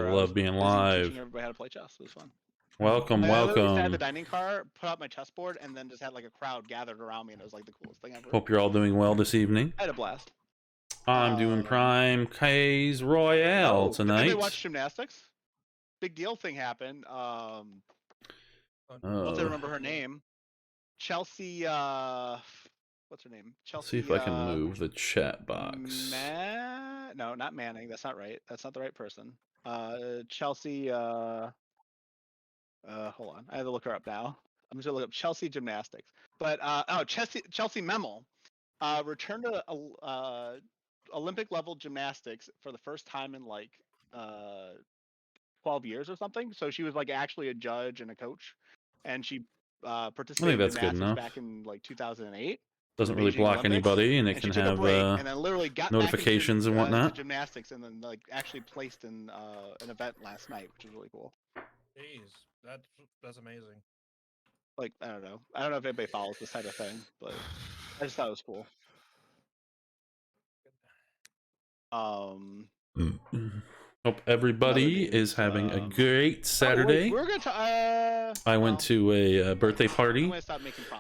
I love was being busy live. teaching everybody how to play chess. It was fun. Welcome, I literally sat at welcome. the dining car, put out my chessboard, and then just had like a crowd gathered around me, and it was like the coolest thing ever. Hope you're all doing well this evening. I had a blast. I'm doing Prime K's Royale Did anybody tonight. watch gymnastics? Big deal thing happened. Once I Oh, remember her name, Chelsea. What's her name? Chelsea. see if I can move the chat box. No, not Manning. That's not right. That's not the right person. Chelsea. Hold on. I have to look her up now. I'm just gonna look up Chelsea gymnastics. But Chelsea Memel returned to Olympic level gymnastics for the first time in like 12 years or something. So she was like actually a judge and a coach, and she participated in gymnastics back in like 2008. Doesn't really block anybody, and it can have and then literally got notifications back and whatnot. to gymnastics, and then like actually placed in an event last night, which is really cool. Jeez, that's amazing. Like I don't know if anybody follows this type of thing, but I just thought it was cool. Hope everybody is having a great Saturday. I went to a birthday party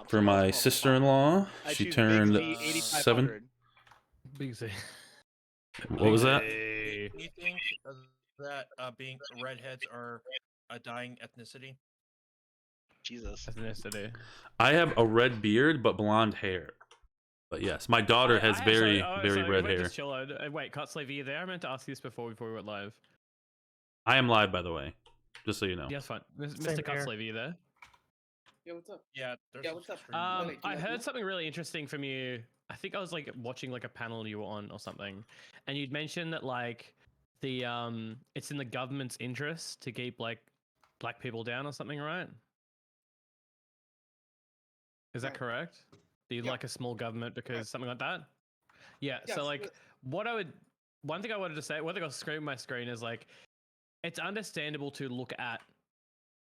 for my sister-in-law. She turned 7. Big Z. What was that? Do you think that being redheads are a dying ethnicity? Jesus. Ethnicity. I have a red beard but blonde hair. But yes, my daughter has very red hair. Wait, Cutsleeve, are you there? I meant to ask you this before we went live. I am live, by the way, just so you know. Yes, fine. Mr. Cutsleeve, are you there? Yeah, what's up? Yeah, what's up? I heard something really interesting from you. I think I was like watching like a panel you were on or something, and you'd mentioned that like the it's in the government's interest to keep like black people down or something, right? Is that correct? Do you like a small government because something like that? Yeah. So like, one thing I wanted to say, one thing I'll scream my screen is like, it's understandable to look at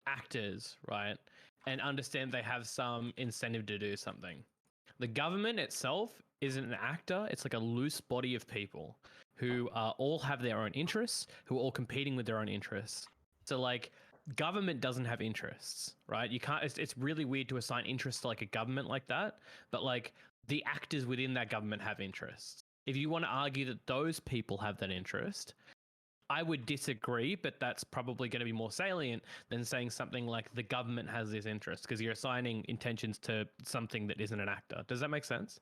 actors, right, and understand they have some incentive to do something. The government itself isn't an actor; it's like a loose body of people who all have their own interests, who are all competing with their own interests. So like, government doesn't have interests, right? You can't. It's really weird to assign interests to like a government like that, but like the actors within that government have interests. If you want to argue that those people have that interest, I would disagree, but that's probably going to be more salient than saying something like the government has this interest, because you're assigning intentions to something that isn't an actor. Does that make sense?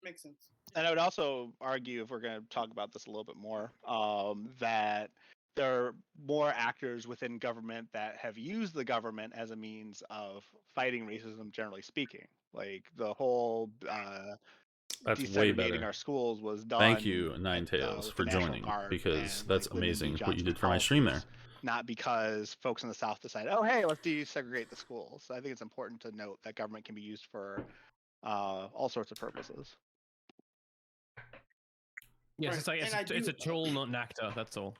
Makes sense. And I would also argue, if we're going to talk about this a little bit more, that there are more actors within government that have used the government as a means of fighting racism, generally speaking. Like the whole that's way better. Our schools was done. Thank you, Ninetails, for joining, because that's amazing what you did for my stream there. Not because folks in the South decided, oh, hey, let's desegregate the schools. So I think it's important to note that government can be used for all sorts of purposes. Yes, it's a tool, not an actor. That's all.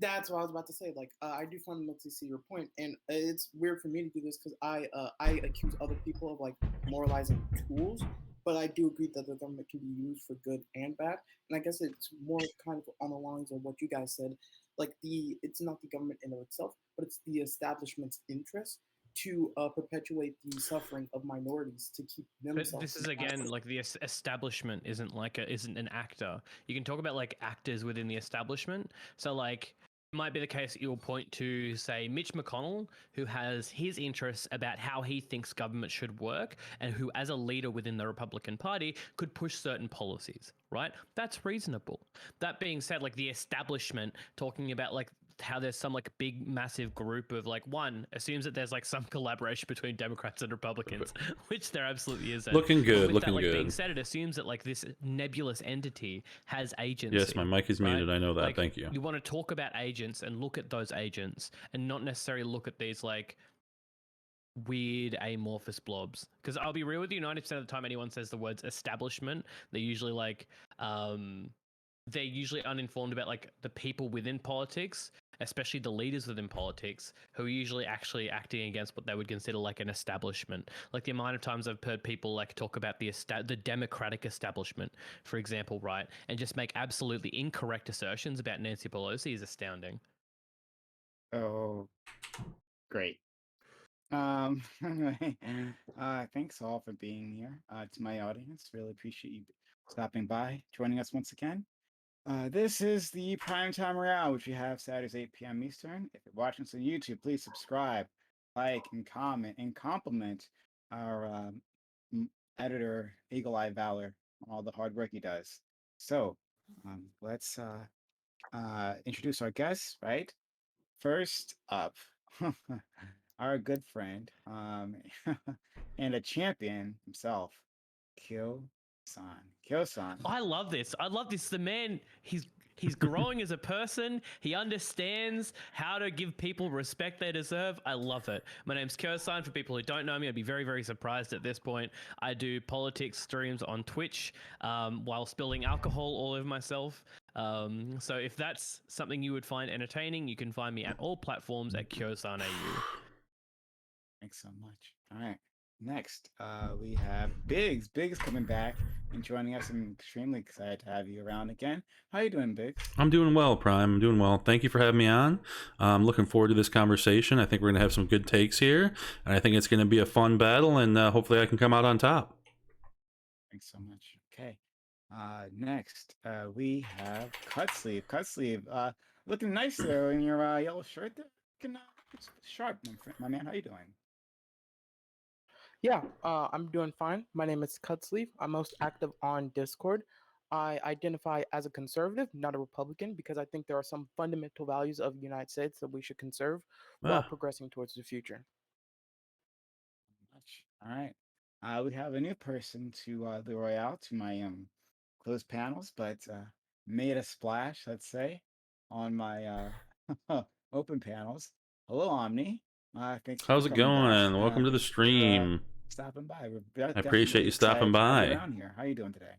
That's what I was about to say. Like, I do fundamentally see your point, and it's weird for me to do this because I accuse other people of like moralizing tools, but I do agree that the government can be used for good and bad. And I guess it's more kind of on the lines of what you guys said. Like it's not the government in of itself, but it's the establishment's interest to perpetuate the suffering of minorities to keep themselves. But this is again like the establishment isn't an actor. You can talk about like actors within the establishment. So like, it might be the case that you'll point to, say, Mitch McConnell, who has his interests about how he thinks government should work, and who, as a leader within the Republican Party, could push certain policies, right? That's reasonable. That being said, like the establishment talking about like how there's some like big massive group of like one assumes that there's like some collaboration between Democrats and Republicans, which there absolutely isn't. Looking good, looking good. good. Being said, it assumes that like this nebulous entity has agency. Yes, my mic is muted. Right? I know that. Like, thank you. You want to talk about agents and look at those agents, and not necessarily look at these like weird amorphous blobs. Because I'll be real with you, 90% of the time anyone says the words establishment, they're usually like they're usually uninformed about like the people within politics especially the leaders within politics, who are usually actually acting against what they would consider like an establishment. Like the amount of times I've heard people like talk about the democratic establishment, for example, right, and just make absolutely incorrect assertions about Nancy Pelosi is astounding. Oh, great. Thanks all for being here. To my audience, really appreciate you stopping by, joining us once again. This is the Primetime Royale, which we have Saturdays 8 p.m. Eastern. If you're watching us on YouTube, please subscribe, like, and comment, and compliment our editor, Eagle Eye Valor, on all the hard work he does. So, let's introduce our guests, right? First up, our good friend, and a champion himself, Kyo-san. I love this. I love this. The man, he's growing as a person. He understands how to give people respect they deserve. I love it. My name's Kyo-san. For people who don't know me, I'd be very, very surprised at this point. I do politics streams on Twitch while spilling alcohol all over myself. So if that's something you would find entertaining, you can find me at all platforms at Kyo-san AU. Thanks so much. All right. Next, we have Biggs. Biggs coming back and joining us. I'm extremely excited to have you around again. How you doing, Biggs? I'm doing well, Prime. I'm doing well. Thank you for having me on. I'm looking forward to this conversation. I think we're going to have some good takes here, and I think it's going to be a fun battle, and hopefully I can come out on top. Thanks so much. Okay. Next, we have Cutsleeve. Cutsleeve, looking nice there in your yellow shirt there. Looking sharp, my man. How you doing? Yeah, I'm doing fine. My name is Cutsleeve. I'm most active on Discord. I identify as a conservative, not a Republican, because I think there are some fundamental values of the United States that we should conserve while progressing towards the future. All right. We have a new person to the Royale, to my closed panels, but made a splash, let's say, on my open panels. Hello, Omni. Thanks How's for it coming going? back. Welcome to the stream. Stopping by. I appreciate you stopping by. Around here. How are you doing today?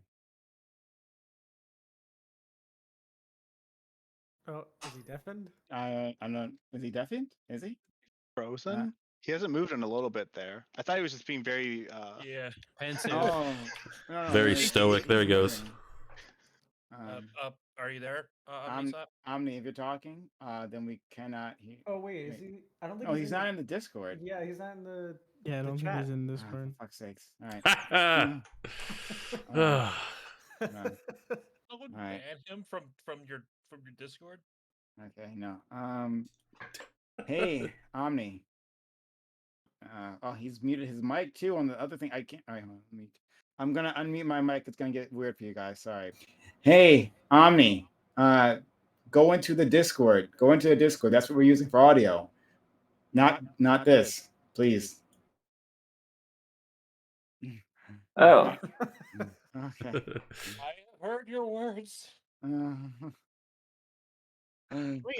Oh, is he deafened? I'm not. Is he deafened? Is he frozen? He hasn't moved in a little bit there. I thought he was just being very yeah, pensive. Oh, no, very stoic. There he goes. Are you there? Omni, if you're talking, then we cannot hear. Oh wait, is he? I don't think. Oh, he's not in the Discord. Yeah, he's not in the. Yeah, I don't think he's in Oh, Discord. for fuck's sakes! All right. I would All right. ban him from your Discord. Okay, no. Hey, Omni. Oh, he's muted his mic too on the other thing. I can't. All right, hold on, let me. I'm gonna unmute my mic. It's gonna get weird for you guys. Sorry. Hey, Omni. Go into the Discord. Go into the Discord. That's what we're using for audio. Not this, please. Oh. Okay. I heard your words. We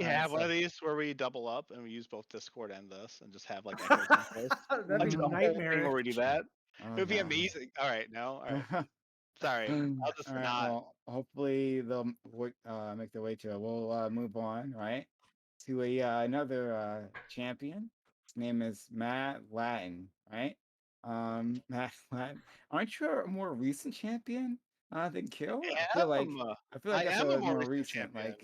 have one of these where we double up and we use both Discord and this and just have like echoes in place. That'd be nightmare. Where we do that. It would be amazing. All right, no, all right. Sorry, I'll just right, not. well, hopefully they'll make their way to it. We'll move on, right, to another champion. His name is Matt Latin, right? Matt Latin. Aren't you a more recent champion than Kill? I feel like that's a more recent, champion.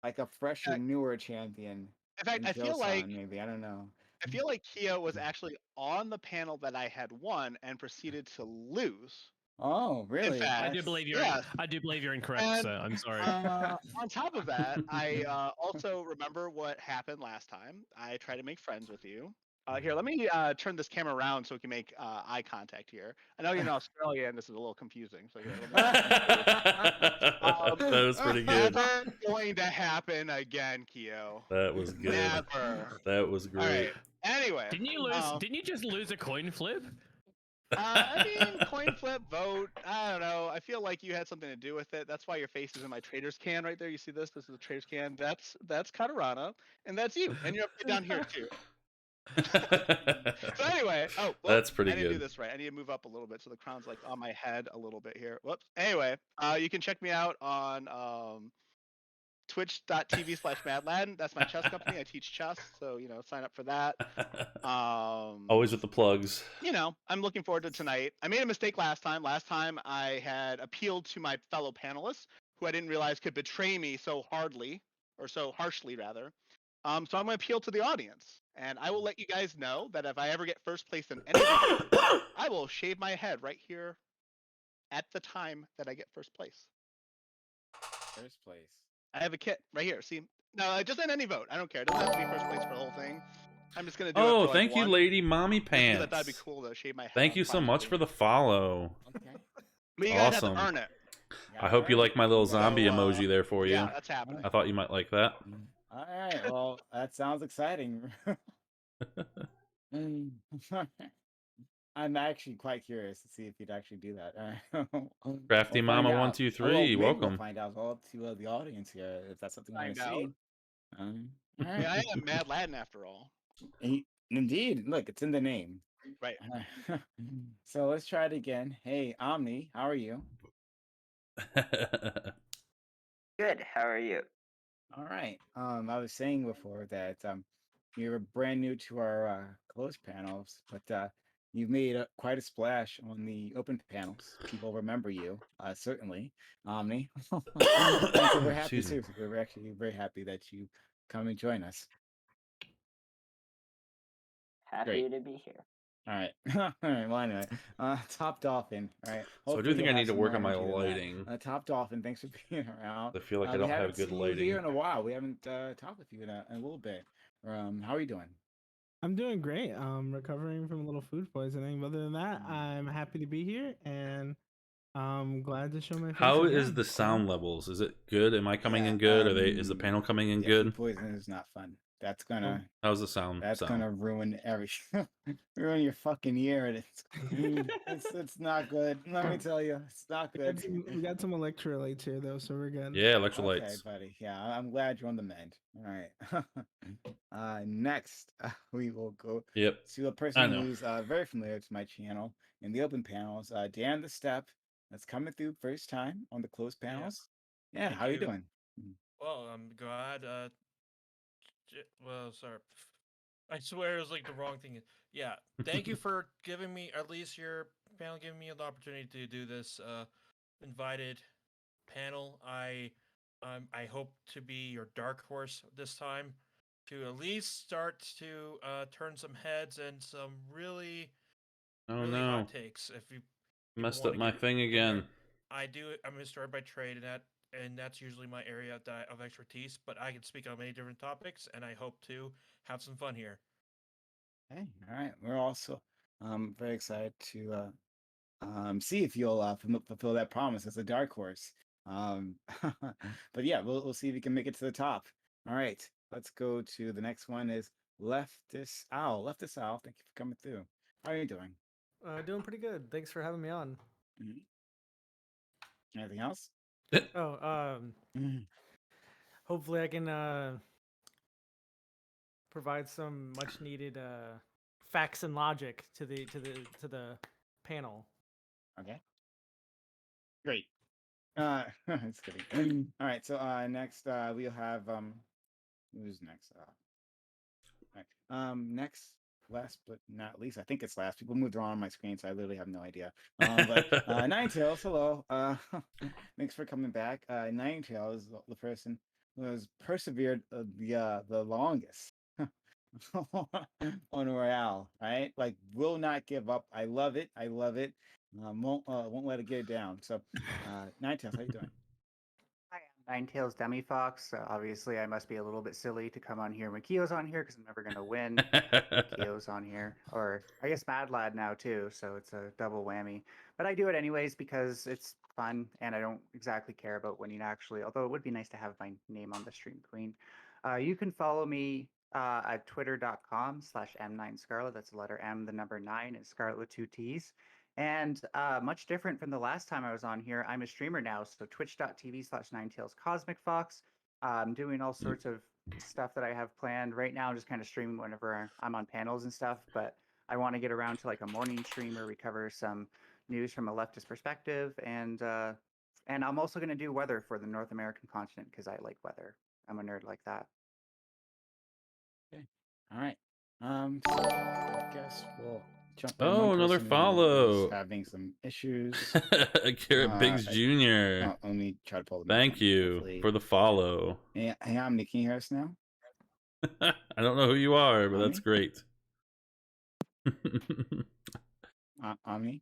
like a fresher, newer champion. In fact, I feel like maybe I don't know. I feel like Kyo was actually on the panel that I had won and proceeded to lose. Oh, really? In fact, I do believe you're. I do believe you're incorrect, and, so I'm sorry. On top of that, I also remember what happened last time. I tried to make friends with you. Here, let me turn this camera around so we can make eye contact here. I know you're in Australia and this is a little confusing. So here, that was pretty good. Never going to happen again, Kyo. That was good. Never. That was great. Right. Anyway, didn't you lose? Didn't you just lose a coin flip? I mean, coin flip, vote. I don't know. I feel like you had something to do with it. That's why your face is in my trader's can right there. You see this? This is a trader's can. That's Katarana, and that's you. And you're down here too. So anyway, that's pretty good. I need to do this right. I need to move up a little bit so the crown's like on my head a little bit here. Whoops. Anyway, you can check me out on twitch.tv/madlad. That's my chess company. I teach chess, so sign up for that. Always with the plugs. I'm looking forward to tonight. I made a mistake last time. Last time I had appealed to my fellow panelists, who I didn't realize could betray me so hardly, or so harshly rather. So I'm going to appeal to the audience, and I will let you guys know that if I ever get first place in any of these, I will shave my head right here at the time that I get first place. First place. I have a kit right here. See, no, just in any vote. I don't care. It doesn't have to be first place for the whole thing. I'm just gonna do it for like thank you, one. Lady Mommy Pants. I thought that'd be cool to shave my head. Thank you so much for the follow. Okay. But you guys have to earn it. I hope you like my little zombie emoji there for you. Yeah, that's happening. I thought you might like that. All right. Well, that sounds exciting. I'm actually quite curious to see if you'd actually do that. Crafty Mama 123, welcome. We'll find out all to the audience here if that's something I want to see. All right. Yeah, I am Mad Latin after all. Indeed, look, it's in the name. Right. So let's try it again. Hey, Omni, how are you? Good. How are you? All right. I was saying before that you're brand new to our closed panels, but you've made quite a splash on the open panels. People remember you, certainly, Omni. So we're happy too. We're actually very happy that you come and join us. Happy to be here. All right. All right. Well, anyway, Top Dolphin. All right. So I do think I need to work on my lighting. Top Dolphin, thanks for being around. I feel like I don't have good lighting. Here in a while. We haven't talked with you in a little bit. How are you doing? I'm doing great. Recovering from a little food poisoning. But other than that, I'm happy to be here and I'm glad to show my face. How is the sound levels? Is it good? Am I coming in good? Is the panel coming in good? Food poisoning is not fun. That's gonna. How's the sound? That's gonna ruin ruin your fucking year. And it's not good. Let me tell you, it's not good. We got some electrolytes here though, so we're good. Yeah, electrolytes. Okay, buddy. Yeah, I'm glad you're on the mend. All right. Next, we will go to a person who's very familiar to my channel in the open panels. Dan the Step, that's coming through first time on the closed panels. Yeah, how are you doing? Well, I'm glad. Well, sorry. I swear it was like the wrong thing. Yeah, thank you for giving me, at least your panel, giving me an opportunity to do this invited panel. I hope to be your dark horse this time, to at least start to turn some heads and some really hot takes. If you messed up my thing again. I do it. I'm a historian by trade, and that's usually my area of expertise. But I can speak on many different topics, and I hope to have some fun here. Hey, all right. We're also very excited to see if you'll fulfill that promise as a dark horse. But yeah, we'll see if you can make it to the top. All right, let's go to the next one. Is Leftist Owl. Leftist Owl, thank you for coming through. How are you doing? Doing pretty good. Thanks for having me on. Anything else? Hopefully I can provide some much needed facts and logic to the panel. Okay. Great. Just kidding. All right. So next we'll have who's next? Next, last but not least, I think it's last. People moved around on my screen, so I literally have no idea. But Ninetales, hello. Thanks for coming back. Ninetales is the person who has persevered the longest on Royale, right? Like, will not give up. I love it. I love it. Won't let it get down. So, Ninetales, how you doing? Hi, I'm Ninetales Dummy Fox. Obviously, I must be a little bit silly to come on here when Kio's on here because I'm never going to win. Kio's on here, or I guess Mad Lad now too, so it's a double whammy. But I do it anyways because it's fun, and I don't exactly care about winning actually. Although it would be nice to have my name on the Stream Queen. You can follow me at twitter.com/M9Scarlet. That's the letter M, the number 9, and Scarlet with 2 T's. And much different from the last time I was on here, I'm a streamer now. So twitch.tv/NineTailsCosmicFox. I'm doing all sorts of stuff that I have planned. Right now, I'm just kind of streaming whenever I'm on panels and stuff. But I want to get around to like a morning stream where we cover some news from a leftist perspective. And And I'm also going to do weather for the North American continent because I like weather. I'm a nerd like that. Okay. All right. So I guess we'll jump in. Oh, One another person who follow. is having some issues. Carrot Biggs Jr. Let me try to pull them. Thank you for the follow. Hey, Omni, can you hear us now? I don't know who you are, but that's great. Omni?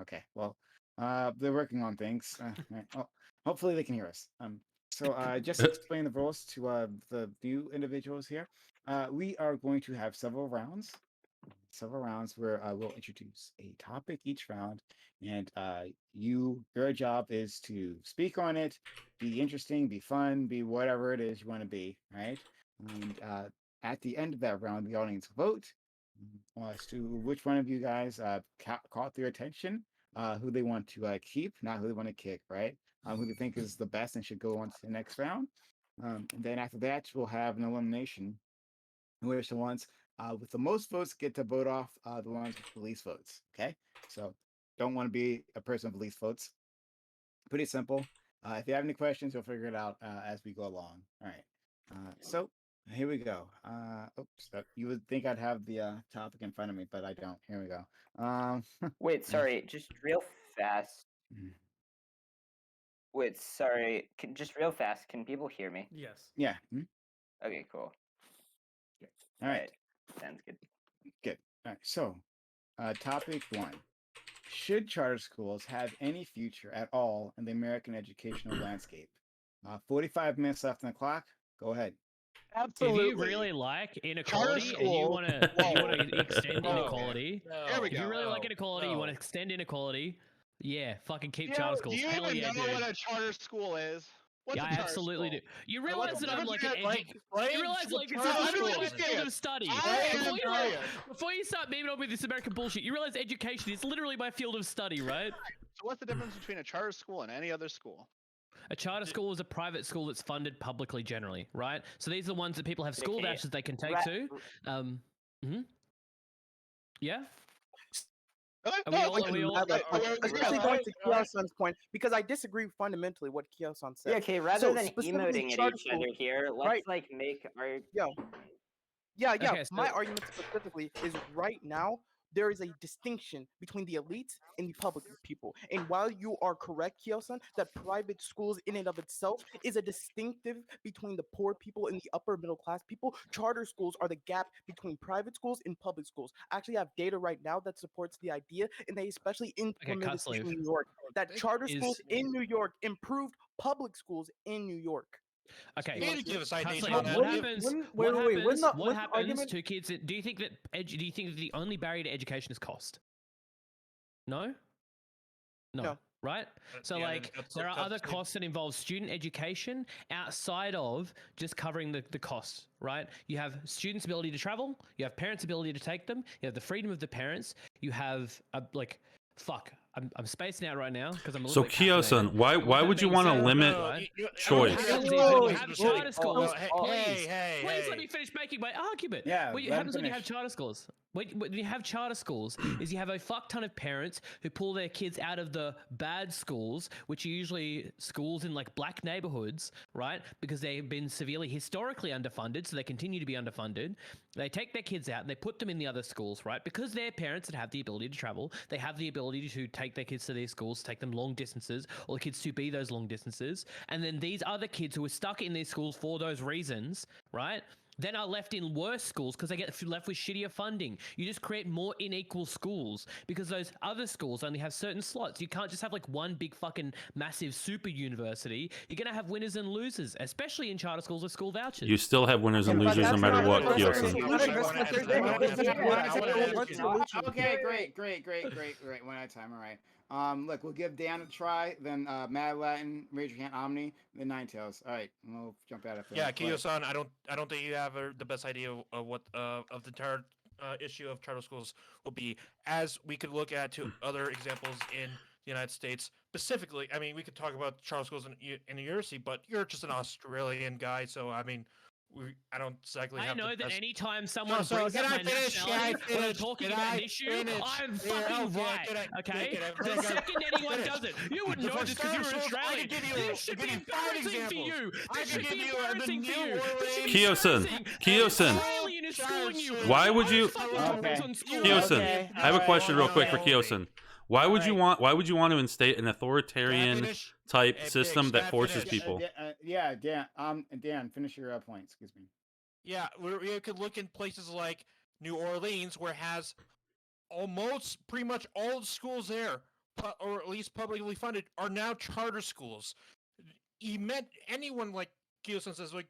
Okay, well, they're working on things. Right. Oh, hopefully they can hear us. So just to explain the rules to the new individuals here, we are going to have several rounds where we'll introduce a topic each round, and your job is to speak on it, be interesting, be fun, be whatever it is you want to be, right? And at the end of that round, the audience will vote as to which one of you guys caught their attention, who they want to keep, not who they want to kick, right? Who they think is the best and should go on to the next round. And then after that, we'll have an elimination, in which the ones with the most votes get to vote off the ones with the least votes. Okay, so don't want to be a person with least votes. Pretty simple. If you have any questions, you'll figure it out as we go along. All right. So here we go. Oops, you would think I'd have the topic in front of me, but I don't. Here we go. Wait, sorry, just real fast. Wait, sorry, just real fast. Can people hear me? Yes. Yeah. Okay, cool. All right. Sounds good. Good. All right. So, topic 1. Should charter schools have any future at all in the American educational landscape? 45 minutes left on the clock. Go ahead. Absolutely. If you really like inequality and you want to extend inequality, if you really like inequality, you want to extend inequality, yeah, fucking keep charter schools. Do you even know what a charter school is? What's I absolutely do. You realize that I'm like an you realize like this is literally my field of study. Before you start memeing on with this American bullshit, you realize education is literally my field of study, right? So what's the difference between a charter school and any other school? A charter school is a private school that's funded publicly generally, right? So these are the ones that people have school vouchers they can take to. Yeah? Especially going to Kiyoson's point, because I disagree fundamentally with what Kiyoson said. Yeah, okay, rather than emoting at each other here, let's like make our Okay, my argument specifically is right now there is a distinction between the elites and the public people. And while you are correct, Kiyosan, that private schools in and of itself is a distinctive between the poor people and the upper middle class people, charter schools are the gap between private schools and public schools. I actually have data right now that supports the idea, and they especially implemented this in New York, that charter schools in New York improved public schools in New York. Okay. What happens to kids? Do you think that the only barrier to education is cost? No. Right? So there are other costs that involve student education outside of just covering the costs, right? You have students' ability to travel, you have parents' ability to take them, you have the freedom of the parents, you have I'm spacing out right now because I'm a little bit Kiyosan, why would you want to limit choice? You have charter schools. Please let me finish making my argument. Yeah, what happens when you have charter schools? When you have charter schools is you have a fuck ton of parents who pull their kids out of the bad schools, which are usually schools in like black neighborhoods, right? Because they've been severely historically underfunded, so they continue to be underfunded. They take their kids out and they put them in the other schools, right? Because they're parents that have the ability to travel, they have the ability to take their kids to these schools, take them long distances, or the kids to be those long distances. And then these other kids who are stuck in these schools for those reasons, right? Then are left in worse schools because they get left with shittier funding. You just create more unequal schools because those other schools only have certain slots. You can't just have like one big fucking massive super university. You're going to have winners and losers, especially in charter schools with school vouchers. You still have winners and losers no matter what, Kiyosan. Okay, great. One at a time, all right. Look, we'll give Dan a try, then Mad Latin, raise your hand, Omni, then Ninetales. All right, we'll jump out of it. Yeah, Kiyo-san, I don't think you have the best idea of what of the entire issue of charter schools will be. As we could look at to other examples in the United States, specifically, I mean, we could talk about charter schools in the university, but you're just an Australian guy, so I mean, I don't exactly have I know the that best... anytime someone brings up my nationality when I'm talking about an issue, I'm fucking right, okay? The second anyone does it, you wouldn't know this because you're Australian. This should be embarrassing for you. This should be embarrassing for you. Kiyosan, Australian is schooling you. why would you... Kiyosan, I have a question real quick for Kiyosan. Why would you want to instate an authoritarian type system that forces people? Dan, finish your point. Excuse me. Yeah, we could look in places like New Orleans, where it has pretty much all the schools there, or at least publicly funded, are now charter schools. Anyone like Kiyosan says, like,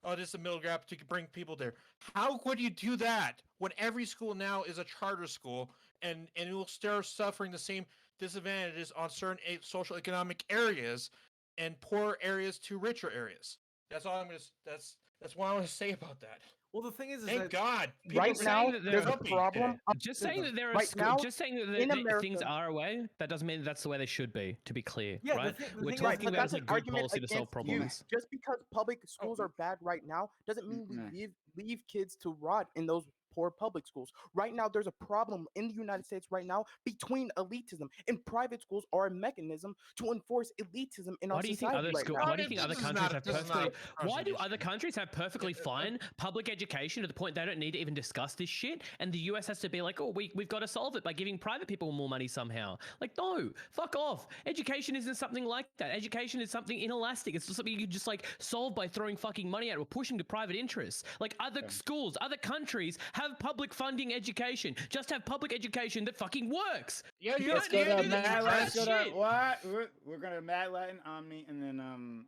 oh, this is a middle gap to bring people there. How could you do that when every school now is a charter school, and it will start suffering the same disadvantages on certain social economic areas and poor areas to richer areas? That's all I'm gonna. That's what I want to say about that. Well, the thing is thank God. Right now, there's a problem. Just saying that there are just saying that things are a way, that doesn't mean that's the way they should be. To be clear, right? We're talking about like good policy to solve problems. Just because public schools are bad right now doesn't mean we leave kids to rot in those poor public schools. Right now, there's a problem in the United States right now between elitism, and private schools are a mechanism to enforce elitism in our society right now. Why do you think other countries have perfectly? Why do other countries have perfectly fine public education to the point they don't need to even discuss this shit? And the US has to be like, oh, we've got to solve it by giving private people more money somehow. Like, no, fuck off. Education isn't something like that. Education is something inelastic. It's just something you can just like solve by throwing fucking money at or pushing to private interests. Like other schools, other countries have public funding education. Just have public education that fucking works. Yeah, let's go to Mad Latin. We're gonna Mad Latin, Omni, and then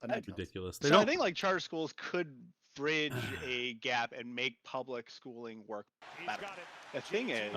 That's ridiculous. I think like charter schools could bridge a gap and make public schooling work better. The thing is,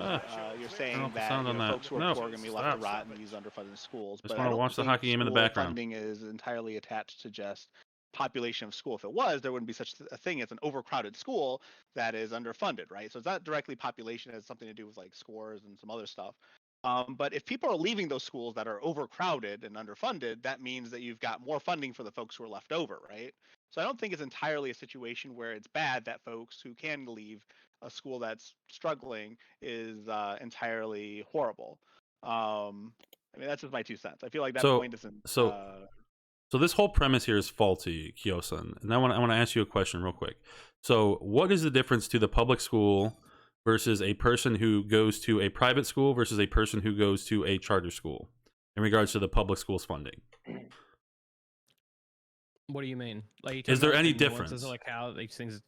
you're saying that folks who are poor are going to be left to rot in these underfunded schools. But I don't watch the hockey game in the background. Funding is entirely attached to just population of school. If it was, there wouldn't be such a thing as an overcrowded school that is underfunded, right? So it's not directly population. It has something to do with like scores and some other stuff. But if people are leaving those schools that are overcrowded and underfunded, that means that you've got more funding for the folks who are left over, right? So I don't think it's entirely a situation where it's bad that folks who can leave a school that's struggling is entirely horrible. I mean, that's just my 2 cents. I feel like that point isn't... So this whole premise here is faulty, Kiyosan. And I want to ask you a question real quick. So what is the difference to the public school versus a person who goes to a private school versus a person who goes to a charter school in regards to the public school's funding? What do you mean? Like, is there any difference? Like how these things,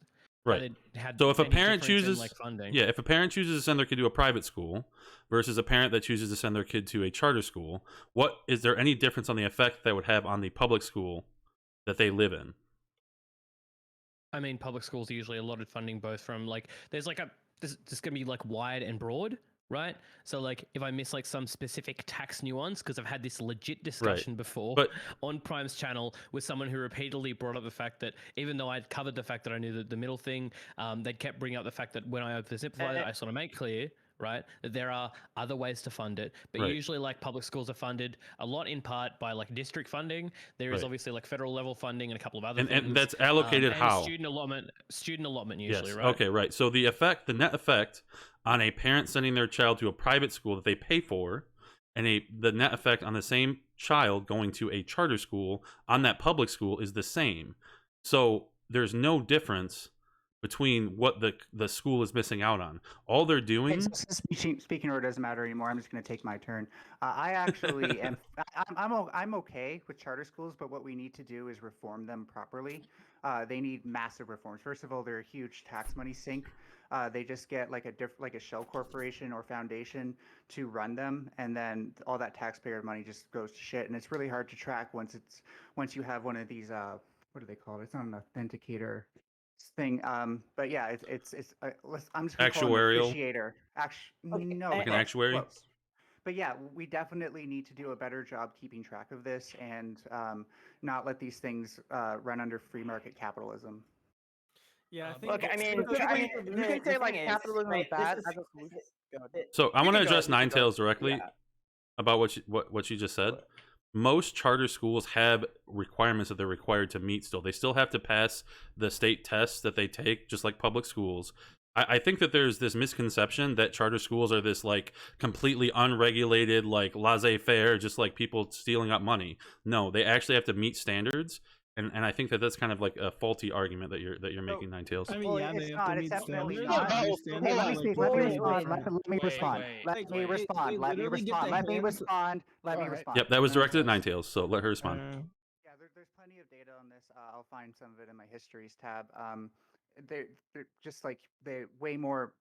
right? So if a parent chooses, if a parent chooses to send their kid to a private school versus a parent that chooses to send their kid to a charter school, what is there any difference on the effect that would have on the public school that they live in? I mean, public schools are usually allotted funding both from like there's going to be like wide and broad, right? So like if I miss like some specific tax nuance, because I've had this legit discussion before on Prime's channel with someone who repeatedly brought up the fact that even though I'd covered the fact that I knew the middle thing, they kept bringing up the fact that when I oversimplify it, I sort of make clear, right, that there are other ways to fund it, but usually like public schools are funded a lot in part by like district funding. There is obviously like federal level funding and a couple of other things. And that's allocated how? Student allotment usually, right? Okay, right. So the net effect on a parent sending their child to a private school that they pay for, and the net effect on the same child going to a charter school on that public school is the same. So there's no difference between what the school is missing out on. All they're doing... Speaking order doesn't matter anymore. I'm just going to take my turn. I actually am... I'm okay with charter schools, but what we need to do is reform them properly. They need massive reforms. First of all, they're a huge tax money sink. They just get like a shell corporation or foundation to run them, and then all that taxpayer money just goes to shit. And it's really hard to track once you have one of these... what do they call it? It's not an authenticator thing, but yeah, I'm just gonna actuarial. Call it an no, like an actuary. Close. But yeah, we definitely need to do a better job keeping track of this and not let these things run under free market capitalism. Yeah, I think. Look, I mean, you can say like capitalism is bad. So I want to address Ninetales directly about what she just said. most charter schools have requirements that they're required to meet still. They still have to pass the state tests that they take, just like public schools. I think that there's this misconception that charter schools are this like completely unregulated, like laissez-faire, just like people stealing up money. No, they actually have to meet standards. And I think that that's kind of like a faulty argument that you're making, Ninetales. I mean, well, yeah, it's not. It's definitely not. Hey, let me speak. Let me respond. Let me respond. Let me respond. Let me respond. Let me respond. Let me respond. Yep, that was directed at Ninetales, so let her respond. Yeah, there's plenty of data on this. I'll find some of it in my histories tab. They're just like way more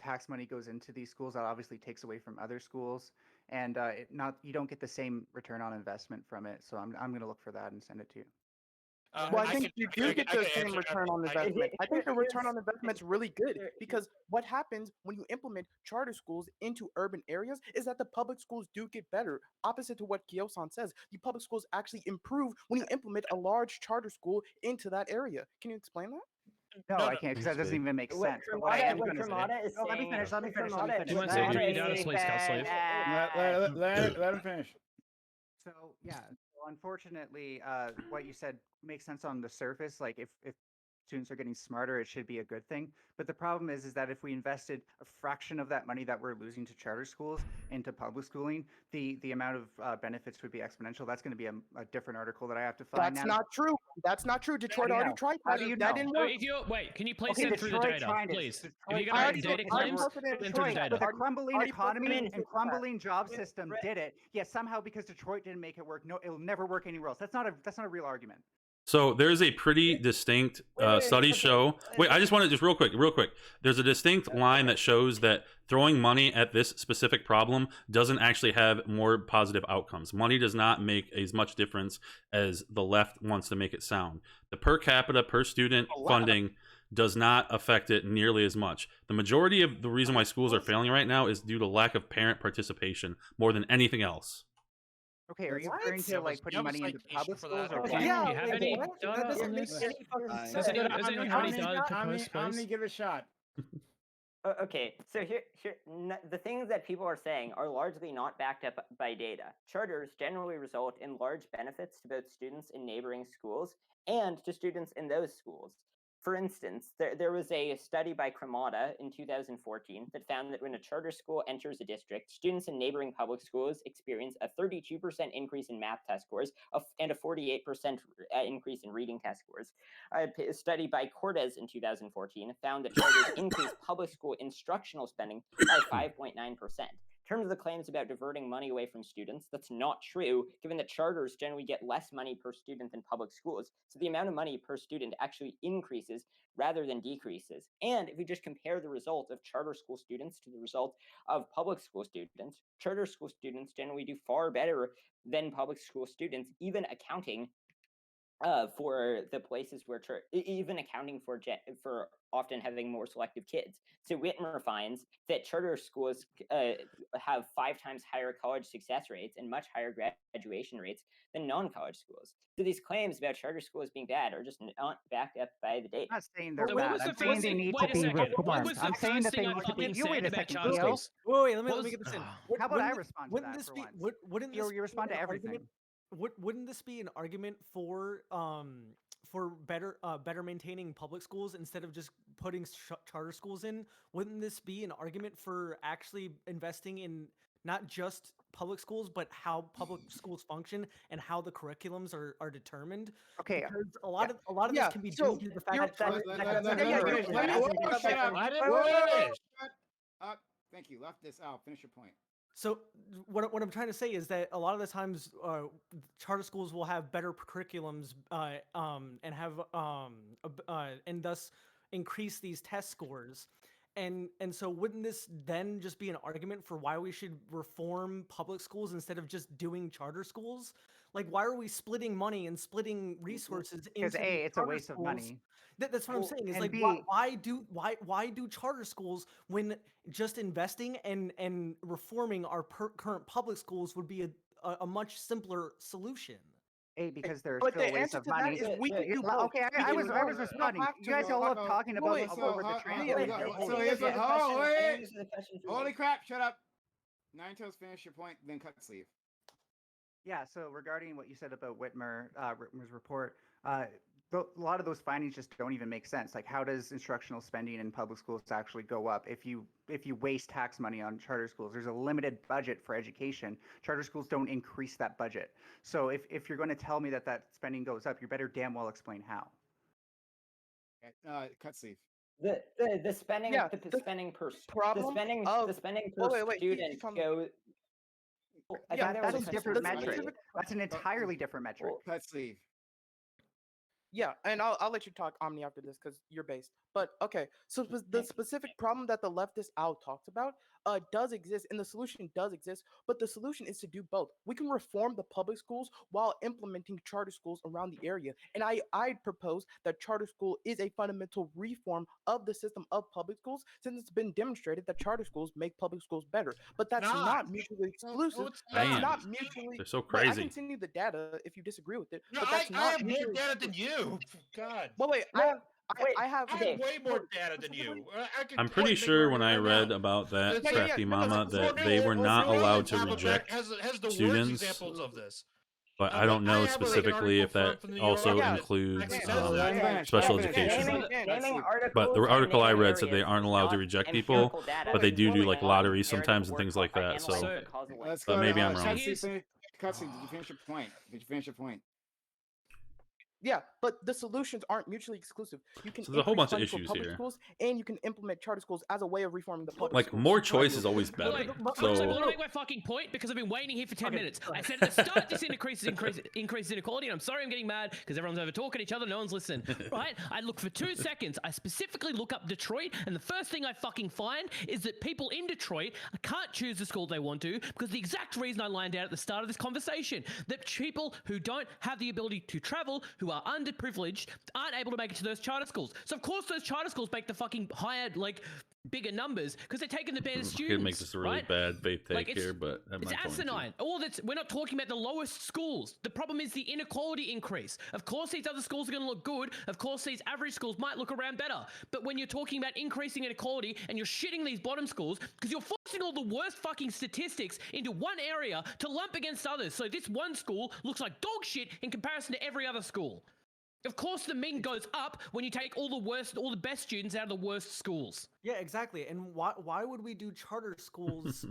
tax money goes into these schools. That obviously takes away from other schools, and you don't get the same return on investment from it. So I'm gonna look for that and send it to you. Well, I think you do get the same return on investment. I think the return on investment is really good because what happens when you implement charter schools into urban areas is that the public schools do get better. Opposite to what Kyo-san says, the public schools actually improve when you implement a large charter school into that area. Can you explain that? No, I can't because that doesn't even make sense. What I am going to say. Let me finish. Let me finish. Let him finish. So yeah, unfortunately, what you said makes sense on the surface. Like if students are getting smarter, it should be a good thing. But the problem is that if we invested a fraction of that money that we're losing to charter schools into public schooling, the amount of benefits would be exponential. That's going to be a different article that I have to find. That's not true. That's not true. Detroit already tried that. How do you know? That didn't work. Wait, can you please send through the data, please? If you got data claims, send through the data. With a crumbling economy and crumbling job system did it. Yeah, somehow because Detroit didn't make it work, no, it'll never work anywhere else. That's not a real argument. So there's a pretty distinct study show. Wait, I just want to just real quick. There's a distinct line that shows that throwing money at this specific problem doesn't actually have more positive outcomes. Money does not make as much difference as the left wants to make it sound. The per capita, per student funding does not affect it nearly as much. The majority of the reason why schools are failing right now is due to lack of parent participation more than anything else. Okay, are you referring to like putting money into public schools or what? Yeah, do you have any data on this? Does anyone have any data to post, please? I'm gonna give it a shot. Okay, so here, the things that people are saying are largely not backed up by data. Charters generally result in large benefits to both students in neighboring schools and to students in those schools. For instance, there was a study by Cremata in 2014 that found that when a charter school enters a district, students in neighboring public schools experience a 32% increase in math test scores and a 48% increase in reading test scores. A study by Cortez in 2014 found that charters increase public school instructional spending by 5.9%. In terms of the claims about diverting money away from students, that's not true, given that charters generally get less money per student than public schools. So the amount of money per student actually increases rather than decreases. And if we just compare the result of charter school students to the result of public school students, charter school students generally do far better than public school students, even accounting for the places where even accounting for often having more selective kids. So Whitmer finds that charter schools have 5 times higher college success rates and much higher graduation rates than non-college schools. So these claims about charter schools being bad are just not backed up by the data. I'm not saying they're bad. I'm saying they need to be reformed. I'm saying that they need to be. You wait a second, Kyo. Wait, let me get this in. How about I respond to that for once? Wouldn't you respond to everything? Wouldn't this be an argument for better maintaining public schools instead of just putting charter schools in? Wouldn't this be an argument for actually investing in not just public schools, but how public schools function and how the curriculums are determined? Okay, because a lot of this can be due to the fact that thank you. Left this out. Finish your point. So what I'm trying to say is that a lot of the times charter schools will have better curriculums and have and thus increase these test scores. And so wouldn't this then just be an argument for why we should reform public schools instead of just doing charter schools? Like, why are we splitting money and splitting resources? Because it's a waste of money. That's what I'm saying. Is like, why do charter schools when just investing and reforming our current public schools would be a much simpler solution? Because they're still a waste of money. Okay, I was responding. You guys all love talking about this over the translation. So here's the holy crap! Shut up. Ninetales, finish your point, then cut sleeve. Yeah. So regarding what you said about Whitmer's report, a lot of those findings just don't even make sense. Like, how does instructional spending in public schools actually go up if you waste tax money on charter schools? There's a limited budget for education. Charter schools don't increase that budget. So if you're going to tell me that spending goes up, you better damn well explain how. Cut sleeve. The spending the spending per problem the spending per student goes. That's a different metric. That's an entirely different metric. Cut sleeve. Yeah, and I'll let you talk, Omni, after this because you're based. But okay, so the specific problem that the leftist Al talked about does exist, and the solution does exist. But the solution is to do both. We can reform the public schools while implementing charter schools around the area. And I propose that charter school is a fundamental reform of the system of public schools, since it's been demonstrated that charter schools make public schools better. But that's not mutually exclusive. That's not mutually. They're so Wait, crazy. I can send you the data if you disagree with it. No, but that's I have more data than you. God. Well, wait, I have way more data than you. I'm pretty sure when I read about that Crafty Mama that they were not allowed to reject students. Examples of this. But I don't know specifically if that also includes special education. But the article I read said they aren't allowed to reject people, but they do like lotteries sometimes and things like that. So, but maybe I'm wrong. Cutsy, did you finish your point? Did you finish your point? Yeah, but the solutions aren't mutually exclusive. You can there's a whole bunch of issues here. Schools, and you can implement charter schools as a way of reforming the public like schools. more choice is always better. So I want to make my fucking point because I've been waiting here for 10 minutes. I said at the start this increases inequality, and I'm sorry I'm getting mad because everyone's over talking each other, no one's listening. Right? I look for 2 seconds. I specifically look up Detroit, and the first thing I fucking find is that people in Detroit can't choose the school they want to because the exact reason I lined out at the start of this conversation, that people who don't have the ability to travel, who are underprivileged, aren't able to make it to those charter schools. So of course those charter schools make the fucking higher, like, bigger numbers because they're taking the better students. It makes this a really bad faith take here, but it's asinine. We're not talking about the lowest schools. The problem is the inequality increase. Of course these other schools are going to look good. Of course these average schools might look around better. But when you're talking about increasing inequality and you're shitting these bottom schools because you're forcing all the worst fucking statistics into one area to lump against others. So this one school looks like dog shit in comparison to every other school. Of course the mean goes up when you take all the best students out of the worst schools. Yeah, exactly. And why would we do charter schools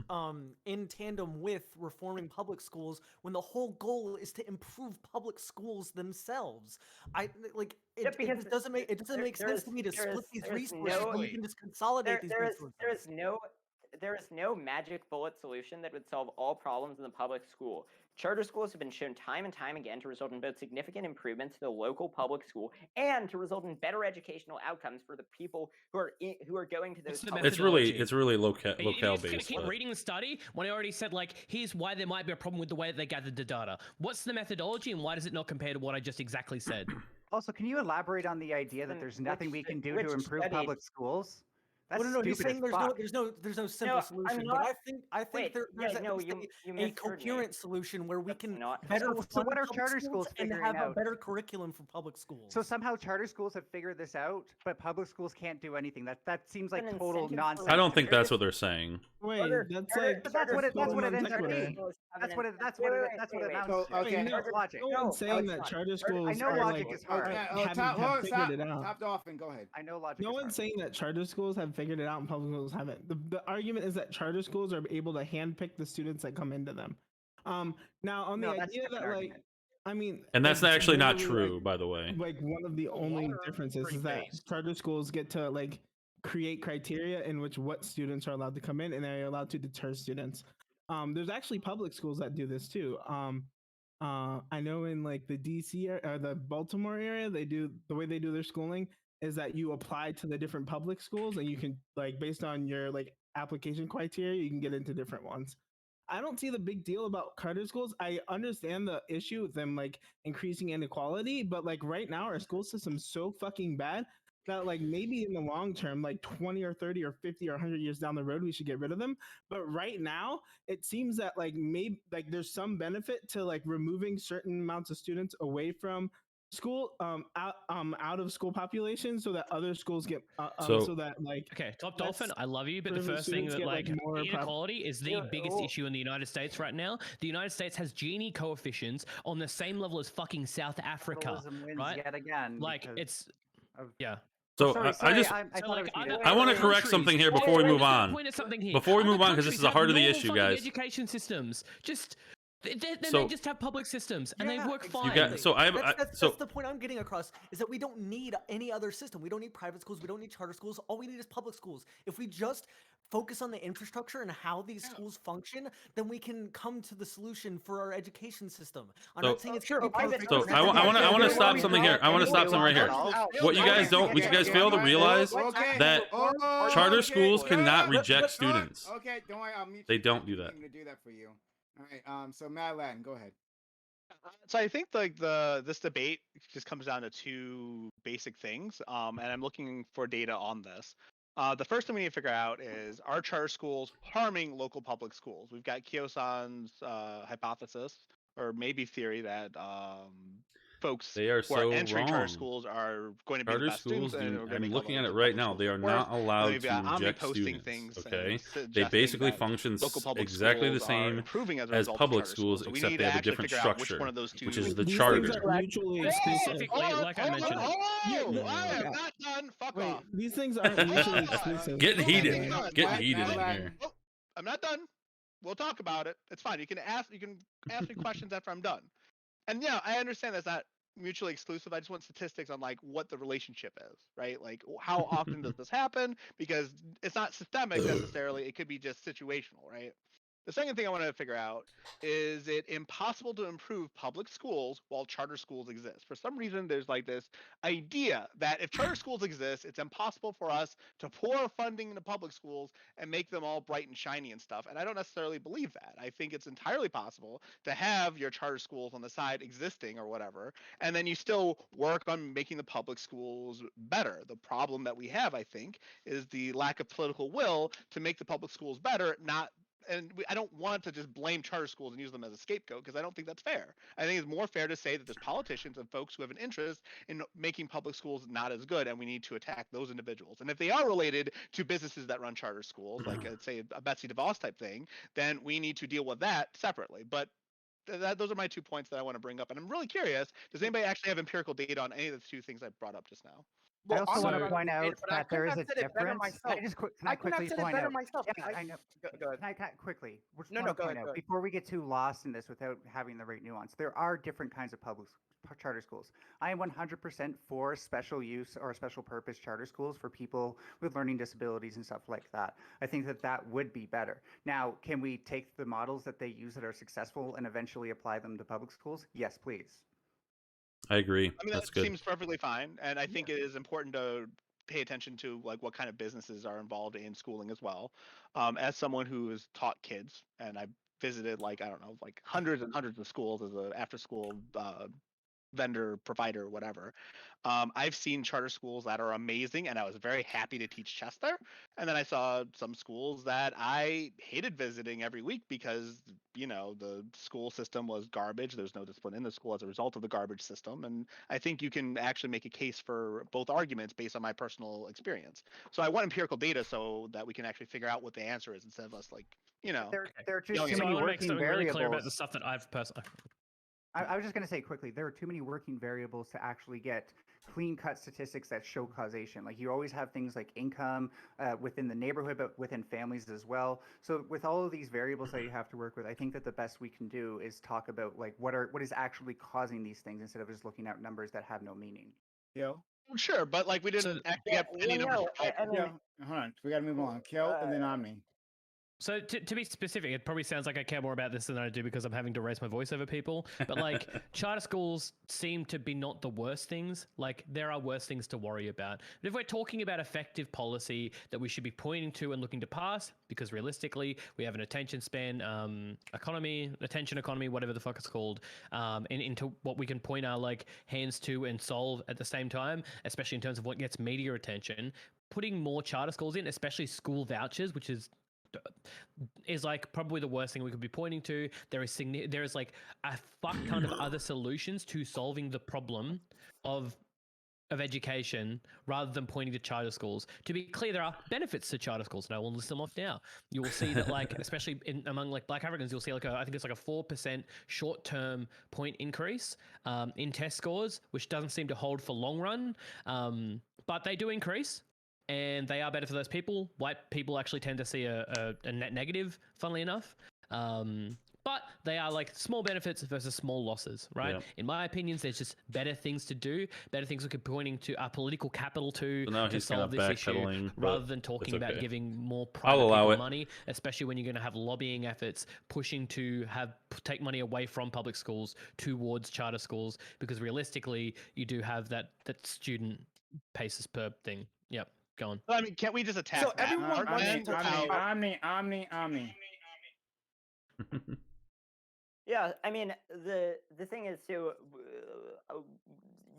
in tandem with reforming public schools when the whole goal is to improve public schools themselves? It doesn't make sense to me to split these resources when you can just consolidate these resources. There is no magic bullet solution that would solve all problems in the public school. Charter schools have been shown time and time again to result in both significant improvements to the local public school and to result in better educational outcomes for the people who are going to those. It's really locale based. Just keep reading the study when I already said, like, here's why there might be a problem with the way that they gathered the data. What's the methodology and why does it not compare to what I just exactly said? Also, can you elaborate on the idea that there's nothing we can do to improve public schools? That's no, he's saying there's no simple solution. But I think there's a coherent solution where we can better fund what are charter schools and have a better curriculum for public schools. So somehow charter schools have figured this out, but public schools can't do anything. That seems like total nonsense. I don't think that's what they're saying. Wait, that's what it ends up being. That's what it amounts to. Okay, no logic. No one's saying that charter schools. I know logic is hard. Have figured it out. Top off and go ahead. I know logic. No one's saying that charter schools have figured it out and public schools haven't. The argument is that charter schools are able to handpick the students that come into them. Now on the idea that and that's actually not true, by the way. Like one of the only differences is that charter schools get to create criteria in which what students are allowed to come in, and they're allowed to deter students. There's actually public schools that do this too. I know in the DC or the Baltimore area, the way they do their schooling is that you apply to the different public schools and you can based on your application criteria, you can get into different ones. I don't see the big deal about charter schools. I understand the issue with them increasing inequality, but right now our school system's so fucking bad that maybe in the long term, 20 or 30 or 50 or 100 years down the road, we should get rid of them. But right now it seems that maybe there's some benefit to removing certain amounts of students away from out of school population so that other schools get so that like okay, Top Dolphin, I love you, but the first thing that like inequality is the biggest issue in the United States right now. The United States has Gini coefficients on the same level as fucking South Africa, right? Yet again, like it's yeah. So I want to correct something here before we move on. Before we move on, because this is the heart of the issue, guys. Education systems just. They just have public systems and they work fine. That's the point I'm getting across is that we don't need any other system. We don't need private schools. We don't need charter schools. All we need is public schools. If we just focus on the infrastructure and how these schools function, then we can come to the solution for our education system. I'm not saying it's perfect. So I want to stop something here. I want to stop something right here. What you guys fail to realize that charter schools cannot reject students. Okay, don't worry. I'll meet they don't do that. I'm gonna do that for you. All right. So Mad Latin, go ahead. So I think like this debate just comes down to two basic things, and I'm looking for data on this. The first thing we need to figure out is, are charter schools harming local public schools? We've got Kiyosani's hypothesis, or maybe theory, that folks who are entering charter schools are going to be the best students. I'm looking at it right now. They are not allowed to reject students. Okay, they basically function exactly the same as public schools, except they have a different structure, which is the charter. Specifically, like I mentioned. I am not done. Fuck off. These things aren't mutually exclusive. Getting heated in here. Oh, I'm not done. We'll talk about it. It's fine. You can ask me questions after I'm done. And yeah, I understand that's not mutually exclusive. I just want statistics on like what the relationship is, right? Like how often does this happen? Because it's not systemic necessarily. It could be just situational, right? The second thing I want to figure out is it impossible to improve public schools while charter schools exist? For some reason, there's like this idea that if charter schools exist, it's impossible for us to pour funding into public schools and make them all bright and shiny and stuff. And I don't necessarily believe that. I think it's entirely possible to have your charter schools on the side existing or whatever, and then you still work on making the public schools better. The problem that we have, I think, is the lack of political will to make the public schools better, I don't want to just blame charter schools and use them as a scapegoat, because I don't think that's fair. I think it's more fair to say that there's politicians and folks who have an interest in making public schools not as good, and we need to attack those individuals. And if they are related to businesses that run charter schools, like say a Betsy DeVos type thing, then we need to deal with that separately. But those are my 2 points that I want to bring up. And I'm really curious, does anybody actually have empirical data on any of the two things I brought up just now? I also want to point out that there is a difference. Can I quickly point out? Yeah, I know. Go ahead. Can I quickly? No, go ahead. Before we get too lost in this without having the right nuance, there are different kinds of public charter schools. I am 100% for special use or special purpose charter schools for people with learning disabilities and stuff like that. I think that would be better. Now, can we take the models that they use that are successful and eventually apply them to public schools? Yes, please. I agree. I mean, that seems perfectly fine, and I think it is important to pay attention to like what kind of businesses are involved in schooling as well. As someone who has taught kids, and I visited like hundreds and hundreds of schools as an after-school vendor, provider, whatever. I've seen charter schools that are amazing, and I was very happy to teach chess there. And then I saw some schools that I hated visiting every week because, the school system was garbage. There's no discipline in the school as a result of the garbage system. And I think you can actually make a case for both arguments based on my personal experience. So I want empirical data so that we can actually figure out what the answer is instead of us There are just too many working variables. Really clear about the stuff that I've personally. I was just going to say quickly, there are too many working variables to actually get clean-cut statistics that show causation. Like you always have things like income within the neighborhood, but within families as well. So with all of these variables that you have to work with, I think that the best we can do is talk about like what is actually causing these things instead of just looking at numbers that have no meaning. Yo. Sure, but like we didn't actually get any numbers. Hold on, we got to move on. Kel, and then on me. So to be specific, it probably sounds like I care more about this than I do because I'm having to raise my voice over people. But like charter schools seem to be not the worst things. Like there are worse things to worry about. But if we're talking about effective policy that we should be pointing to and looking to pass, because realistically we have an attention span attention economy, whatever the fuck it's called, and into what we can point our like hands to and solve at the same time, especially in terms of what gets media attention, putting more charter schools in, especially school vouchers, which is is like probably the worst thing we could be pointing to. There is like a fuck ton of other solutions to solving the problem of education rather than pointing to charter schools. To be clear, there are benefits to charter schools, and I will list them off now. You will see that, like, especially among like Black Africans, you'll see like I think it's like a 4% short-term point increase in test scores, which doesn't seem to hold for long run, but they do increase. And they are better for those people. White people actually tend to see a net negative, funnily enough. But they are like small benefits versus small losses, right? Yeah. In my opinions, there's just better things to do, better things we could be pointing to our political capital to solve this issue, rather than talking about giving more private people money, especially when you're going to have lobbying efforts pushing to take money away from public schools towards charter schools, because realistically, you do have that student paces per thing. Yep, go on. I mean, can't we just attack that? Everyone Omni. Yeah, I mean, the thing is, so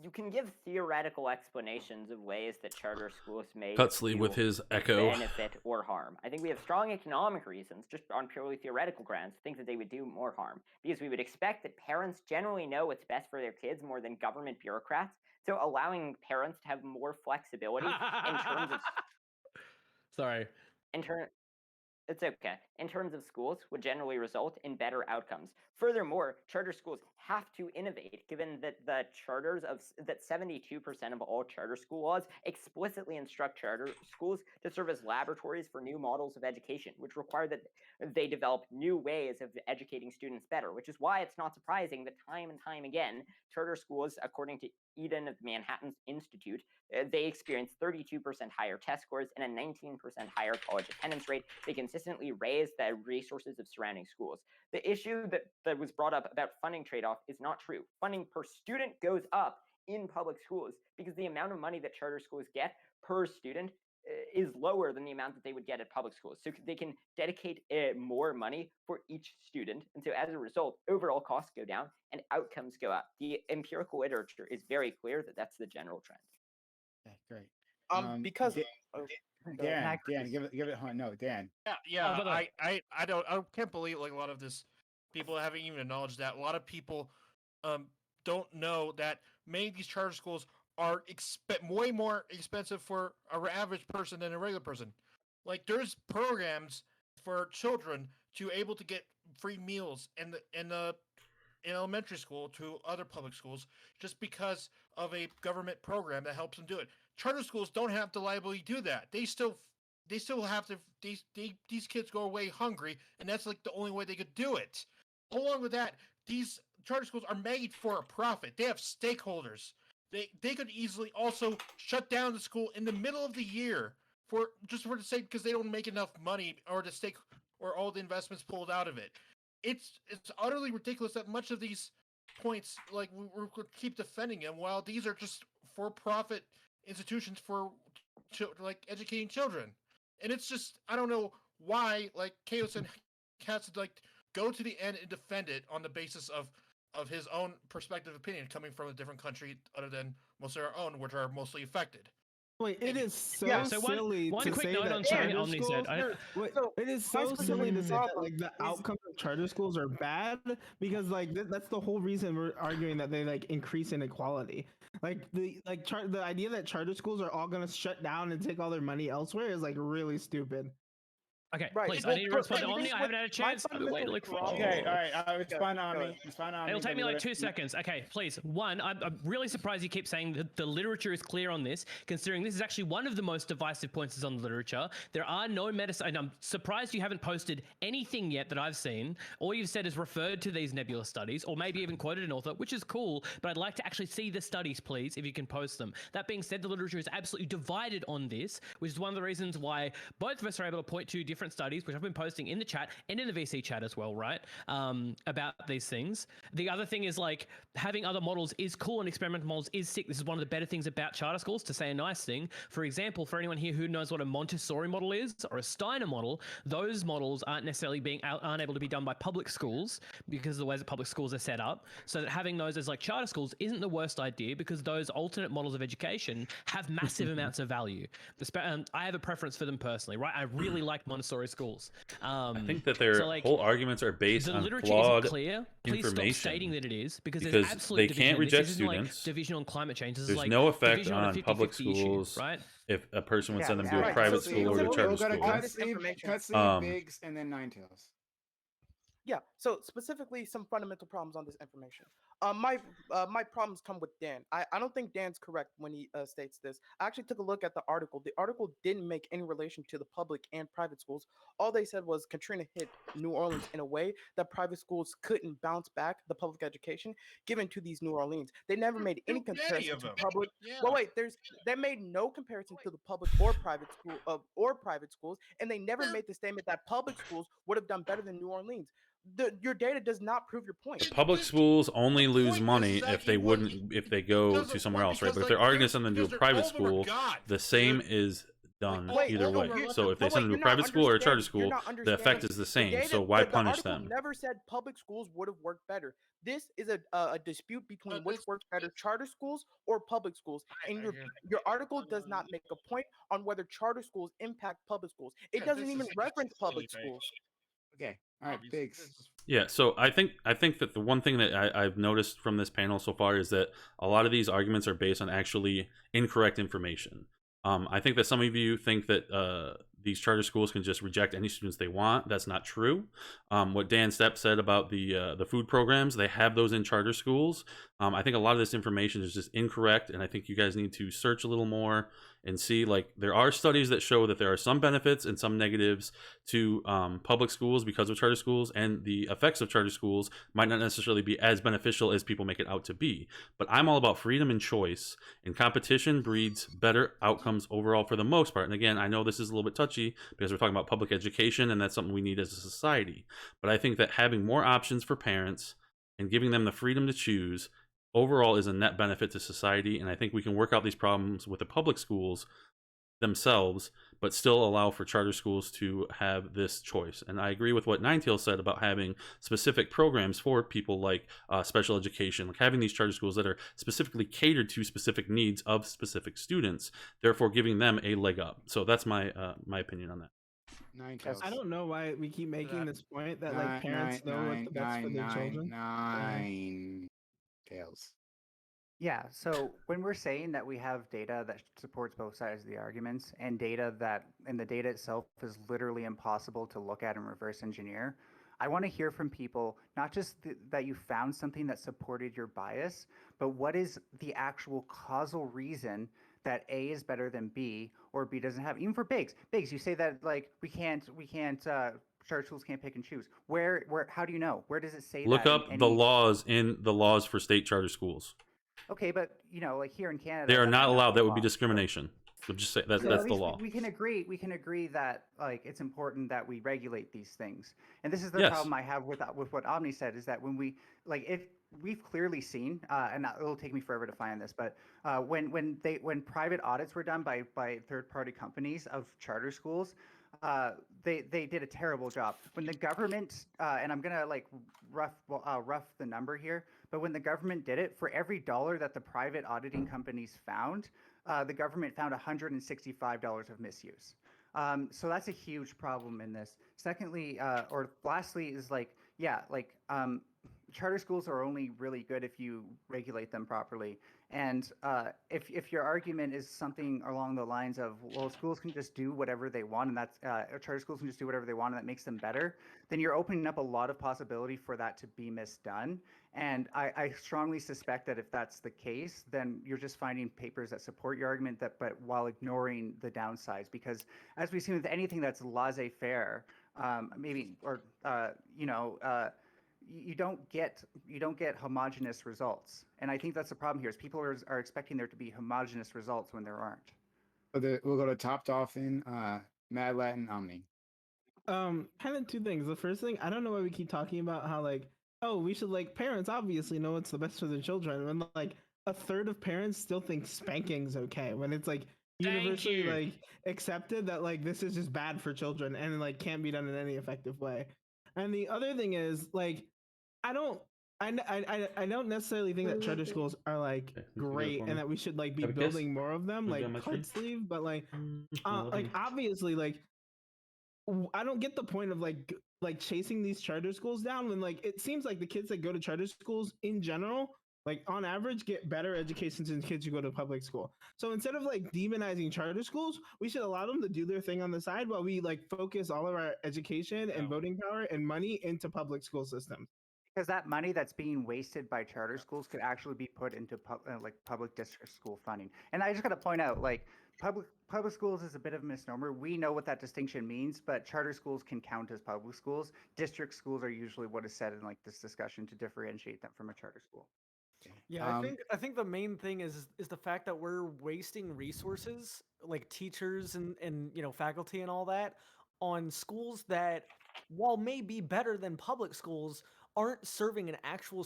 you can give theoretical explanations of ways that charter schools may Cutsley with his echo benefit or harm. I think we have strong economic reasons, just on purely theoretical grounds, to think that they would do more harm, because we would expect that parents generally know what's best for their kids more than government bureaucrats. So allowing parents to have more flexibility in terms of sorry. It's okay. In terms of schools, would generally result in better outcomes. Furthermore, charter schools have to innovate, given that that 72% of all charter school laws explicitly instruct charter schools to serve as laboratories for new models of education, which require that they develop new ways of educating students better, which is why it's not surprising that time and time again, charter schools, according to Eden of Manhattan Institute, they experience 32% higher test scores and a 19% higher college attendance rate. They consistently raise the resources of surrounding schools. The issue that was brought up about funding trade-off is not true. Funding per student goes up in public schools because the amount of money that charter schools get per student is lower than the amount that they would get at public schools. So they can dedicate more money for each student. And so as a result, overall costs go down and outcomes go up. The empirical literature is very clear that that's the general trend. Okay, great. Because Dan, give it. No, Dan. Yeah. I can't believe like a lot of this people haven't even acknowledged that. A lot of people don't know that many of these charter schools are way more expensive for an average person than a regular person. Like there's programs for children to able to get free meals in elementary school to other public schools just because of a government program that helps them do it. Charter schools don't have to liability do that. They still have to. These kids go away hungry, and that's like the only way they could do it. Along with that, these charter schools are made for a profit. They have stakeholders. They could easily also shut down the school in the middle of the year for the sake because they don't make enough money or all the investments pulled out of it. It's utterly ridiculous that much of these points like we keep defending them while these are just for-profit institutions for like educating children. And it's just I don't know why like Chaos and Cats like go to the end and defend it on the basis of his own perspective opinion coming from a different country other than most of our own, which are mostly affected. Wait, it is so silly one to quick say note that on charter Omni schools. said, It is so silly to say that like the outcomes of charter schools are bad because like that's the whole reason we're arguing that they like increase inequality. Like the idea that charter schools are all gonna shut down and take all their money elsewhere is like really stupid. Okay, right. Please, I need to respond to Omni. I haven't had a chance. Okay, all right. I'll respond to Omni. It'll take me like 2 seconds. Okay, please. One, I'm really surprised you keep saying that the literature is clear on this, considering this is actually one of the most divisive points on the literature. There are no medicine, and I'm surprised you haven't posted anything yet that I've seen. All you've said is referred to these nebula studies, or maybe even quoted an author, which is cool, but I'd like to actually see the studies, please, if you can post them. That being said, the literature is absolutely divided on this, which is one of the reasons why both of us are able to point to different studies, which I've been posting in the chat and in the VC chat as well, right? About these things. The other thing is like having other models is cool and experimental models is sick. This is one of the better things about charter schools, to say a nice thing. For example, for anyone here who knows what a Montessori model is or a Steiner model, those models aren't necessarily aren't able to be done by public schools because of the ways that public schools are set up. So that having those as like charter schools isn't the worst idea because those alternate models of education have massive amounts of value. I have a preference for them personally, right? I really like Montessori Montessori schools. I think that their whole arguments are based on flawed clear. Please information. stop stating that it is, because because there's absolute they can't reject students. Like division on climate change. This There's is like no effect division on public schools, issue, right? If a person would Yeah, send them to a right. private So school or a charter school. Cut sleeve, Biggs, and then Ninetales. Yeah, so specifically some fundamental problems on this information. My problems come with Dan. I don't think Dan's correct when he states this. I actually took a look at the article. The article didn't make any relation to the public and private schools. All they said was Katrina hit New Orleans in a way that private schools couldn't bounce back the public education given to these New Orleans. They never made any comparison to public. Yeah. Well, wait, they made no comparison to the public or private schools, and they never made the statement that public schools would have done better than New Orleans. Your data does not prove your point. The public schools only lose money if they go to somewhere else, right? But if they're arguing to send them to a private school, the same is done either way. So if they send them to a private school or a charter school, the effect is the same. So why punish them? Never said public schools would have worked better. This is a dispute between which works better, charter schools or public schools. And your article does not make a point on whether charter schools impact public schools. It doesn't even reference public schools. Okay. All right, Biggs. Yeah, so I think that the one thing that I've noticed from this panel so far is that a lot of these arguments are based on actually incorrect information. I think that some of you think that these charter schools can just reject any students they want. That's not true. What Dan Stepp said about the food programs, they have those in charter schools. I think a lot of this information is just incorrect, and I think you guys need to search a little more and see, like, there are studies that show that there are some benefits and some negatives to public schools because of charter schools, and the effects of charter schools might not necessarily be as beneficial as people make it out to be. But I'm all about freedom and choice, and competition breeds better outcomes overall for the most part. And again, I know this is a little bit touchy because we're talking about public education, and that's something we need as a society. But I think that having more options for parents and giving them the freedom to choose overall is a net benefit to society, and I think we can work out these problems with the public schools themselves, but still allow for charter schools to have this choice. And I agree with what Ninetales said about having specific programs for people like special education, like having these charter schools that are specifically catered to specific needs of specific students, therefore giving them a leg up. So that's my my opinion on that. I don't know why we keep making this point that like parents know what's the best for their children. Tails. Yeah, so when we're saying that we have data that supports both sides of the arguments, and data that, and the data itself is literally impossible to look at and reverse engineer, I want to hear from people, not just that you found something that supported your bias, but what is the actual causal reason that A is better than B, or B doesn't have, even for Biggs, you say that like we can't charter schools can't pick and choose. Where, how do you know? Where does it say that? Look up the laws in the laws for state charter schools. Okay, but you know, like here in Canada, they are not allowed. That would be discrimination. So just say that's the law. We can agree that like it's important that we regulate these things. And this is the problem I have with what Omni said, is that when we like, if we've clearly seen, and it'll take me forever to find this, but when private audits were done by third-party companies of charter schools, they did a terrible job. When the government, and I'm gonna like rough the number here, but when the government did it, for every dollar that the private auditing companies found, the government found $165 of misuse. So that's a huge problem in this. Secondly, or lastly, is like, charter schools are only really good if you regulate them properly. And if your argument is something along the lines of, well, schools can just do whatever they want, and that's charter schools can just do whatever they want, and that makes them better, then you're opening up a lot of possibility for that to be misdone. And I strongly suspect that if that's the case, then you're just finding papers that support your argument, but while ignoring the downsides. Because as we've seen with anything that's laissez-faire, you don't get homogenous results. And I think that's the problem here, is people are expecting there to be homogenous results when there aren't. We'll go to Top Dolphin, Mad Latin, Omni. Kind of two things. The first thing, I don't know why we keep talking about how like, oh, we should, like, parents obviously know what's the best for their children, when like a third of parents still think spanking's okay, when it's like universally like accepted that like this is just bad for children and like can't be done in any effective way. And the other thing is like, I don't necessarily think that charter schools are like great and that we should like be building more of them, like card sleeve, but like obviously like I don't get the point of like chasing these charter schools down when like it seems like the kids that go to charter schools in general, like on average, get better educations than kids who go to public school. So instead of like demonizing charter schools, we should allow them to do their thing on the side while we like focus all of our education and voting power and money into public school systems. Because that money that's being wasted by charter schools could actually be put into like public district school funding. And I just got to point out, like public schools is a bit of a misnomer. We know what that distinction means, but charter schools can count as public schools. District schools are usually what is said in like this discussion to differentiate them from a charter school. Yeah, I think the main thing is the fact that we're wasting resources like teachers and faculty and all that on schools that, while may be better than public schools, aren't serving an actual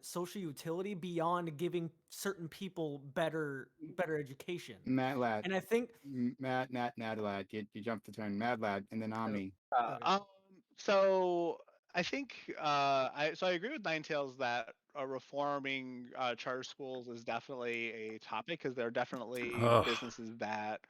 social utility beyond giving certain people better education. Mad Lad. And I think Mad Lad. You jumped the turn. Mad Lad, and then Omni. So I think I agree with Ninetales that reforming charter schools is definitely a topic because there are definitely businesses that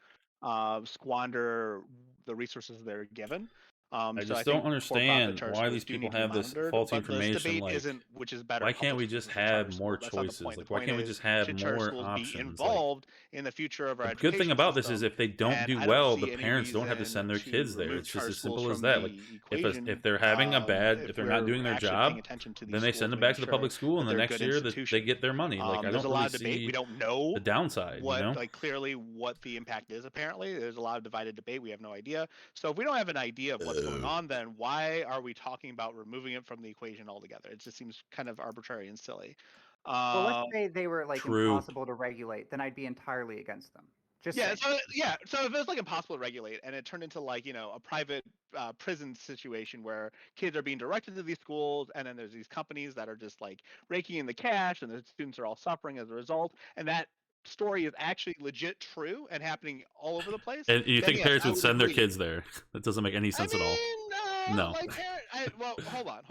squander the resources they're given. I just don't understand why these people have this faulty information. Like, which is better. Why can't we just have more choices? Like, why can't we just have more options? Be involved in the future of our education? The good thing about this is if they don't do well, the parents don't have to send their kids there. It's just as simple as that. Like, if they're having if they're not doing their job, then they send them back to the public school, and the next year they get their money. Like, I don't really see we don't know the downside. Like clearly what the impact is. Apparently, there's a lot of divided debate. We have no idea. So if we don't have an idea of what's going on, then why are we talking about removing it from the equation altogether? It just seems kind of arbitrary and silly. Well, let's say they were like impossible to regulate, then I'd be entirely against them. So if it was like impossible to regulate and it turned into like a private prison situation where kids are being directed to these schools and then there's these companies that are just like raking in the cash and the students are all suffering as a result, and that story is actually legit true and happening all over the place. And you think parents would send their kids there? That doesn't make any sense at all. No. Like well, hold on.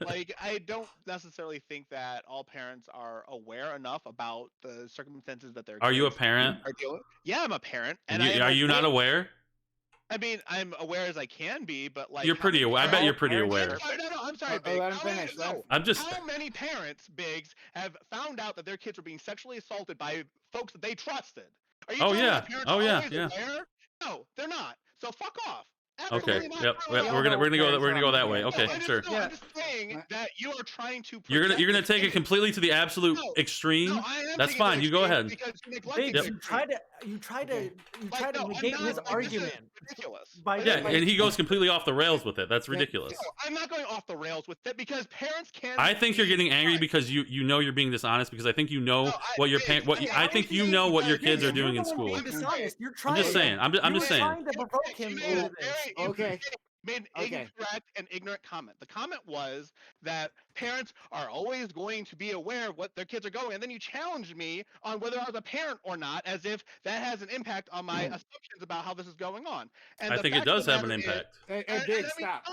Like, I don't necessarily think that all parents are aware enough about the circumstances that they're. Are you a parent? Yeah, I'm a parent. And are you not aware? I mean, I'm aware as I can be, but like you're pretty aware. I bet you're pretty aware. No, I'm sorry, Biggs. How many parents, Biggs, have found out that their kids were being sexually assaulted by folks that they trusted? Are you telling me parents are always aware? No, they're not. So fuck off. Absolutely not. Yep. We're gonna go that way. Okay, sure. I'm just saying that you are trying to. You're gonna take it completely to the absolute extreme. That's fine. You go ahead. You try to negate his argument. Ridiculous. And he goes completely off the rails with it. That's ridiculous. No, I'm not going off the rails with it because parents can't. I think you're getting angry because you know you're being dishonest, because I think you know what your I think you know what your kids are doing in school. I'm just saying. I'm just saying. Trying to provoke him into this. Okay. Made incorrect and ignorant comment. The comment was that parents are always going to be aware of what their kids are going, and then you challenged me on whether I was a parent or not, as if that has an impact on my assumptions about how this is going on. And I think it does have an impact. Big, stop.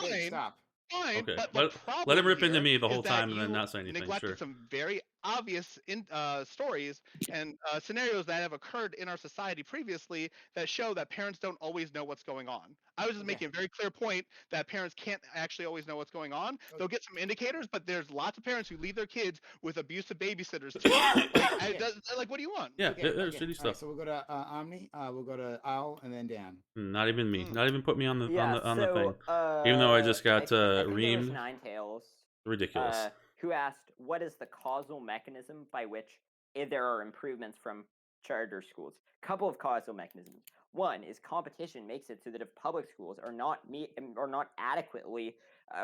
Fine, okay. But let him rip into me the whole time and then not say anything. Neglected some very obvious stories and scenarios that have occurred in our society previously that show that parents don't always know what's going on. I was just making a very clear point that parents can't actually always know what's going on. They'll get some indicators, but there's lots of parents who leave their kids with abusive babysitters too. Like, what do you want? Yeah, there's shitty stuff. Right, so we'll go to Omni, we'll go to Al, and then Dan. Not even me. Not even put me on the thing. Even though I just got reamed. Ninetales. Ridiculous. Who asked, what is the causal mechanism by which there are improvements from charter schools? Couple of causal mechanisms. One is competition makes it so that if public schools are not adequately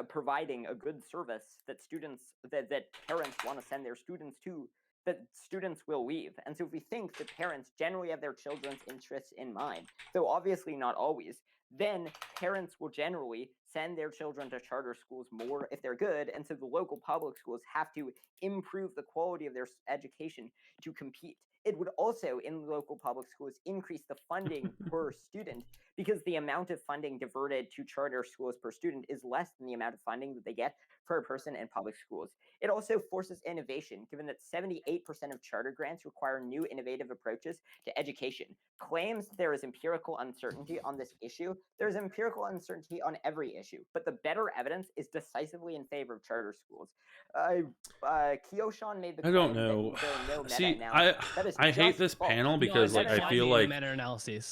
providing a good service that parents want to send their students to, that students will leave. And so if we think that parents generally have their children's interests in mind, though obviously not always, then parents will generally send their children to charter schools more if they're good. And so the local public schools have to improve the quality of their education to compete. it would also, in local public schools, increase the funding per student, because the amount of funding diverted to charter schools per student is less than the amount of funding that they get per person in public schools. It also forces innovation, given that 78% of charter grants require new innovative approaches to education. Claims there is empirical uncertainty on this issue. There is empirical uncertainty on every issue, but the better evidence is decisively in favor of charter schools. Kiyoshan made the claim I don't know. that there are no See, meta-analysis. I hate this panel because like I feel like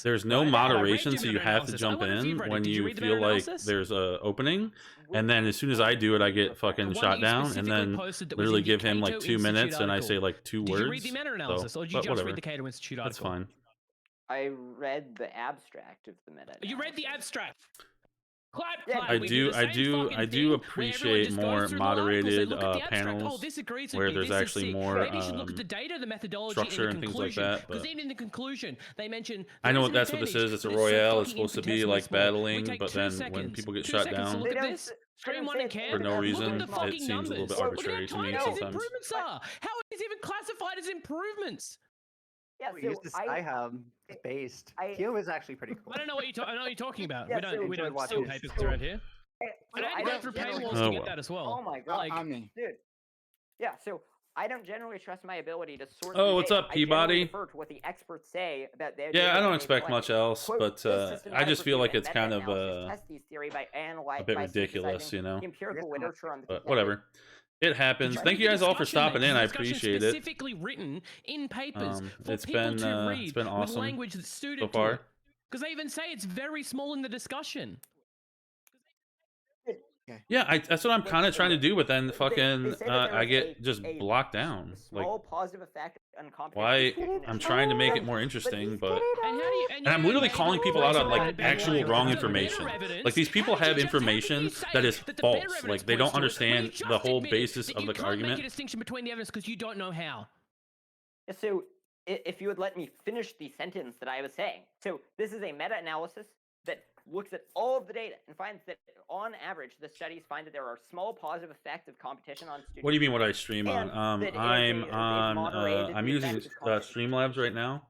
there's no moderation, so you have to jump in when you feel like there's a opening, and then as soon as I do it, I get fucking shot down, and then literally give him like 2 minutes, and I say like 2 words. Did you read the meta-analysis, or did you just read the Cato Institute article? That's fine. I read the abstract of the meta. You read the abstract. Clap, Yeah, clap. I We do thing appreciate more moderated panels where there's actually more Maybe you should look at the data, the methodology, structure and the and things like conclusion. that. Because But even in the conclusion, they mention I know there's an that's what this advantage, is. It's a but so royale. It's fucking supposed to be like infinitesimally small. We battling, take but 2 then seconds, when people get 2 shot seconds to down look at this. Stream 1 and Cam. for no Look reason, at the fucking it seems a little bit numbers. arbitrary Look to at me how tiny these sometimes. improvements are. How are these even classified as improvements? Yeah, We use the sci-hub based. Kyo is actually pretty cool. I don't know what I know what you're talking about. Yeah, we don't watching steal it. papers around here. So I had to go through paywalls Oh, to get well. that as well. Oh my god, Omni. dude. Yeah, so I don't generally trust my ability to sort. Oh, through what's data. up, I generally Peabody? defer to what the experts say about their Yeah, data I that don't they've expect collected. much else, Quote, but this system I just feel like advocates it's kind of meta-analysis test these theory by a bit ridiculous, you know. the empirical literature on the But whatever. It happens. Thank you guys all for stopping in. I appreciate it. Specifically written in papers for it's people been to read it's been with awesome language that's suited so far. to it. Because they even say it's very small in the discussion. Yeah, that's what I'm kind of trying to do, but then fucking They say that there I is get just a blocked down. Like, small positive effect on competition. why? I'm trying to make it more interesting, but And I'm literally calling people out on like better actual evidence. wrong Better information. evidence. Like these people How have can you information say that is that the better false. evidence Like they points don't to it when you understand just the whole admitted basis that of you the can't argument. make a distinction between the evidence because you don't know how. So if you would let me finish the sentence that I was saying. So this is a meta-analysis that looks at all of the data and finds that on average, the studies find that there are small positive effects of competition on students. What do you mean what I stream on? I'm using Streamlabs right now.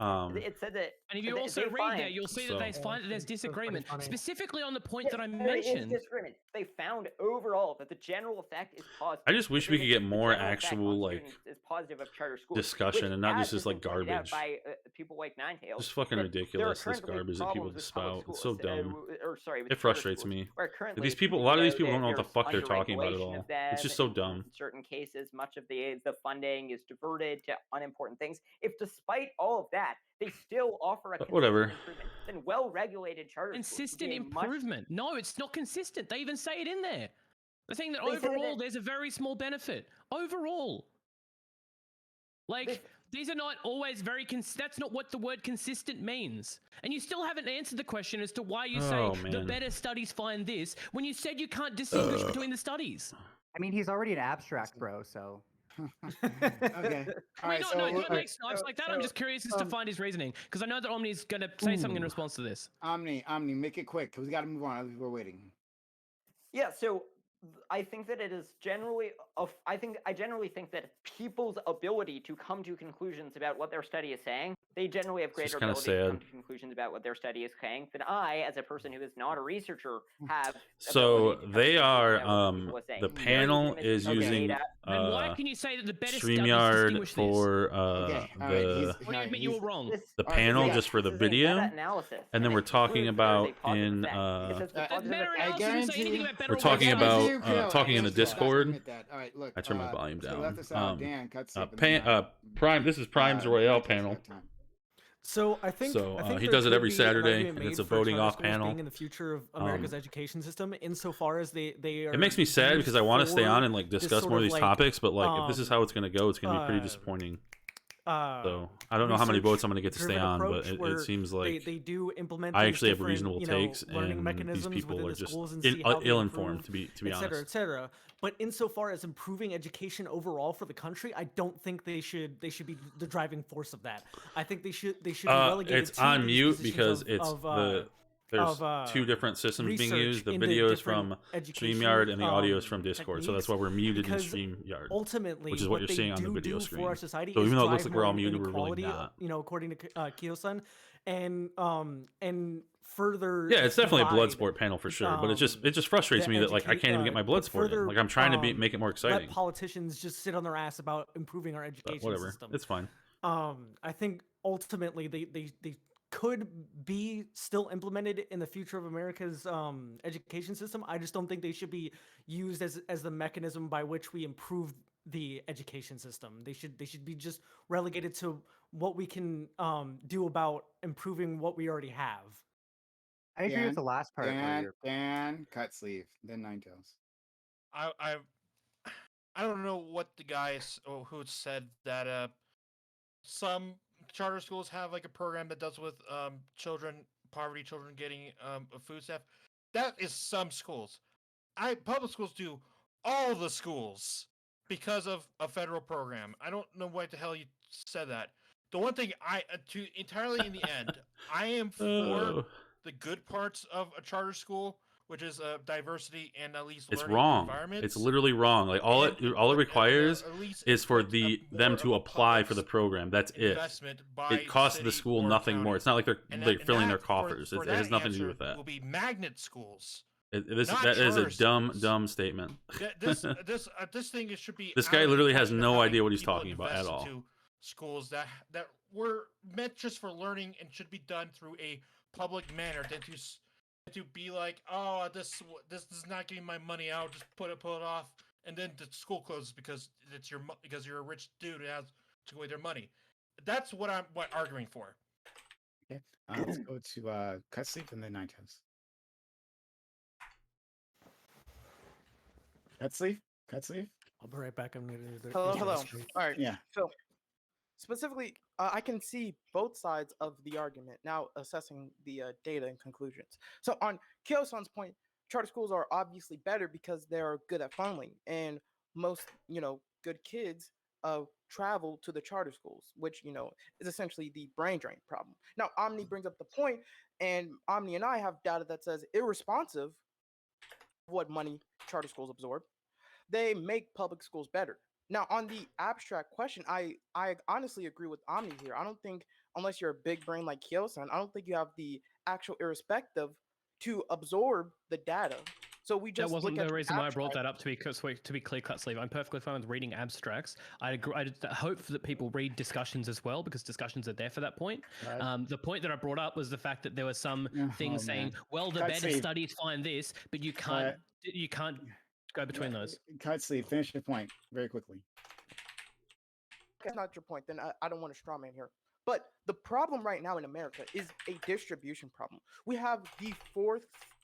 It said that, and if you also read that, you'll see that they find that there's disagreement, specifically on the point that I mentioned. Disagreement. They found overall that the general effect is positive. I just wish we could get more actual like is positive of charter schools, discussion and not just this like garbage. By people like Ninetales. Just fucking ridiculous. This garbage that people just spout. It's so dumb. It frustrates me. These people, a lot of these people don't know what the fuck they're talking about at all. It's just so dumb. In certain cases, much of the funding is diverted to unimportant things. If despite all of that, they still offer a consistent improvement, then well-regulated charter consistent improvement. No, it's not consistent. They even say it in there. They're saying that overall, there's a very small benefit. Overall. Like, these are not always very that's not what the word consistent means. And you still haven't answered the question as to why you say the better studies find this when you said you can't distinguish between the studies. I mean, he's already an abstract bro, so. Okay. All right, not make snipes like that. I'm just curious as to find his reasoning because I know that Omni's going to say something in response to this. Omni, make it quick because we got to move on. We're waiting. Yeah, so I think that it is generally I generally think that people's ability to come to conclusions about what their study is saying, they generally have greater ability to come to conclusions about what their study is saying than I, as a person who is not a researcher, have. So they are the panel is using why can you say that the better StreamYard for you admit you were wrong. The panel just for the video, and then we're talking about in we're talking about talking in the Discord. All right, look, I turned my volume down. Prime. This is Prime's Royale panel. So I think he does it every Saturday, and it's a voting off panel. Being in the future of America's education system, insofar as they are. It makes me sad because I want to stay on and like discuss more of these topics, but like if this is how it's going to go, it's going to be pretty disappointing. So I don't know how many votes I'm going to get to stay on, but it seems like they do implement. I actually have reasonable takes, learning and these people are just ill-informed, to be honest. etc. But insofar as improving education overall for the country, I don't think they should be the driving force of that. I think they should be relegated. It's on mute because it's There's two different systems being used. The video is from StreamYard and the audio is from Discord. So that's why we're muted in StreamYard. Ultimately, which is what you're seeing on the video screen. For our society so is even though it looks like we're all more muted, we're really not. According to Kyo-san, and further. Yeah, it's definitely a blood sport panel for sure. But it just frustrates me that like I can't even get my blood sport in. Like I'm trying to make it more exciting. Let politicians just sit on their ass about improving our education system. It's fine. I think ultimately they could be still implemented in the future of America's education system. I just don't think they should be used as the mechanism by which we improve the education system. They should be just relegated to what we can do about improving what we already have. I agree with the last part. Dan, cut sleeve, then Ninetales. I don't know what the guys who said that some charter schools have like a program that does with poverty children getting food stuff. That is some schools. Public schools do all the schools because of a federal program. I don't know why the hell you said that. The one thing entirely in the end, I am for the good parts of a charter school, which is diversity and at least it's learning wrong. environments. It's literally wrong. Like all it requires is for them to apply for the program. That's it. It costs the school nothing more. It's not like they're filling their coffers. It has nothing to do with that. Will be magnet schools. That is a dumb statement. This thing should be. This guy literally has no idea what he's talking about at all. Schools that were meant just for learning and should be done through a public manner than to be like, oh, this is not getting my money out, just put it off, and then the school closes because you're a rich dude who has to away their money. That's what I'm arguing for. Okay, let's go to cut sleeve and then Ninetales. Cut sleeve. I'll be right back. I'm gonna. Hello. All right. Yeah. So specifically, I can see both sides of the argument now, assessing the data and conclusions. So on Kyo-san's point, charter schools are obviously better because they're good at funneling, and most good kids travel to the charter schools, which is essentially the brain drain problem. Now Omni brings up the point, and Omni and I have data that says, irresponsive of what money charter schools absorb, they make public schools better. Now, on the abstract question, I honestly agree with Omni here. I don't think, unless you're a big brain like Kyo-san, I don't think you have the actual irrespective to absorb the data. So we just that wasn't look the at reason why I brought that up. To be clear, cut sleeve. I'm perfectly fine with reading abstracts. I hope that people read discussions as well, because discussions are there for that point. Right. The point that I brought up was the fact that there were some things saying, well, the better studies find this, but you can't go between those. Cut sleeve. Finish your point very quickly. That's not your point. Then I don't want to straw man here. But the problem right now in America is a distribution problem. We have the fourth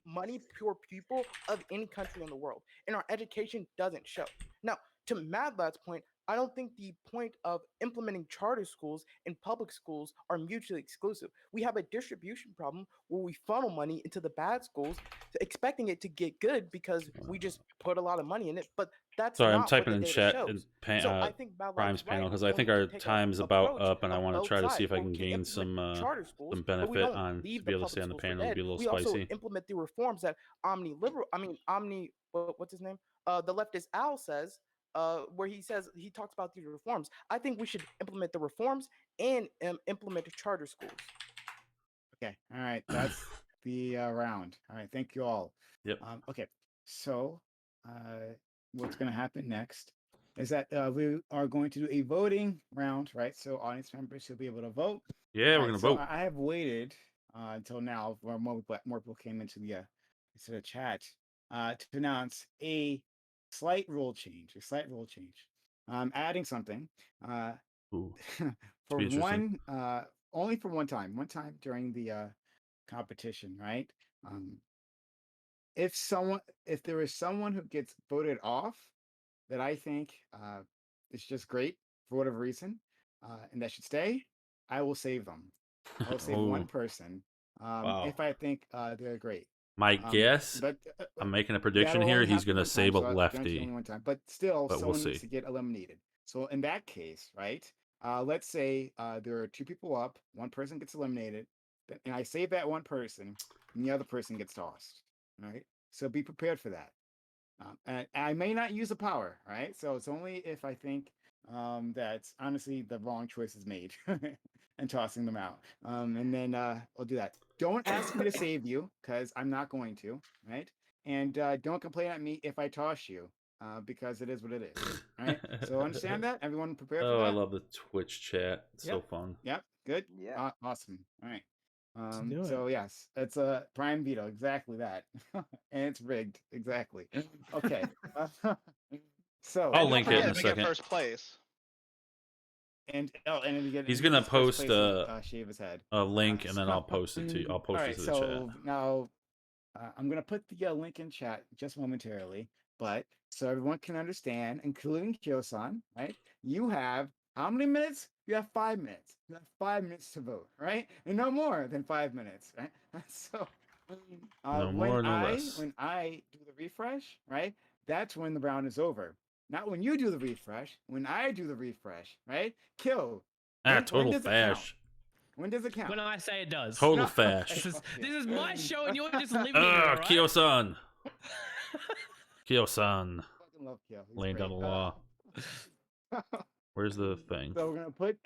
money poor people of any country in the world, and our education doesn't show. Now, to Mad Lad's point, I don't think the point of implementing charter schools and public schools are mutually exclusive. We have a distribution problem where we funnel money into the bad schools, expecting it to get good because we just put a lot of money in it. But that's sorry, not I'm typing what in the chat data shows. So I think Prime's panel because I think our time's about up, and I want to try to see if I can gain some benefit on to be able to stay on the panel and be a little spicy. We also implement the reforms that Omni, what's his name? The leftist Al says. Where he talks about these reforms. I think we should implement the reforms and implement the charter schools. Okay, all right, that's the round. All right, thank you all. Yep. Okay, so what's going to happen next is that we are going to do a voting round, right? So audience members will be able to vote. Yeah, we're going to vote. I have waited until now, where more people came into the chat to announce a slight rule change. Adding something for one, only for one time during the competition, right? If there is someone who gets voted off that I think is just great for whatever reason, and that should stay, I will save them. I will save one person if I think they're great. My guess, I'm making a prediction here, he's going to save a lefty. But still, someone needs to get eliminated. So in that case, right, let's say there are two people up, one person gets eliminated, and I save that one person, and the other person gets tossed. Right? So be prepared for that. And I may not use a power, right? So it's only if I think that's honestly the wrong choice is made and tossing them out. And then I'll do that. Don't ask me to save you because I'm not going to, right? And don't complain at me if I toss you because it is what it is, right? So understand that? Everyone prepared for that? Oh, I love the Twitch chat. It's so fun. Yep, good. Yeah. Awesome. All right. do it. So yes, it's a prime veto, exactly that, and it's rigged, exactly. Okay. So I'll link it in a Get second. first place. And he's gonna post shave his head. a link, and then I'll post it to you. I'll post it to the chat. Now I'm gonna put the link in chat just momentarily, but so everyone can understand, including Kyo-san, right? You have how many minutes? You have 5 minutes. You have 5 minutes to vote, right? And no more than 5 minutes, right? So No more, no less. when I do the refresh, right? That's when the round is over. Not when you do the refresh. When I do the refresh, right? Kill. Total fash. When does it count? When I say it does. Total fash. This is my show, and you're just living it. Right? Kyo-san. Kyo-san. Fucking love Kyo. He's Laying down the great. law. Where's the thing? So we're gonna put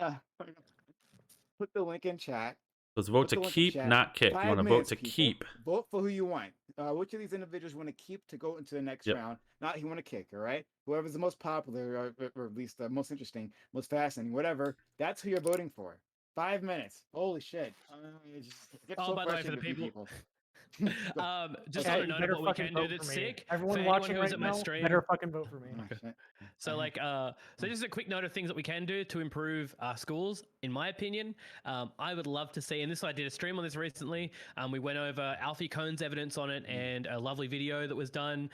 the link in chat. Let's vote to keep, not kick. You want to vote to people. keep. Vote for who you want. Which of these individuals want to keep to go into the next round? Not you want to kick, all right? Whoever's the most popular, or at least the most interesting, most fascinating, whatever. That's who you're voting for. 5 minutes. Holy shit. By the way, for the people. Just Okay, on a note, what we can do that's sick. Everyone watching right now, better fucking vote for me. Okay. So so just a quick note of things that we can do to improve our schools. In my opinion, I would love to see, and I did a stream on this recently. We went over Alfie Cohn's evidence on it and a lovely video that was done.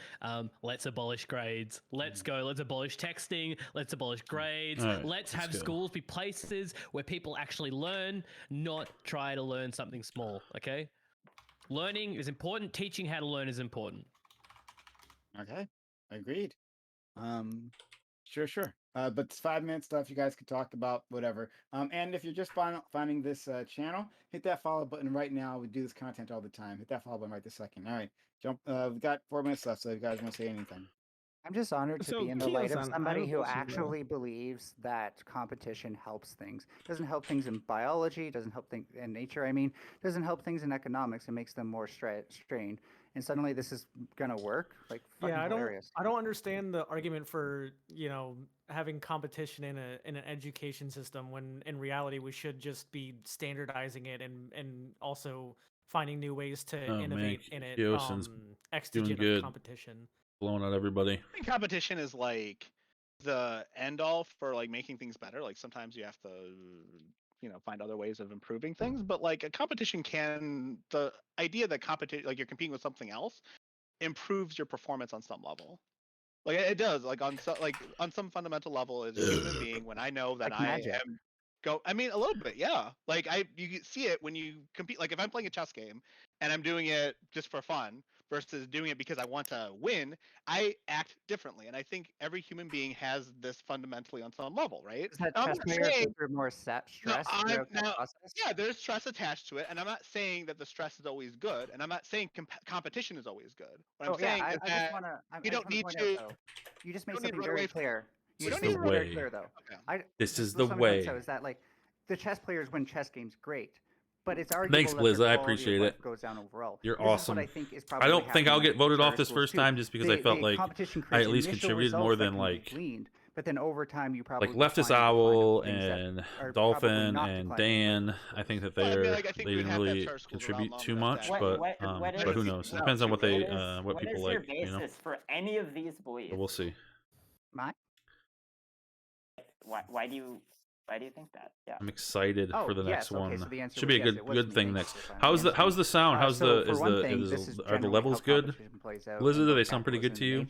Let's abolish grades. Let's go. Let's abolish texting. Let's abolish grades. Right, let's have schools be places where people actually learn, not try to learn something small. Okay. Learning is important. Teaching how to learn is important. Okay, agreed. Sure. But it's 5 minutes stuff you guys could talk about, whatever. And if you're just finding this channel, hit that follow button right now. We do this content all the time. Hit that follow button right this second. All right, jump. We've got 4 minutes left, so if you guys want to say anything. I'm just honored to be in the light of somebody who actually believes that competition helps things. It doesn't help things in biology, doesn't help things in nature. I mean, doesn't help things in economics. It makes them more strained. And suddenly this is gonna work. Like, fucking hilarious. I don't understand the argument for having competition in an education system when in reality we should just be standardizing it and also finding new ways to innovate in it. Extigent of competition. Blowing out everybody. I think competition is like the end all for like making things better. Like sometimes you have to, find other ways of improving things. But like a competition the idea that competition, like you're competing with something else, improves your performance on some level. Like it does. Like on some fundamental level, as a human being, when I know that I am I mean, a little bit, yeah. Like you see it when you compete. Like if I'm playing a chess game and I'm doing it just for fun versus doing it because I want to win, I act differently. And I think every human being has this fundamentally on some level, right? Is that chess players are more stress? Yeah, there's stress attached to it, and I'm not saying that the stress is always good, and I'm not saying competition is always good. What I'm saying is that you don't need to. You just made something very clear. This is the way. This is the way. So is that like the chess players win chess games? Great. But it's arguable. Thanks, Blizz. I appreciate it. Goes down overall. You're awesome. I don't think I'll get voted off this first time just because I felt like I at least contributed more than like. But then over time, you probably like Leftist Owl and Dolphin and Dan. I think that they didn't really contribute too much, but who knows? It depends on what they what people like. What is your basis for any of these beliefs? But we'll see. Why do you think that? Yeah. I'm excited for the next one. So the should be a good thing next. How's the sound? How's are the levels good? Blizzard, do they sound pretty good to you?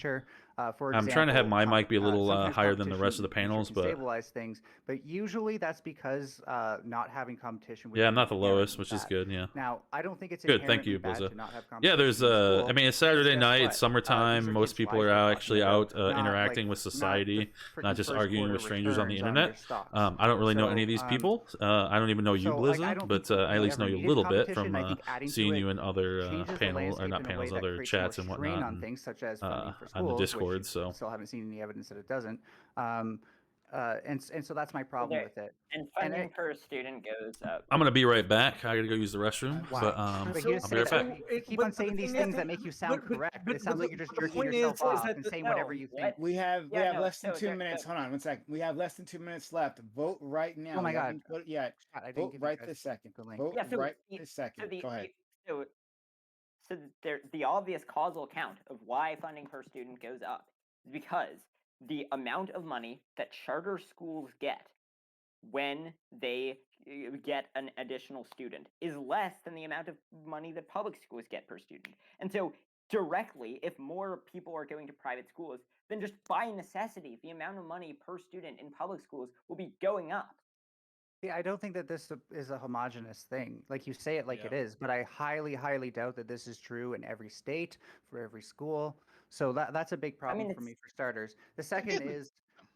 For I'm example, trying to have my mic be a little sometimes higher than the competition rest of the feature panels, can but stabilize things, but usually that's because not having competition would yeah, be I'm not the inherent lowest, with which is that. good. Yeah. Now, I don't think it's Good, thank inherently you, bad Blizza. to not have Yeah, competition there's in school. I mean, it's Saturday Guess night, what? it's summertime, These are most kids' people lives are we're talking actually about, out not interacting with not the society, not freaking just first arguing quarter with strangers on the returns on their internet. stocks. I don't really know any So, of these people. I don't even know you, like, I Blizza, don't but think I at we least know ever you a needed little bit competition. from I think adding seeing to it you in other changes the panel, or landscape not in a panels, way that other creates more chats and strain whatnot, on and things, such as funding for on the schools, which Discord. you So still haven't seen any evidence that it doesn't. And so that's my So problem with it. and And funding per student goes up. I'm gonna be right back. I gotta go use the restroom, Why? but But So, you just I'll be say right back. that you keep but on the saying these thing is, things that make you sound correct. It sounds like you're just the jerking point yourself is off that and the, saying No, whatever you think. what? We have Yeah, no, less than so 2 there- minutes. so- Hold on 1 second. We have less than 2 minutes left. Vote right now. Oh my We God. haven't voted yet. God, I didn't Vote give you right guys this second. the link. Vote Yeah, so right the- this second. Go ahead. So the obvious causal account of why funding per student goes up is because the amount of money that charter schools get when they get an additional student is less than the amount of money that public schools get per student. And so directly, if more people are going to private schools, then just by necessity, the amount of money per student in public schools will be going up. Yeah, I don't think that this is a homogenous thing. Like, you say it like it is, but I highly, highly doubt that this is true in every state for every school. So that's a big problem for me, for starters. The second is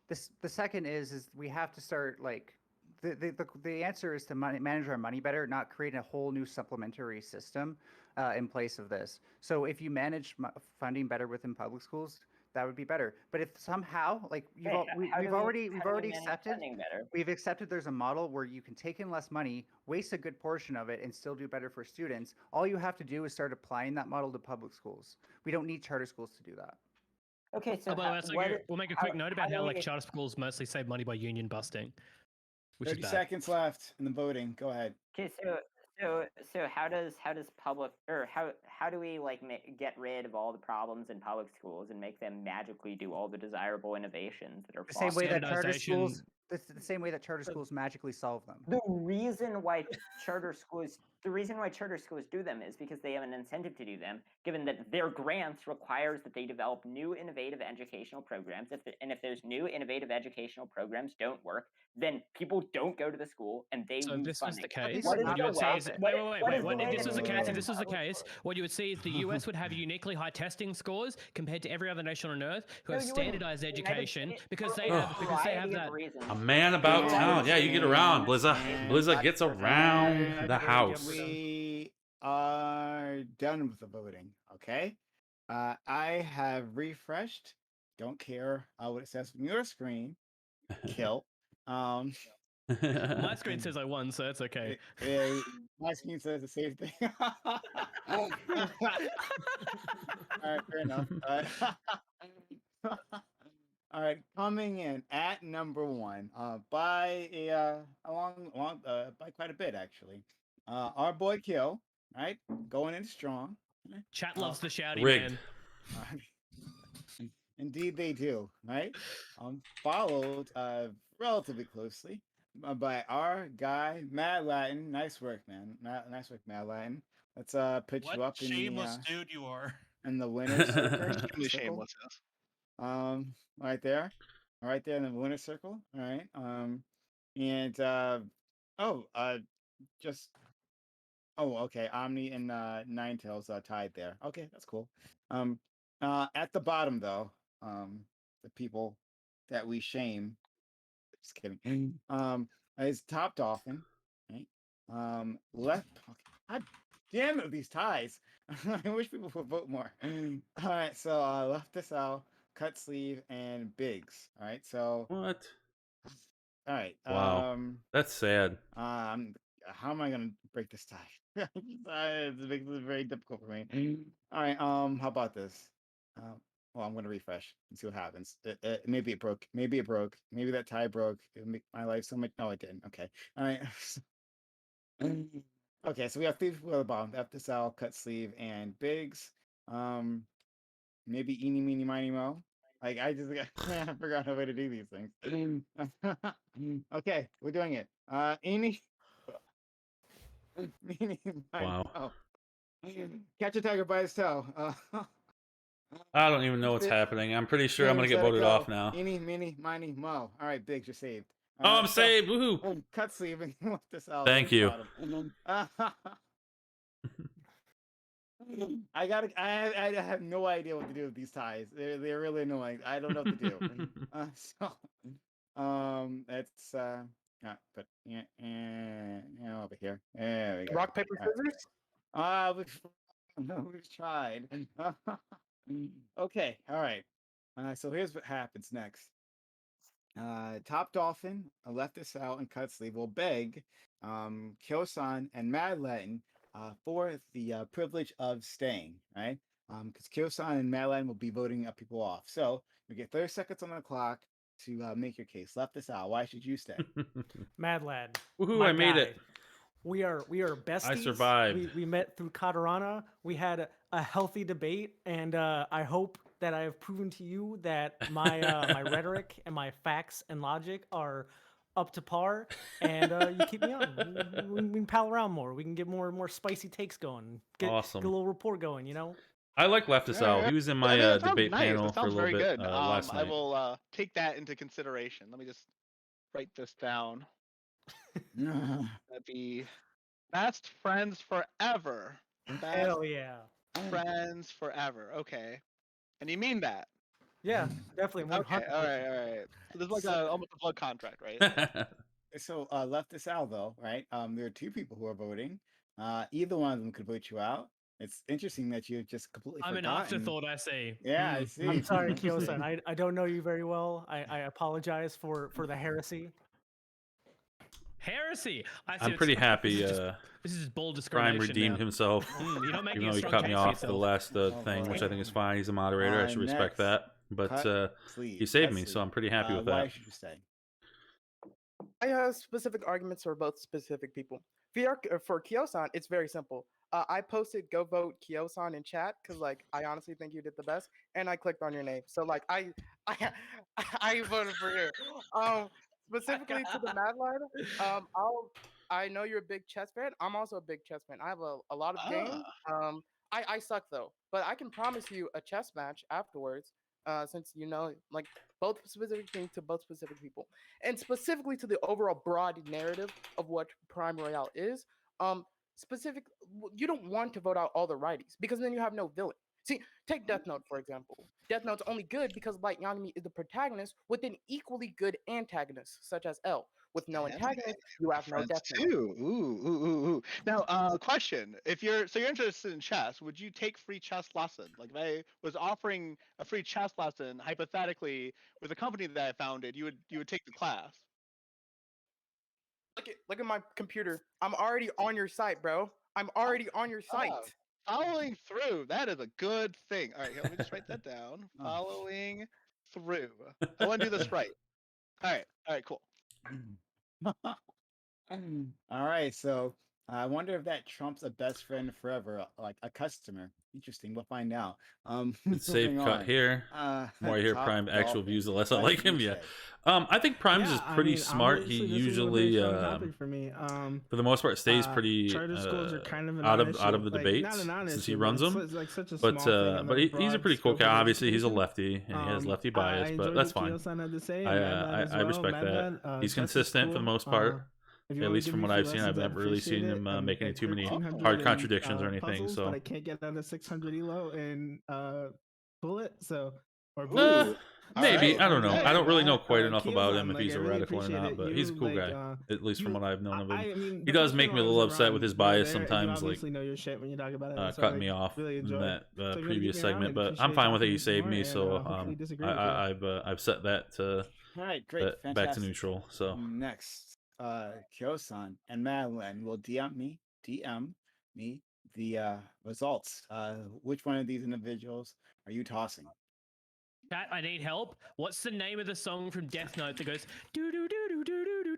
the second is we have to start, like, the answer is to manage our money better, not create a whole new supplementary system in place of this. So if you manage funding better within public schools, that would be better. But if somehow, like, we've already accepted there's a model where you can take in less money, waste a good portion of it, and still do better for students. All you have to do is start applying that model to public schools. We don't need charter schools to do that. Okay, so we'll make a quick note about how like charter schools mostly save money by union busting. 30 seconds left in the voting. Go ahead. Okay, so how does public, or how do we like get rid of all the problems in public schools and make them magically do all the desirable innovations that are the same way that charter schools? It's the same way that charter schools magically solve them. The reason why charter schools do them is because they have an incentive to do them, given that their grants requires that they develop new innovative educational programs. If those new innovative educational programs don't work, then people don't go to the school and they lose this funding. Was the case, what you would say is, wait. If this was the case, what you would see is the US would have uniquely high testing scores compared to every other nation on earth who have standardized education because they have that. A man about town. Yeah, you get around, Blizza. Blizza gets around the house. We are done with the voting. Okay. I have refreshed. Don't care what it says from your screen. Kill. My screen says I won, so that's okay. My screen says the same thing. All right, fair enough. All right, coming in at number one, by by quite a bit actually. Our boy Kill, right, going in strong. Chat loves the shouty, rigged. man. Indeed, they do, right? Followed relatively closely by our guy Mad Latin. Nice work, man. Nice work, Mad Latin. Let's put you up in the shameless dude you are. In the winner's circle. Shameless. Right there in the winner's circle. All right. Okay. Omni and Ninetales tied there. Okay, that's cool. At the bottom though, the people that we shame. Just kidding. Is Top Dolphin, right? Left. Okay. God damn it, these ties. I wish people would vote more. All right, so Left This Out, Cut Sleeve, and Biggs. All right, so what? All right. Wow, that's sad. How am I gonna break this tie? It makes it very difficult for me. All right. How about this? Well, I'm gonna refresh and see what happens. Maybe it broke. Maybe it broke. Maybe that tie broke. It would make my life so much. No, it didn't. Okay. All right. Okay, so we have three people at the bottom: F to Sal, Cut Sleeve, and Biggs. Maybe Eeny, Meeny, Miny, Mo. Like I just I forgot a way to do these things. Okay, we're doing it. Eeny, Meeny, Miny, Wow. Mo. Catch a tiger by his tail. I don't even know what's happening. I'm pretty sure I'm gonna get voted off now. Eeny, meeny, miny, mo. All right, Biggs, you're saved. Oh, I'm saved! Woohoo! Cut sleeve and left this out. Thank you. I have no idea what to do with these ties. They're really annoying. I don't know what to do. It's but over here. There we go. Rock, paper, scissors. We've tried. Okay, all right. So here's what happens next. Top Dolphin left this out and cut sleeve will beg Kyosan and Mad Latin for the privilege of staying, right? Because Kyosan and Mad Latin will be voting people off. So you get 30 seconds on the clock to make your case. Left this out. Why should you stay? Mad Lad. Woohoo! I made it. We are besties. I survived. We met through Katarana. We had a healthy debate, and I hope that I have proven to you that my my rhetoric and my facts and logic are up to par, and you keep me on. We can pal around more. We can get more spicy takes going. Awesome. Get a little rapport going. You know. I like Leftus Al. He was in my debate panel for a little bit last night. I will take that into consideration. Let me just write this down. That'd be best friends forever. Hell yeah. Friends forever. Okay. And you mean that? Yeah, definitely. Okay. All right. So there's like almost a blood contract, right? So left this out though, right? There are two people who are voting. Either one of them could vote you out. It's interesting that you've just completely forgotten. I'm an afterthought, I see. Yeah, I see. I'm sorry, Kyo-san. I don't know you very well. I apologize for the heresy. Heresy. I'm pretty happy. This is bold discrimination. Prime redeemed himself. You're not making even though he cut me off the last thing, which I think is fine. He's a moderator. I should respect that. But he saved me, so I'm pretty happy with that. Why should you stay? I have specific arguments for both specific people. For Kyo-san, it's very simple. I posted "Go vote Kyo-san" in chat because, like, I honestly think you did the best, and I clicked on your name. So, like, I voted for you. Specifically to the Mad Lad, I know you're a big chess fan. I'm also a big chess fan. I have a lot of games. I suck though, but I can promise you a chess match afterwards. Since you know, like, both specific things to both specific people, and specifically to the overall broad narrative of what Prime Royale is. You don't want to vote out all the righties because then you have no villain. See, take Death Note for example. Death Note's only good because Light Yagami is the protagonist with an equally good antagonist, such as L. With no antagonist, you have no Death Note. Ooh. Now, question: you're interested in chess, would you take free chess lesson? Like, if I was offering a free chess lesson, hypothetically, with a company that I founded, you would take the class. Look at my computer. I'm already on your site, bro. I'm already on your site. Following through. That is a good thing. All right, here, let me just write that down. Following through. I want to do this right. All right, cool. All right, so I wonder if that trumps a best friend forever, like a customer. Interesting. We'll find out. Safe cut here. The more I hear Prime actual views, the less I like him. Yeah. I think Prime's is pretty smart. He usually, for me. For the most part, stays pretty charter schools are kind of out of the debates since he runs them. Like such a but he's a pretty cool guy. Obviously, he's a lefty and he has lefty bias, but that's fine. I respect that. He's consistent for the most part. At least from what I've seen, I've never really seen him making too many hard contradictions or anything. Puzzles, so but I can't get out of 600 elo and bullet. So or maybe I don't know. I don't really know quite enough about him if he's a radical or not. But he's a cool guy, at least from what I've known of him. He does make me a little upset with his bias sometimes, like know your shit when you talk about it. cutting me off in that previous segment. But I'm fine with it. He saved me, so I've set that to all right, great, back to neutral. So next. Kyo-san and Madeline will DM me the results. Which one of these individuals are you tossing? Chat, I need help. What's the name of the song from Death Note that goes do do do do do do do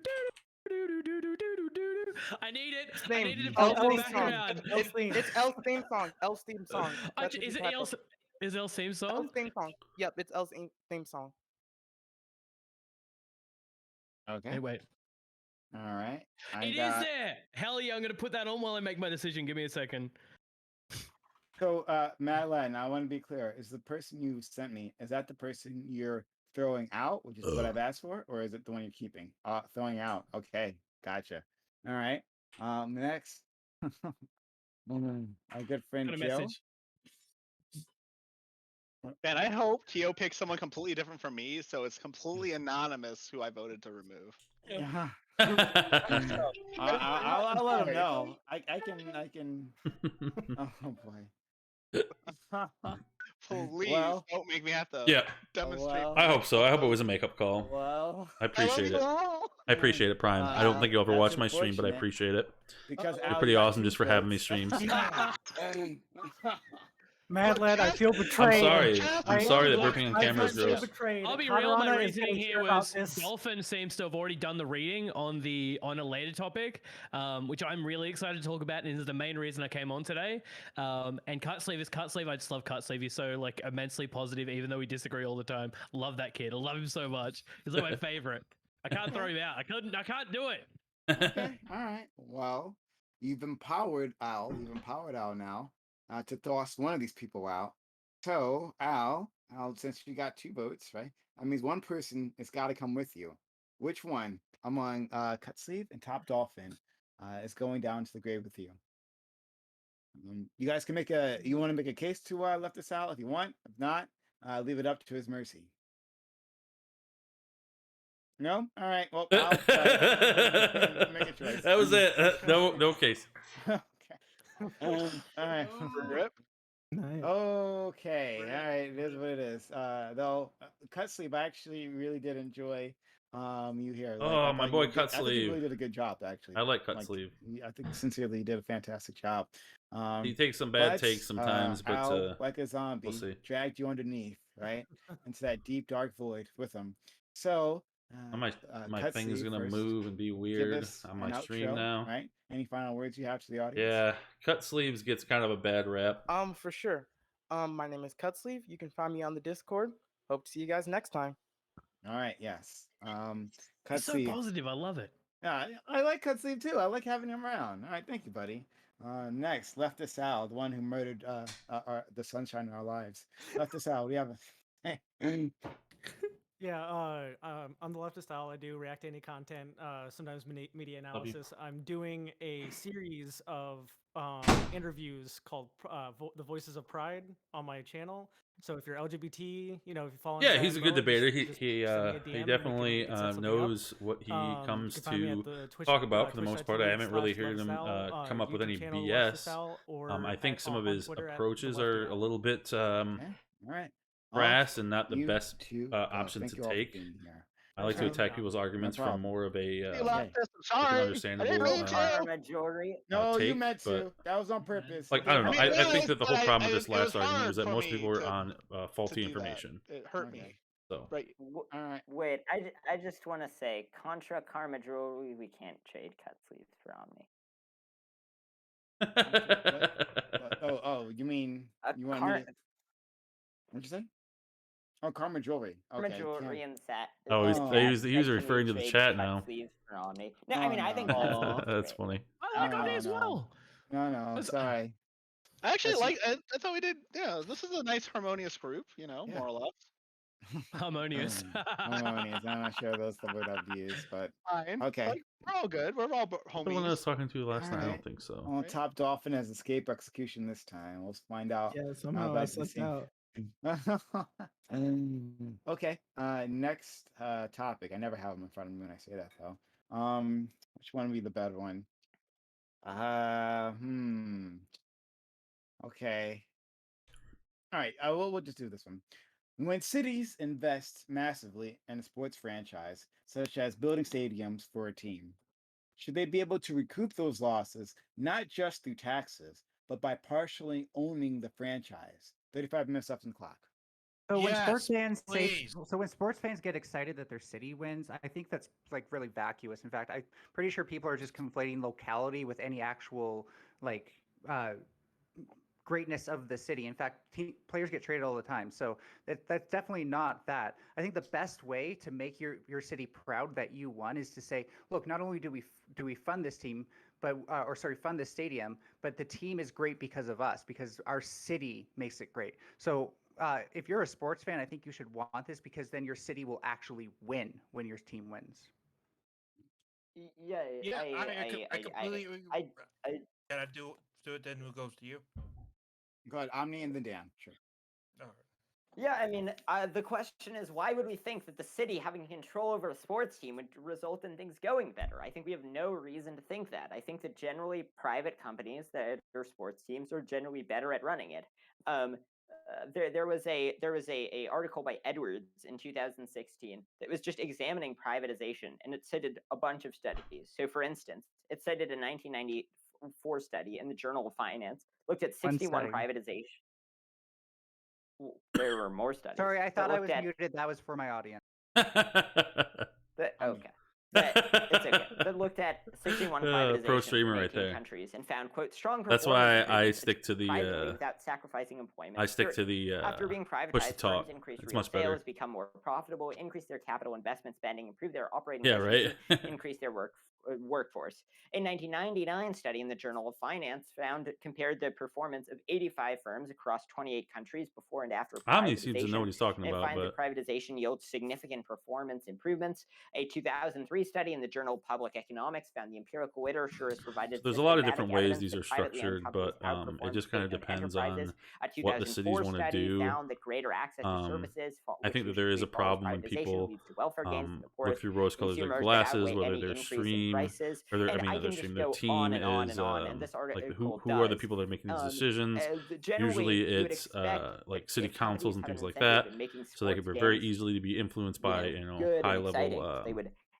do do do do do? I need it. I need it to put in the background. It's L's theme song. L's theme song. Is it L's? Is L's theme song? L's theme song. Yep, it's L's theme song. Okay. Hey, wait. All right. It is there. Hell yeah, I'm gonna put that on while I make my decision. Give me a second. So, Madeline, I want to be clear. Is the person you sent me, is that the person you're throwing out, which is what I've asked for, or is it the one you're keeping? Throwing out. Okay, gotcha. All right. Next, our good friend Got a Joe. message. And I hope Kyo picks someone completely different from me, so it's completely anonymous who I voted to remove. Yeah. I'll let him know. I can. Oh boy. Please don't make me have to demonstrate. I hope so. I hope it was a makeup call. Well, I appreciate it. I appreciate it, Prime. I don't think you'll ever watch my stream, but I appreciate it. Because you're pretty awesome just for having me streams. Mad Lad, I feel betrayed. I'm sorry that burping on camera is gross. I'll be real. My reasoning here was Dolphin seems to have already done the reading on a later topic, which I'm really excited to talk about, and is the main reason I came on today. And Cutsleeve is Cutsleeve. I just love Cutsleeve. He's so like immensely positive, even though we disagree all the time. Love that kid. I love him so much. He's like my favorite. I can't throw him out. I can't do it. Okay. All right. Well, you've empowered Al. You've empowered Al now. To toss one of these people out. So, Al, since you got 2 votes, right? That means one person has got to come with you. Which one among Cutsleeve and Top Dolphin is going down to the grave with you? You guys can you want to make a case to left us out if you want. If not, leave it up to his mercy. No? All right. Well, Al, make a choice. That was it. No case. Okay. All right. Rip. Nice. Okay, all right, it is what it is. Though Cutsleeve, I actually really did enjoy you here. Like, my boy Cutsleeve. I think you really did a good job, actually. I like Cutsleeve. I think sincerely you did a fantastic job. He takes some bad takes sometimes, but Al, like a zombie, we'll see. dragged you underneath, right, into that deep dark void with him. So my thing is gonna move and be weird on my stream now. Right? Any final words you have to the audience? Yeah, Cutsleeves gets kind of a bad rap. For sure. My name is Cutsleeve. You can find me on the Discord. Hope to see you guys next time. All right. Yes. He's so positive. I love it. Yeah, I like Cutsleeve too. I like having him around. All right, thank you, buddy. Next, Left Us Al, the one who murdered the sunshine in our lives. Left Us Al. We have a. Yeah, I'm the leftist style. I do react to any content, sometimes media analysis. I'm doing a series of interviews called The Voices of Pride on my channel. So if you're LGBT, if you follow, he's a good debater. He definitely knows what he comes to talk about for the most part. I haven't really heard him come up with any BS. I think some of his approaches are a little bit all right. Brass and not the best option to take. I like to attack people's arguments from more of a understandable majority. No, you meant to. That was on purpose. Like I don't know. I think that the whole problem with this last argument was that most people were on faulty information. It hurt me. So right. All right. Wait, I just want to say, Contra Karma Jewelry, we can't trade Cutsleeves for Omni. Oh, you mean you want me to... What'd you say? Oh, Karma Jewelry. Okay. Karma Jewelry and set. Oh, he's referring to the chat now. No, I mean, I think that's funny. I like Omni as well. No, sorry. I actually like. I thought we did. Yeah, this is a nice harmonious group. More or less. Harmonious. Harmonious. I'm not sure that's the word I've used, but fine. Okay. Like, we're all good. We're all homies. The one I was talking to last night. I don't think so. Well, Top Dolphin has escaped execution this time. We'll find out. Yeah, somehow I slipped out. Okay. Next topic. I never have them in front of me when I say that though. Which one would be the better one? Okay. All right. We'll just do this one. When cities invest massively in a sports franchise, such as building stadiums for a team, should they be able to recoup those losses not just through taxes, but by partially owning the franchise? 35 minutes left on the clock. So when sports fans get excited that their city wins, I think that's like really vacuous. In fact, I'm pretty sure people are just conflating locality with any actual greatness of the city. In fact, players get traded all the time, so that's definitely not that. I think the best way to make your city proud that you won is to say, look, not only do we fund this team, but fund the stadium, but the team is great because of us, because our city makes it great. So if you're a sports fan, I think you should want this, because then your city will actually win when your team wins. Yeah, I completely agree. Can I do it? Then who goes to you? Go ahead, Omni and then Dan. Sure. All right. Yeah, I mean, the question is, why would we think that the city having control over a sports team would result in things going better? I think we have no reason to think that. I think that generally private companies that are sports teams are generally better at running it. There was a article by Edwards in 2016 that was just examining privatization, and it cited a bunch of studies. So, for instance, it cited a 1994 study in the Journal of Finance, looked at 61 privatization. There were more studies. Sorry, I thought I was muted. That was for my audience. Okay. It's okay. That looked at 61 privatizations in 19 countries and found, quote, strong performance. That's why I stick to the without sacrificing employment. I stick to the after being privatized, push to talk. Firms increase It's real much better. sales, become more profitable, increase their capital investment spending, improve their operating right. increase their workforce. A 1999 study in the Journal of Finance compared the performance of 85 firms across 28 countries before and after privatization. Omni seems to know what he's talking about. It finds that privatization yields significant performance improvements. A 2003 study in the Journal of Public Economics found the empirical literature has provided. So there's a lot of different ways these are structured, but it just kind of depends on what the cities want to do. Found that greater access to services, I think that there is a problem when people look through rose-colored glasses, whether they're stream or they're, their stream, their team is like who are the people that are making these decisions? Usually it's like city councils and things like that, so they could be very easily to be influenced by high level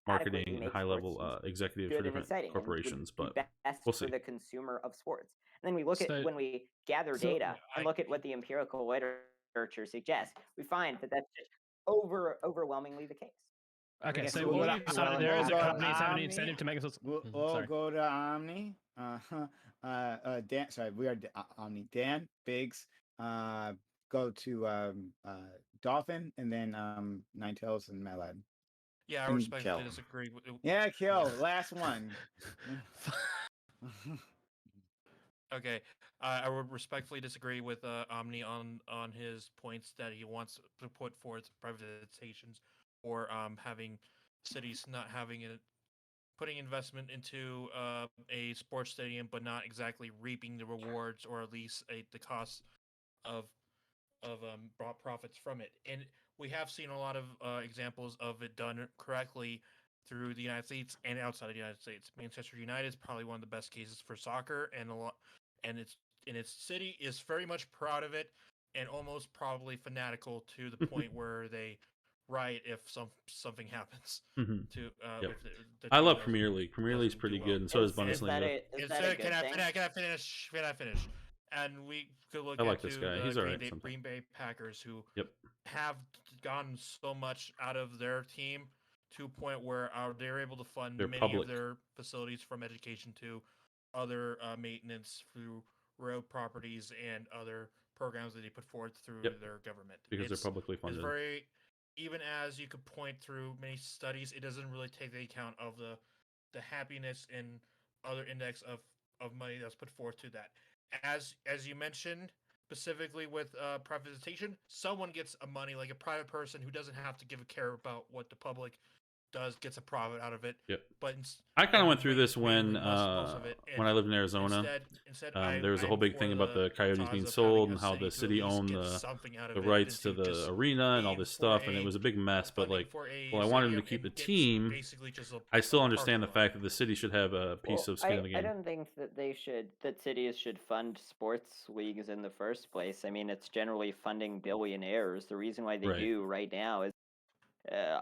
marketing and high level executives for different corporations. But we'll see. For the consumer of sports. And then we look at when we gather data and look at what the empirical literature suggests, we find that that's just overwhelmingly the case. Okay, so what you decided there is that companies have an incentive to make us. We'll go to Omni. Dan, sorry, we are Omni. Dan, Biggs. Go to Dolphin, and then Ninetales and Malad. Yeah, I respectfully disagree. Yeah, Kill. Last one. Okay, I would respectfully disagree with Omni on his points that he wants to put forth privatizations or having cities not having it, putting investment into a sports stadium, but not exactly reaping the rewards or at least the cost of profits from it. And we have seen a lot of examples of it done correctly through the United States and outside of the United States. Manchester United is probably one of the best cases for soccer, and its city is very much proud of it and almost probably fanatical to the point where they riot if something happens. To I love Premier League. Premier League's pretty good, and so does Bundesliga. Can I finish? And we could look at this guy. He's the Green Bay Packers, who have gotten so much out of their team to a point where they're able to fund many of their facilities, from education to other maintenance through road properties and other programs that they put forth through their government. Because they're publicly funded. It's even as you could point through many studies, it doesn't really take the account of the happiness and other index of money that's put forth to that. As you mentioned, specifically with privatization, someone gets money, like a private person who doesn't have to give a care about what the public does, gets a profit out of it. But I kind of went through this when I lived in Arizona. There was a whole big thing about the Coyotes being sold and how the city owned the rights to the arena and all this stuff, and it was a big mess. But I wanted them to keep the team. I still understand the fact that the city should have a piece of skin in the game. I don't think that cities should fund sports leagues in the first place. I mean, it's generally funding billionaires. The reason why they do right now is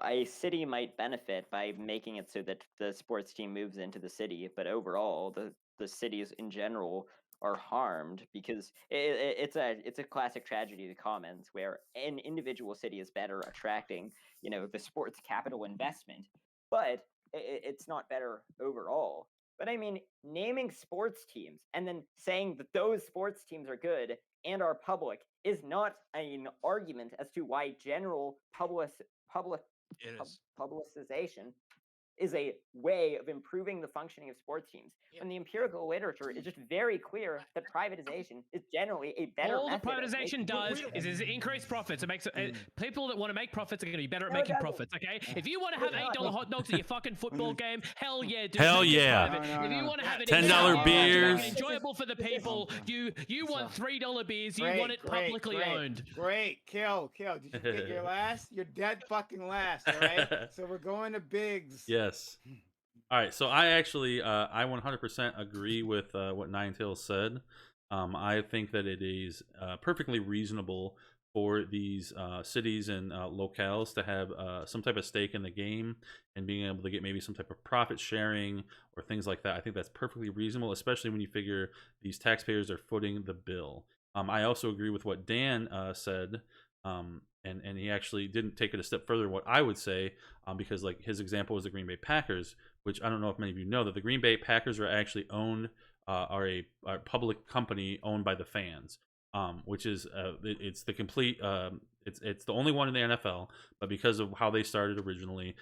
a city might benefit by making it so that the sports team moves into the city, but overall, the cities in general are harmed because it's a classic tragedy of the commons, where an individual city is better attracting the sports capital investment, but it's not better overall. But I mean, naming sports teams and then saying that those sports teams are good and are public is not an argument as to why general publicization is a way of improving the functioning of sports teams. And the empirical literature is just very clear that privatization is generally a better all the method. privatization does is increase profits. It makes people that want to make profits are going to be better at making profits. Okay, if you want to have $8 hot dogs at your fucking football game, hell yeah, dude. Hell yeah. If you want to have it $10 beers, enjoyable for the people, you want $3 beers. You want it publicly owned. Great, kill. Did you get your last? You're dead fucking last. All right. So we're going to Biggs. Yes. All right. So I actually, I 100% agree with what Ninetales said. I think that it is perfectly reasonable for these cities and locales to have some type of stake in the game and being able to get maybe some type of profit sharing or things like that. I think that's perfectly reasonable, especially when you figure these taxpayers are footing the bill. I also agree with what Dan said, and he actually didn't take it a step further than what I would say, because like his example was the Green Bay Packers, which I don't know if many of you know that the Green Bay Packers are actually owned, are a public company owned by the fans. Which is it's the complete it's the only one in the NFL, but because of how they started originally,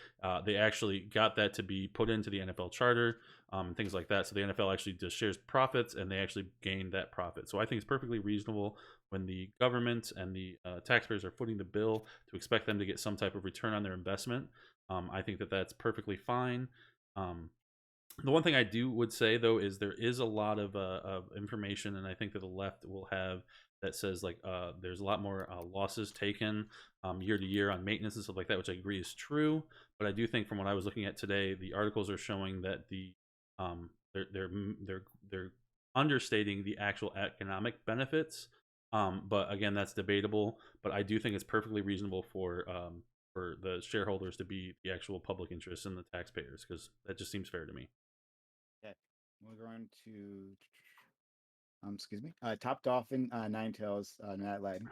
they actually got that to be put into the NFL charter and things like that. So the NFL actually just shares profits, and they actually gain that profit. So I think it's perfectly reasonable when the government and the taxpayers are footing the bill to expect them to get some type of return on their investment. I think that that's perfectly fine. The one thing I would say though is there is a lot of information, and I think that the left will have that says like there's a lot more losses taken year to year on maintenance and stuff like that, which I agree is true. But I do think from what I was looking at today, the articles are showing that the they're understating the actual economic benefits. But again, that's debatable. But I do think it's perfectly reasonable for the shareholders to be the actual public interest in the taxpayers, because that just seems fair to me. Yeah, we're going to excuse me, Top Dolphin, Ninetales, Matt Lighting.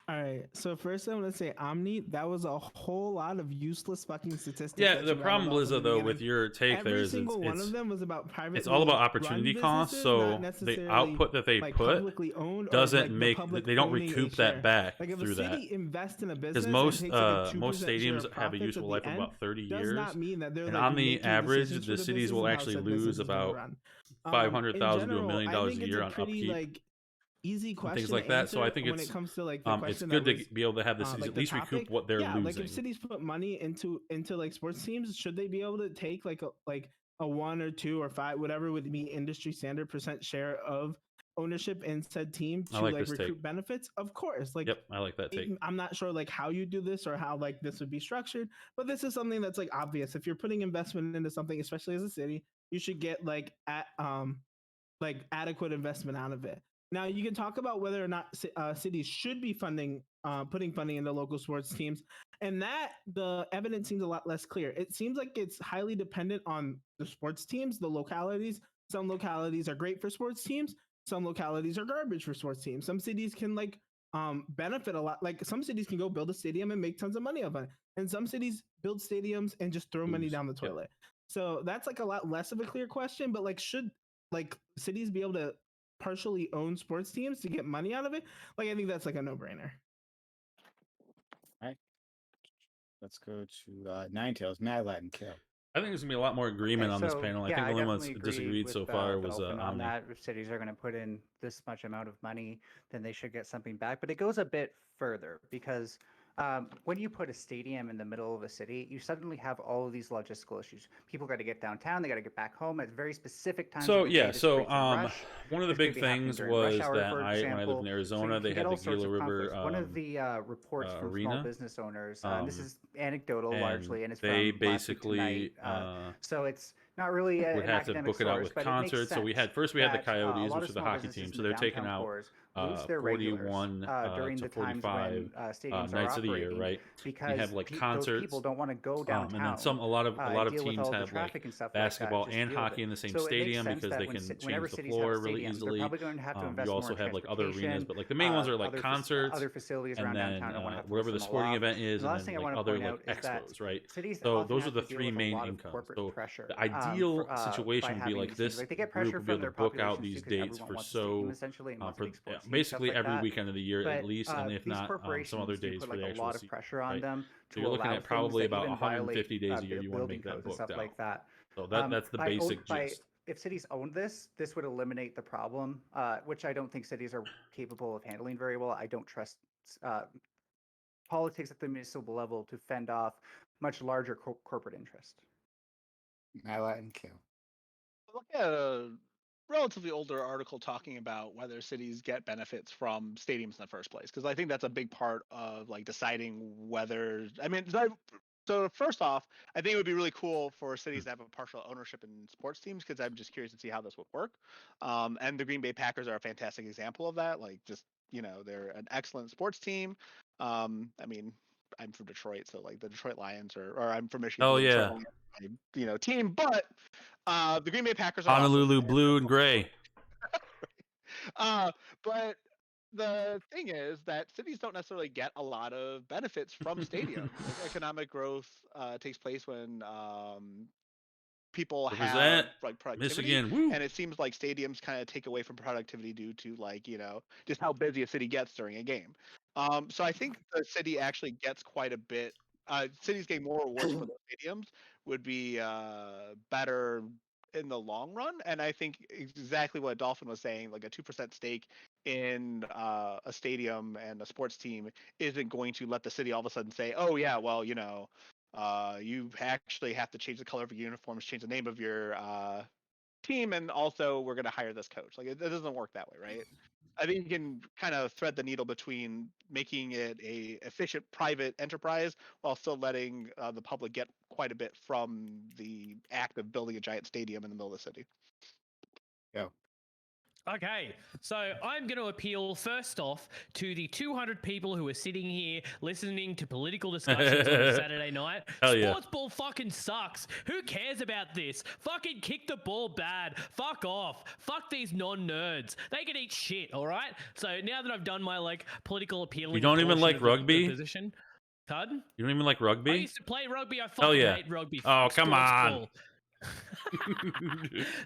All right, so first I'm gonna say Omni. That was a whole lot of useless fucking statistics. Yeah, the problem, Lizzo, though, with your take there is every single one of them was about private. It's all about opportunity costs. So the output that they put doesn't make, they don't recoup that back through that. Invest in a business, because most stadiums have a useful life of about 30 years, and on the average, the cities will actually lose about $500,000 to $1 million a year on upkeep. Easy question, things like that. So I think when it comes to like the it's good to be able to have the cities at least recoup what they're losing. Like if cities put money into like sports teams, should they be able to take like a 1 or 2 or 5, whatever would be industry standard % share of ownership in said team to like recoup take. Benefits? Of course. Like, yep, I like that take. I'm not sure like how you do this or how like this would be structured, but this is something that's like obvious. If you're putting investment into something, especially as a city, you should get like adequate investment out of it. Now, you can talk about whether or not cities should be putting funding into local sports teams, and that the evidence seems a lot less clear. It seems like it's highly dependent on the sports teams, the localities. Some localities are great for sports teams. Some localities are garbage for sports teams. Some cities can like benefit a lot. Like some cities can go build a stadium and make tons of money off it, and some cities build stadiums and just throw money down the toilet. Yep. So that's like a lot less of a clear question. But like, should like cities be able to partially own sports teams to get money out of it? Like, I think that's like a no-brainer. All right, let's go to Ninetales, Mad Latin Kill. I think there's gonna be a lot more agreement on this panel. I think the only one that's disagreed so far was on that. If cities are going to put in this much amount of money, then they should get something back. But it goes a bit further, because when you put a stadium in the middle of a city, you suddenly have all of these logistical issues. People got to get downtown, they got to get back home at very specific times. So yeah, so one of the big things was that when I lived in Arizona, they had the Gila River one of the reports from arena. Small business owners. This is anecdotal largely, and it's they from basically so it's not really would have to book it out with concerts. So we had the Coyotes, which are the hockey team. So they're taking out 41 to 45 nights of the year, right? Because you have like concerts. People don't want to go downtown. And then a lot of teams have like basketball and hockey in the same stadium because they can change the floor really easily. You also have like other arenas, but like the main ones are like concerts, other facilities and around then downtown. whatever the sporting event is, and then like other like expos, right? So those are the 3 main incomes. So the ideal situation would be like this group would be able to book out these dates for basically every that. weekend of the year at least, and if these not, some other days put for like the a actual lot of season, pressure on right? them So to you're looking allow at probably things that about even 150 violate days a year their you want to building make that codes and booked stuff out. like that. So that's the basic gist. If cities owned this would eliminate the problem, which I don't think cities are capable of handling very well. I don't trust politics at the municipal level to fend off much larger corporate interest. Nyla and Kill. Look at a relatively older article talking about whether cities get benefits from stadiums in the first place, because I think that's a big part of like deciding whether. I mean, so first off, I think it would be really cool for cities to have a partial ownership in sports teams, because I'm just curious to see how this would work. And the Green Bay Packers are a fantastic example of that. Like, just they're an excellent sports team. I mean, I'm from Detroit, so like the Detroit Lions, or I'm from Michigan, Oh so the Detroit yeah, Lions, team. But the Green Bay Packers are Honolulu also blue and gray. but the thing is that cities don't necessarily get a lot of benefits from stadiums. Like, economic growth takes place when people have Represent like productivity, Michigan. Woo. and it seems like stadiums kind of take away from productivity due to like just how busy a city gets during a game. So I think the city actually gets quite a bit. Cities getting more rewards for those stadiums would be better in the long run, and I think exactly what Dolphin was saying, like a 2% stake in a stadium and a sports team isn't going to let the city all of a sudden say, oh yeah, well, you actually have to change the color of your uniforms, change the name of your team, and also we're going to hire this coach. Like, it doesn't work that way, right? I think you can kind of thread the needle between making it a efficient private enterprise while still letting the public get quite a bit from the act of building a giant stadium in the middle of the city. Go. Okay, so I'm going to appeal first off to the 200 people who are sitting here listening to political discussions on a Saturday night. Hell yeah. Sports ball fucking sucks. Who cares about this? Fucking kick the ball bad. Fuck off. Fuck these non-nerds. They can eat shit, all right? So now that I've done my political appealing, you don't even like rugby? Position, pardon? You don't even like rugby? I used to play rugby. I fucking hate rugby. Oh, come on. Ball.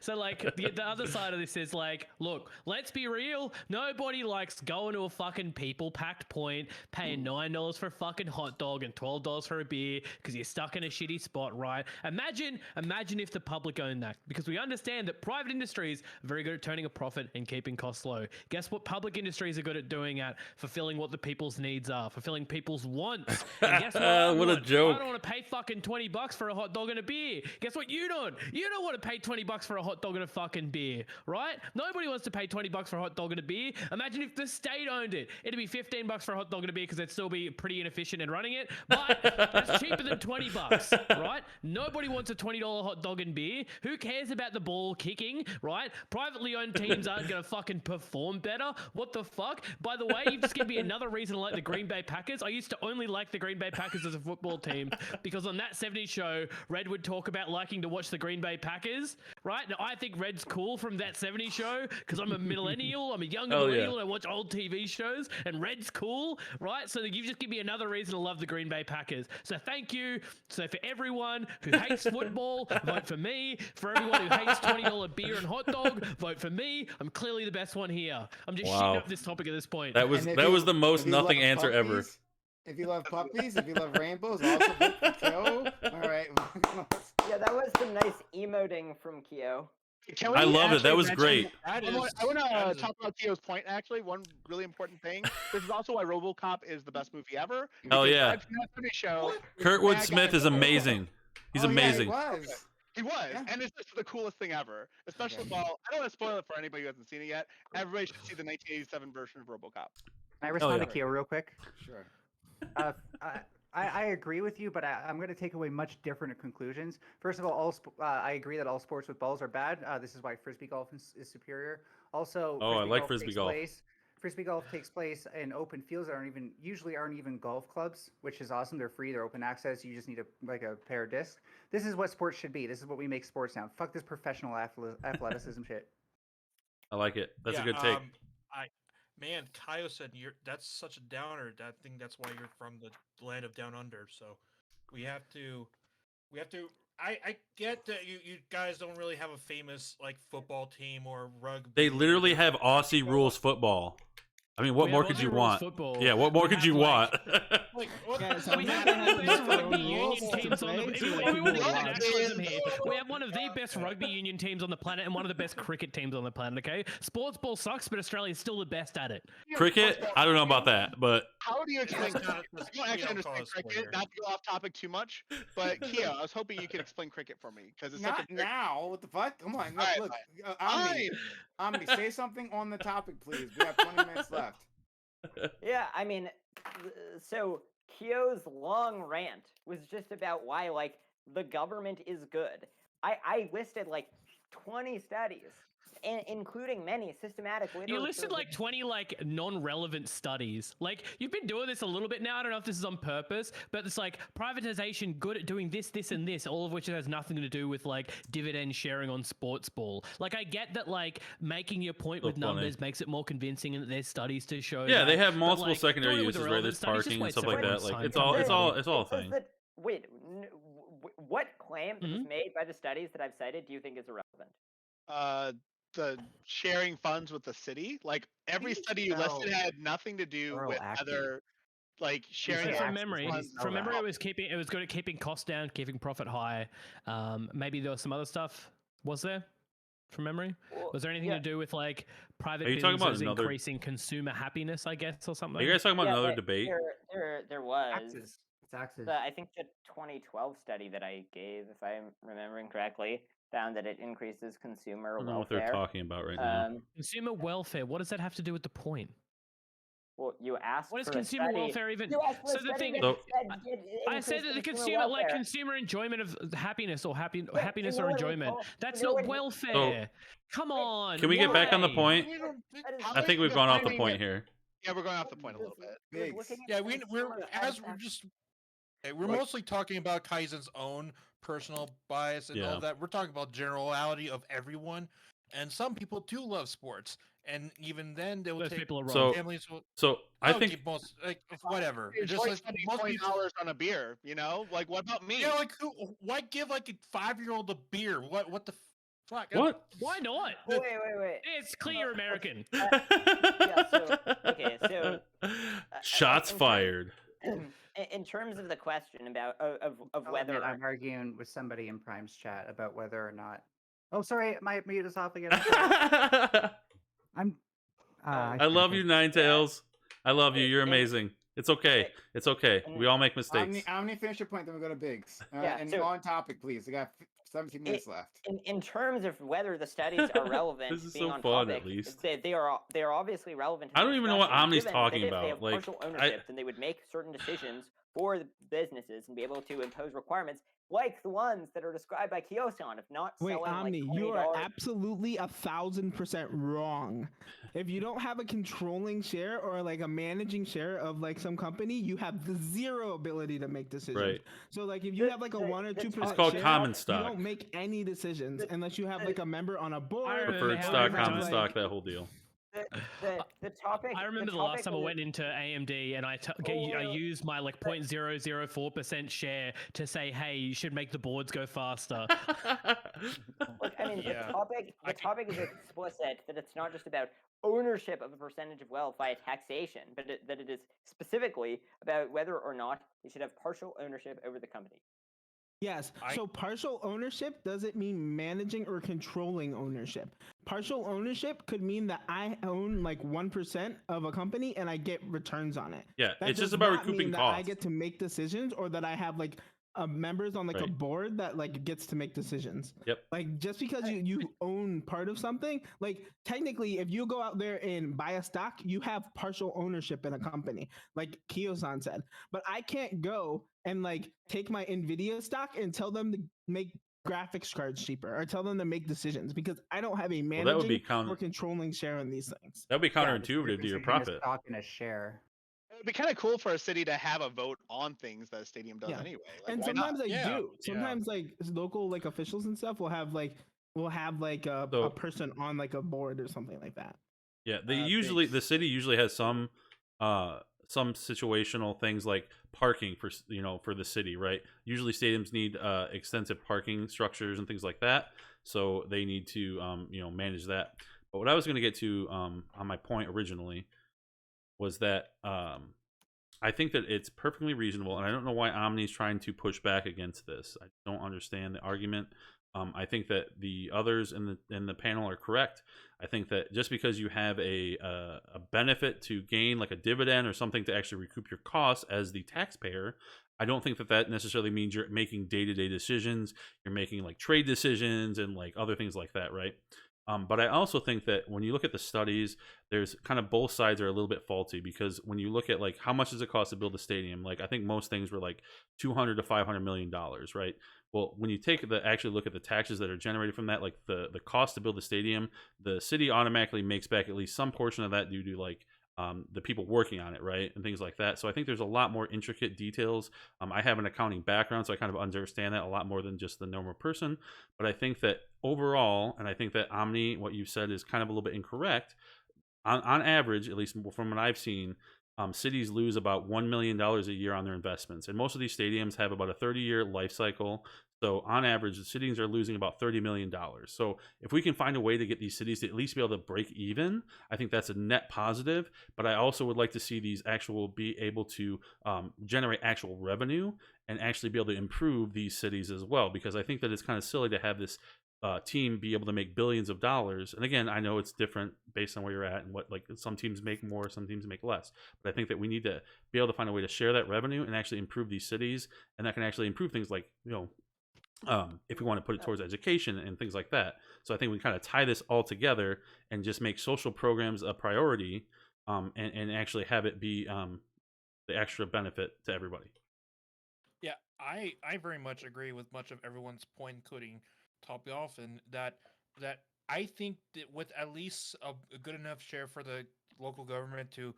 So the other side of this is look, let's be real, nobody likes going to a fucking people packed point, paying $9 for a fucking hot dog and $12 for a beer because you're stuck in a shitty spot, right? Imagine if the public owned that, because we understand that private industries are very good at turning a profit and keeping costs low. Guess what public industries are good at doing? At fulfilling what the people's needs are, fulfilling people's wants. And guess what? What a joke. I don't want to pay fucking $20 for a hot dog and a beer. Guess what you don't? You don't want to pay $20 for a hot dog and a fucking beer, right? Nobody wants to pay $20 for a hot dog and a beer. Imagine if the state owned it. It'd be $15 for a hot dog and a beer because they'd still be pretty inefficient in running it, but that's cheaper than $20, right? Nobody wants a $20 hot dog and beer. Who cares about the ball kicking, right? Privately owned teams aren't going to fucking perform better. What the fuck? By the way, you've just given me another reason to like the Green Bay Packers. I used to only like the Green Bay Packers as a football team because on that 70s show, Red would talk about liking to watch the Green Bay Packers, right? Now, I think Red's cool from that 70s show because I'm a millennial. I'm a younger millennial. And I watch old TV shows, and Red's cool, right? So you just give me another reason to love the Green Bay Packers. So thank you. So for everyone who hates football, vote for me. For everyone who hates $20 beer and hot dog, vote for me. I'm clearly the best one here. I'm just shitting up this topic at this point. That was the most nothing answer ever. If you love puppies, if you love rainbows, also vote for Kyo. All right. Yeah, that was some nice emoting from Kyo. I love it. That was great. I want to talk about Kyo's point, actually. One really important thing. This is also why RoboCop is the best movie ever. Hell yeah. Show, Kurtwood Smith is amazing. He's amazing. Yeah, he was. And it's just the coolest thing ever. Especially, I don't want to spoil it for anybody who hasn't seen it yet. Everybody should see the 1987 version of RoboCop. Can I respond to Kyo real quick? Sure. I agree with you, but I'm going to take away much different conclusions. First of all, I agree that all sports with balls are bad. This is why frisbee golf is superior. Also, I like frisbee golf. Frisbee golf takes place in open fields that aren't even golf clubs, which is awesome. They're free. They're open access. You just need a pair of discs. This is what sports should be. This is what we make sports now. Fuck this professional athleticism shit. I like it. That's a good take. Man, Kaio said that's such a downer. I think that's why you're from the land of down under. So we have to. I get that you guys don't really have a famous football team or rugby. They literally have Aussie rules football. I mean, what more could you want? Football. Yeah, what more could you want? We have one of the best rugby union teams on the We have one of the best rugby union teams on the planet and one of the best cricket teams on the planet, okay? Sports ball sucks, but Australia's still the best at it. Cricket? I don't know about that, but... How do you explain cricket? I don't actually understand cricket, not to go off topic too much, but Keo, I was hoping you could explain cricket for me, because it's not now. What the fuck? Come on, look. Omni, say something on the topic, please. We have 20 minutes left. Yeah, I mean, so Keo's long rant was just about why, like, the government is good. I listed, like, 20 studies, including many systematic literature. You listed, like, 20, like, non-relevant studies. Like, you've been doing this a little bit now. I don't know if this is on purpose, but it's like privatization good at doing this, this, and this, all of which has nothing to do with, like, dividend sharing on sports ball. Like, I get that, like, making your point with numbers makes it more convincing and that there's studies to show. Yeah, they have multiple secondary uses where there's parking and stuff like that. Like, it's all a thing. Wait, what claim that was made by the studies that I've cited do you think is irrelevant? The sharing funds with the city, like every study you listed had nothing to do with other, like sharing. From memory, it was good at keeping costs down, keeping profit high. Maybe there was some other stuff. Was there? From memory, was there anything to do with like private businesses increasing consumer happiness? I guess, or something. Are you guys talking about another debate? There was. Taxes. I think the 2012 study that I gave, if I'm remembering correctly, found that it increases consumer welfare. I don't know what they're talking about right now. Consumer welfare. What does that have to do with the point? Well, you asked. What is consumer welfare even? So the thing, I said that the consumer enjoyment of happiness or happiness or enjoyment. That's not welfare. Come on. Can we get back on the point? I think we've gone off the point here. Yeah, we're going off the point a little bit. Yeah, we're mostly talking about Kaizen's own personal bias and all that. We're talking about generality of everyone, and some people do love sports, and even then they will take people are wrong. Families. So I think most whatever. Just like $20 on a beer, you know. Like, what about me? Yeah, like why give like a 5-year-old a beer? What the fuck? What? Why not? Wait. It's clear American. So shots fired. In terms of the question about of whether I'm arguing with somebody in Prime's chat about whether or not. Oh, sorry, my mute is off again. I love you, Ninetales. I love you. You're amazing. It's okay. It's okay. We all make mistakes. Omni, finish your point, then we go to Biggs. And go on topic, please. We got 17 minutes left. In terms of whether the studies are relevant, this is being so on fun, topic, at least. they are obviously relevant. I don't even know what Omni's talking about. If they have partial ownership, then they would make certain decisions for the businesses and be able to impose requirements like the ones that are described by Kyo-san, if not selling. Wait, Omni, like you are absolutely 1,000% wrong. If you don't have a controlling share or like a managing share of like some company, you have zero ability to make decisions. Right. So like if you have like a 1 or 2%, it's called share, common stock. You don't make any decisions unless you have like a member on a board. Preferred stock, common stock, that whole deal. The topic. I remember the last time I went into AMD and I used my like 0.004% share to say, hey, you should make the boards go faster. Look, I mean, the topic is explicit that it's not just about ownership of a percentage of wealth via taxation, but that it is specifically about whether or not they should have partial ownership over the company. Yes. So partial ownership doesn't mean managing or controlling ownership. Partial ownership could mean that I own like 1% of a company and I get returns on it. Yeah, that it's just about recouping costs. I get to make decisions, or that I have like members on like a board that like gets to make decisions. Yep. Like just because you own part of something, like technically if you go out there and buy a stock, you have partial ownership in a company, like Kyo-san said. But I can't go and like take my Nvidia stock and tell them to make graphics cards cheaper or tell them to make decisions, because I don't have a managing or controlling share in these things. That would be counterintuitive to your profit. Stock in a share. It'd be kind of cool for a city to have a vote on things that a stadium does anyway. Like, and sometimes they do. Sometimes like local like officials and stuff will have like a person on like a board or something like that. Yeah, the city usually has some situational things like parking for the city, right? Usually stadiums need extensive parking structures and things like that, so they need to manage that. But what I was going to get to on my point originally was that I think that it's perfectly reasonable, and I don't know why Omni's trying to push back against this. I don't understand the argument. I think that the others in the panel are correct. I think that just because you have a benefit to gain, like a dividend or something to actually recoup your costs as the taxpayer, I don't think that that necessarily means you're making day-to-day decisions. You're making like trade decisions and like other things like that, right? But I also think that when you look at the studies, there's kind of both sides are a little bit faulty, because when you look at like how much does it cost to build a stadium, like I think most things were like $200 to $500 million, right? Well, when you actually look at the taxes that are generated from that, like the cost to build the stadium, the city automatically makes back at least some portion of that due to like the people working on it, right, and things like that. So I think there's a lot more intricate details. I have an accounting background, so I kind of understand that a lot more than just the normal person. But I think that overall, and I think that Omni, what you said is kind of a little bit incorrect. On average, at least from what I've seen, cities lose about $1 million a year on their investments, and most of these stadiums have about a 30-year life cycle. So on average, the cities are losing about $30 million. So if we can find a way to get these cities to at least be able to break even, I think that's a net positive. But I also would like to see these be able to generate actual revenue and actually be able to improve these cities as well, because I think that it's kind of silly to have this team be able to make billions of dollars. And again, I know it's different based on where you're at and what, like some teams make more, some teams make less. But I think that we need to be able to find a way to share that revenue and actually improve these cities, and that can actually improve things like, if we want to put it towards education and things like that. So I think we kind of tie this all together and just make social programs a priority, and actually have it be the extra benefit to everybody. Yeah, I very much agree with much of everyone's point, including Top Golf, and that I think that with at least a good enough share for the local government to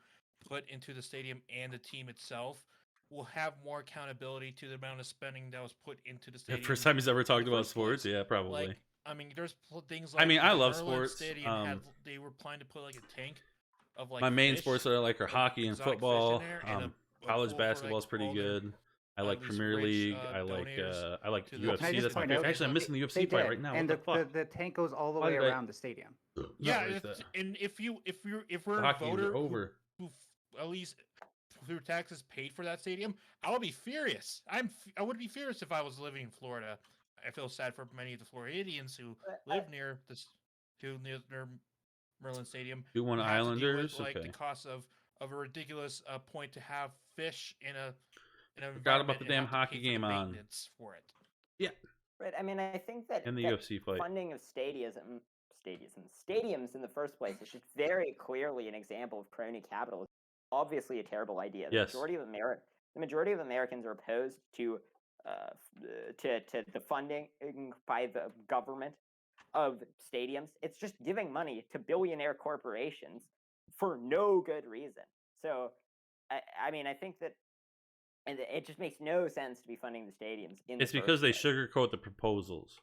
put into the stadium and the team itself, will have more accountability to the amount of spending that was put into the stadium. First time he's ever talked about sports, yeah, probably. Like, I mean, there's things like I love Merlin sports. Stadium they were planning to put like a tank of like my main fish, sports that I like are hockey and football. College basketball is like, pretty good. I like Premier League. I like UFC. That's my favorite. Actually, I'm missing the UFC fight right now. And the tank goes all the way around the stadium. Yeah, and if we're a voter who at least through taxes paid for that stadium, I would be furious. I would be furious if I was living in Florida. I feel sad for many of the Floridians who live near Merlin Stadium. You want Islanders? Like the cost of a ridiculous point to have fish in a. Forgot about the damn hockey game on. For it. Yeah. Right. I mean, I think that the UFC fight, funding of stadiums in the first place is just very clearly an example of crony capitalism. Obviously, a terrible idea. Yes. The majority of Americans are opposed to the funding by the government of stadiums. It's just giving money to billionaire corporations for no good reason. So, I mean, I think that. And it just makes no sense to be funding the stadiums. It's because they sugarcoat the proposals.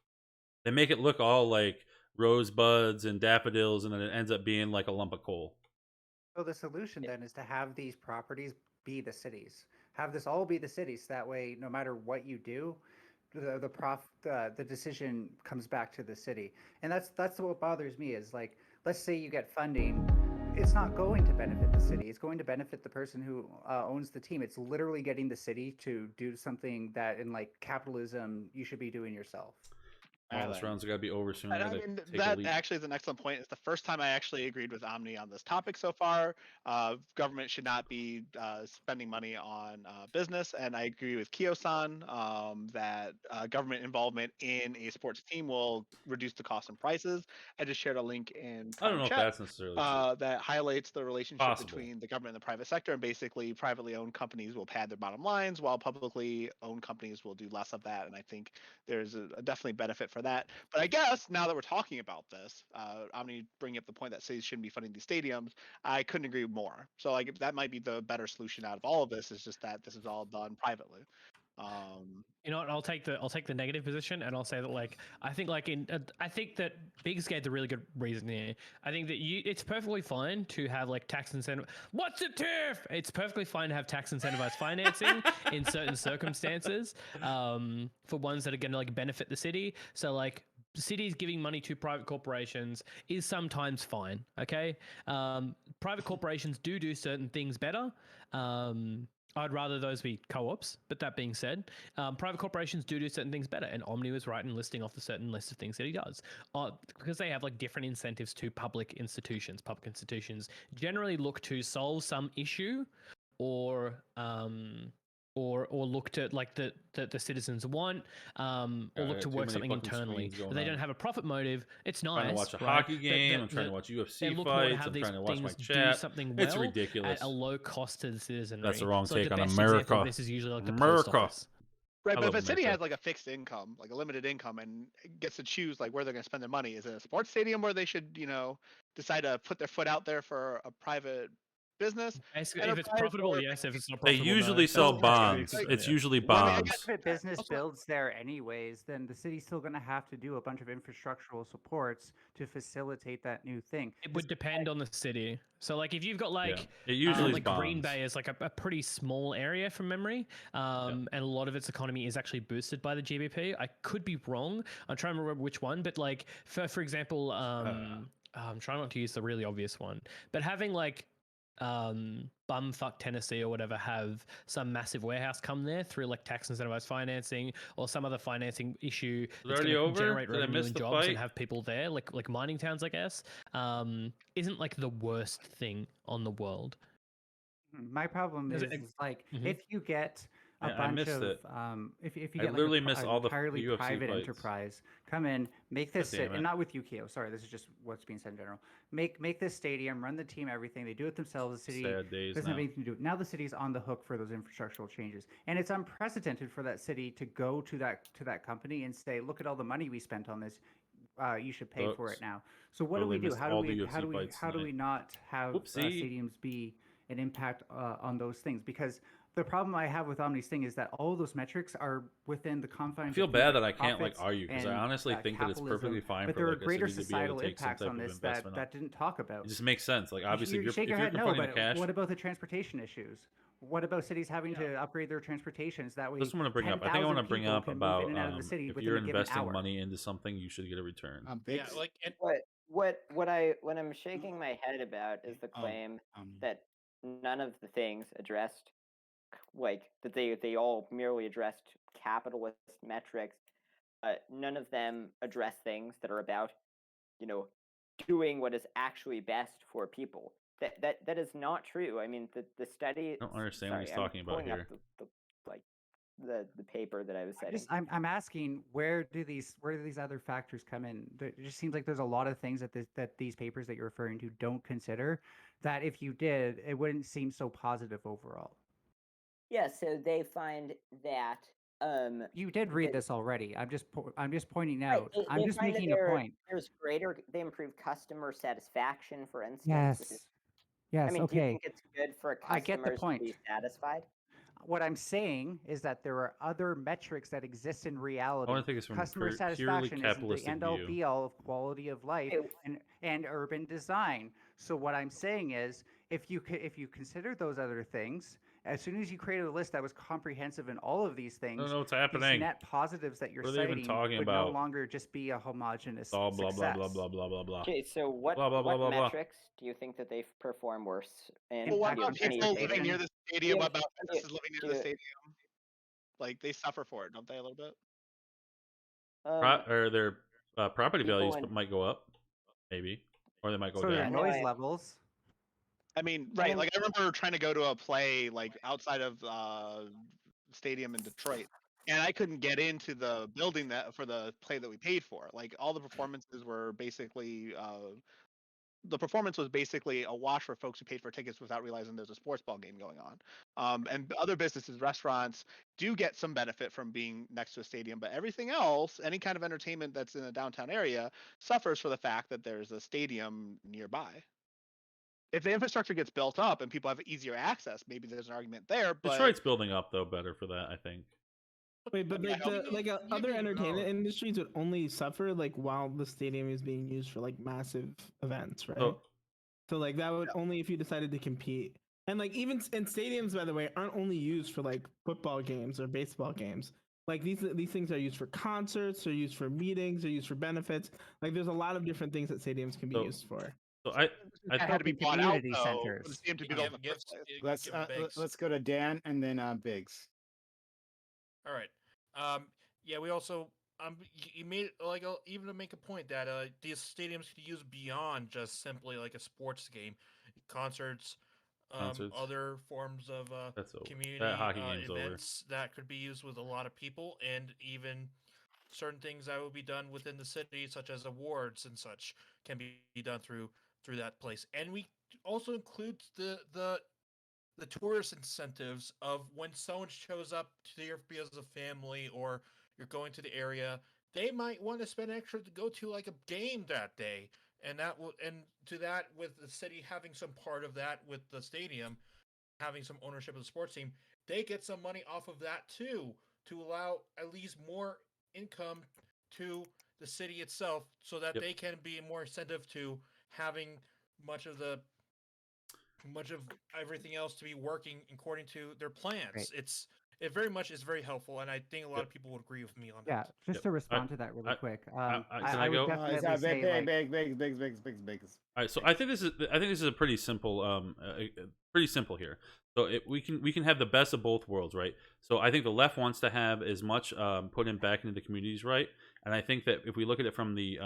They make it look all like rosebuds and daffodils, and then it ends up being like a lump of coal. So the solution then is to have these properties be the cities. Have this all be the cities. That way, no matter what you do, the decision comes back to the city. And that's what bothers me is, like, let's say you get funding. It's not going to benefit the city. It's going to benefit the person who owns the team. It's literally getting the city to do something that in like capitalism you should be doing yourself. This round's got to be over soon. I mean, that actually is an excellent point. It's the first time I actually agreed with Omni on this topic so far. Government should not be spending money on business, and I agree with Kyo-san that government involvement in a sports team will reduce the cost and prices. I just shared a link in I don't know chat, if that's necessarily true. That highlights the relationship between the government and the private sector, and basically privately owned companies will pad their bottom lines while publicly owned companies will do less of that, and I think there's a definitely benefit for that. But I guess now that we're talking about this, Omni bringing up the point that cities shouldn't be funding these stadiums, I couldn't agree more. So like that might be the better solution out of all of this, is just that this is all done privately. You know what? I'll take the negative position, and I'll say that like I think that Biggs gave the really good reason here. I think that it's perfectly fine to have like tax incentive. What's a TIF? It's perfectly fine to have tax incentivized financing in certain circumstances, for ones that are going to like benefit the city. So like cities giving money to private corporations is sometimes fine. Okay, private corporations do certain things better. I'd rather those be co-ops, but that being said, private corporations do certain things better, and Omni was right in listing off the certain list of things that he does, because they have like different incentives to public institutions. Public institutions generally look to solve some issue, or look to like the citizens want, or look to work something internally. They don't have a profit motive. It's nice. I'm trying to watch a right? hockey game. I'm trying to watch UFC fights. I'm trying to watch my chat. Do something well It's ridiculous. at a low cost to the citizenry. That's the wrong take the on best America. example of this is usually like the post office. Right, but if a city has like a fixed income, like a limited income, and gets to choose like where they're going to spend their money, is it a sports stadium where they should, decide to put their foot out there for a private business? If it's profitable, yes. If it's not they profitable, usually no. sell bonds. It's usually bonds. If a business builds there anyways, then the city's still going to have to do a bunch of infrastructural supports to facilitate that new thing. It would depend on the city. So, like, if you've got like, it usually like Green Bay is like a pretty small area from memory, and a lot of its economy is actually boosted by the GBP. I could be wrong. I'm trying to remember which one, but like, for example, I'm trying not to use the really obvious one, but having like bumfuck Tennessee or whatever have some massive warehouse come there through like tax incentivized financing or some other financing issue that's going to generate revenue and jobs and have people there, like mining towns, I guess, isn't like the worst thing on the world. My problem is like if you get a bunch of if you get literally like miss an all the entirely UFC private fights. enterprise come in, make this and not with UKO, sorry, this is just what's being said in general. Make this stadium, run the team, everything. They do it themselves. The city doesn't have anything to do. Now the city's on the hook for those infrastructural changes, and it's unprecedented for that city to go to that company and say, look at all the money we spent on this. You should pay for it now. So what do we do? How do we not have stadiums be an impact on those things? Because the problem I have with Omni's thing is that all of those metrics are within the confines. I feel bad that I can't like argue because I honestly think that it's perfectly fine but for there like are greater a city to be able societal to take some impacts type on of this investment. that didn't talk about. It just makes sense. Like obviously, you shake your head, no, but cash. what about the transportation issues? What about cities having to upgrade their transportations that way? That's what I want to bring up. I think I want to bring up about if you're investing money into something, you should get a return. Yeah, like what I'm shaking my head about is the claim that none of the things addressed, like that they all merely addressed capitalist metrics. None of them address things that are about, doing what is actually best for people. That is not true. I mean, the study. I don't understand what he's talking about here. The paper that I was citing. I'm asking where do these other factors come in? It just seems like there's a lot of things that these papers that you're referring to don't consider. That if you did, it wouldn't seem so positive overall. Yeah, so they find that you did read this already. I'm just pointing out. Right, I'm just making a point. They improve customer satisfaction, for instance. Yes. I mean, okay. Do you think it's good for customers I get the point. to be satisfied? What I'm saying is that there are other metrics that exist in reality. I think it's from customer satisfaction isn't the end-all be-all of quality of life and urban design. So what I'm saying is, if you consider those other things, as soon as you created a list that was comprehensive in all of these things, I don't know what's happening. These net positives that you're citing would no longer just be a homogenous blah blah success. blah blah blah blah blah. Okay, so what metrics do you think that they perform worse? Well, what about people living near the stadium? What about businesses living near the stadium? Like they suffer for it, don't they? A little bit. Or their property values might go up, maybe, or they might go down. So their noise levels. I mean, right? Like I remember trying to go to a play like outside of stadium in Detroit, and I couldn't get into the building that for the play that we paid for. Like all the performances were basically the performance was basically a wash for folks who paid for tickets without realizing there's a sports ball game going on. And other businesses, restaurants, do get some benefit from being next to a stadium, but everything else, any kind of entertainment that's in a downtown area, suffers for the fact that there's a stadium nearby. If the infrastructure gets built up and people have easier access, maybe there's an argument there. But Detroit's building up though better for that, I think. Wait, but other entertainment industries would only suffer like while the stadium is being used for like massive events, right? So like that would only if you decided to compete. And like even in stadiums, by the way, aren't only used for like football games or baseball games. Like these things are used for concerts, they're used for meetings, they're used for benefits. Like there's a lot of different things that stadiums can be used for. So I had to be bought out though centers. for the stadium to be built in the first place. Let's go to Dan and then Biggs. All right. Yeah, we also you made even to make a point that these stadiums could use beyond just simply like a sports game, concerts, other forms of community events that could be used with a lot of people, and even certain things that will be done within the city, such as awards and such, can be done through that place. And we also include the tourist incentives of when someone shows up to your because of family or you're going to the area, they might want to spend extra to go to like a game that day, and that will with the city having some part of that with the stadium, having some ownership of the sports team, they get some money off of that too to allow at least more income to the city itself, so that they can be more incentive to having much of everything else to be working according to their plans. It very much is very helpful, and I think a lot of people would agree with me on that. Yeah, just to respond to that really quick. Can I go? Big. All right, so I think this is a pretty simple here. So we can have the best of both worlds, right? So I think the left wants to have as much put in back into the communities, right? And I think that if we look at it from the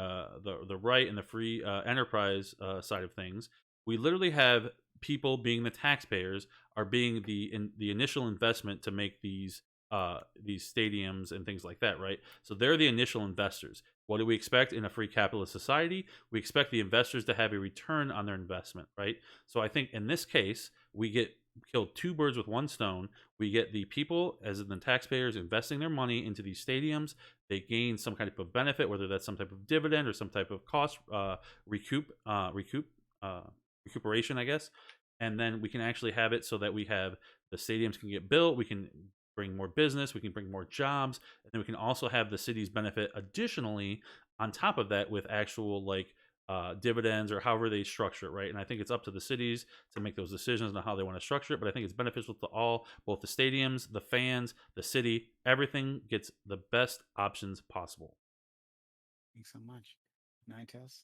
right and the free enterprise side of things, we literally have people being the taxpayers are being the initial investment to make these stadiums and things like that, right? So they're the initial investors. What do we expect in a free capitalist society? We expect the investors to have a return on their investment, right? So I think in this case, we get killed two birds with one stone. We get the people, as in the taxpayers, investing their money into these stadiums. They gain some kind of benefit, whether that's some type of dividend or some type of cost recuperation, I guess. And then we can actually have it so that we have the stadiums can get built. We can bring more business. We can bring more jobs. And then we can also have the cities benefit additionally on top of that with actual dividends or however they structure it, right? And I think it's up to the cities to make those decisions on how they want to structure it. But I think it's beneficial to all, both the stadiums, the fans, the city. Everything gets the best options possible. Thanks so much. Ninetales?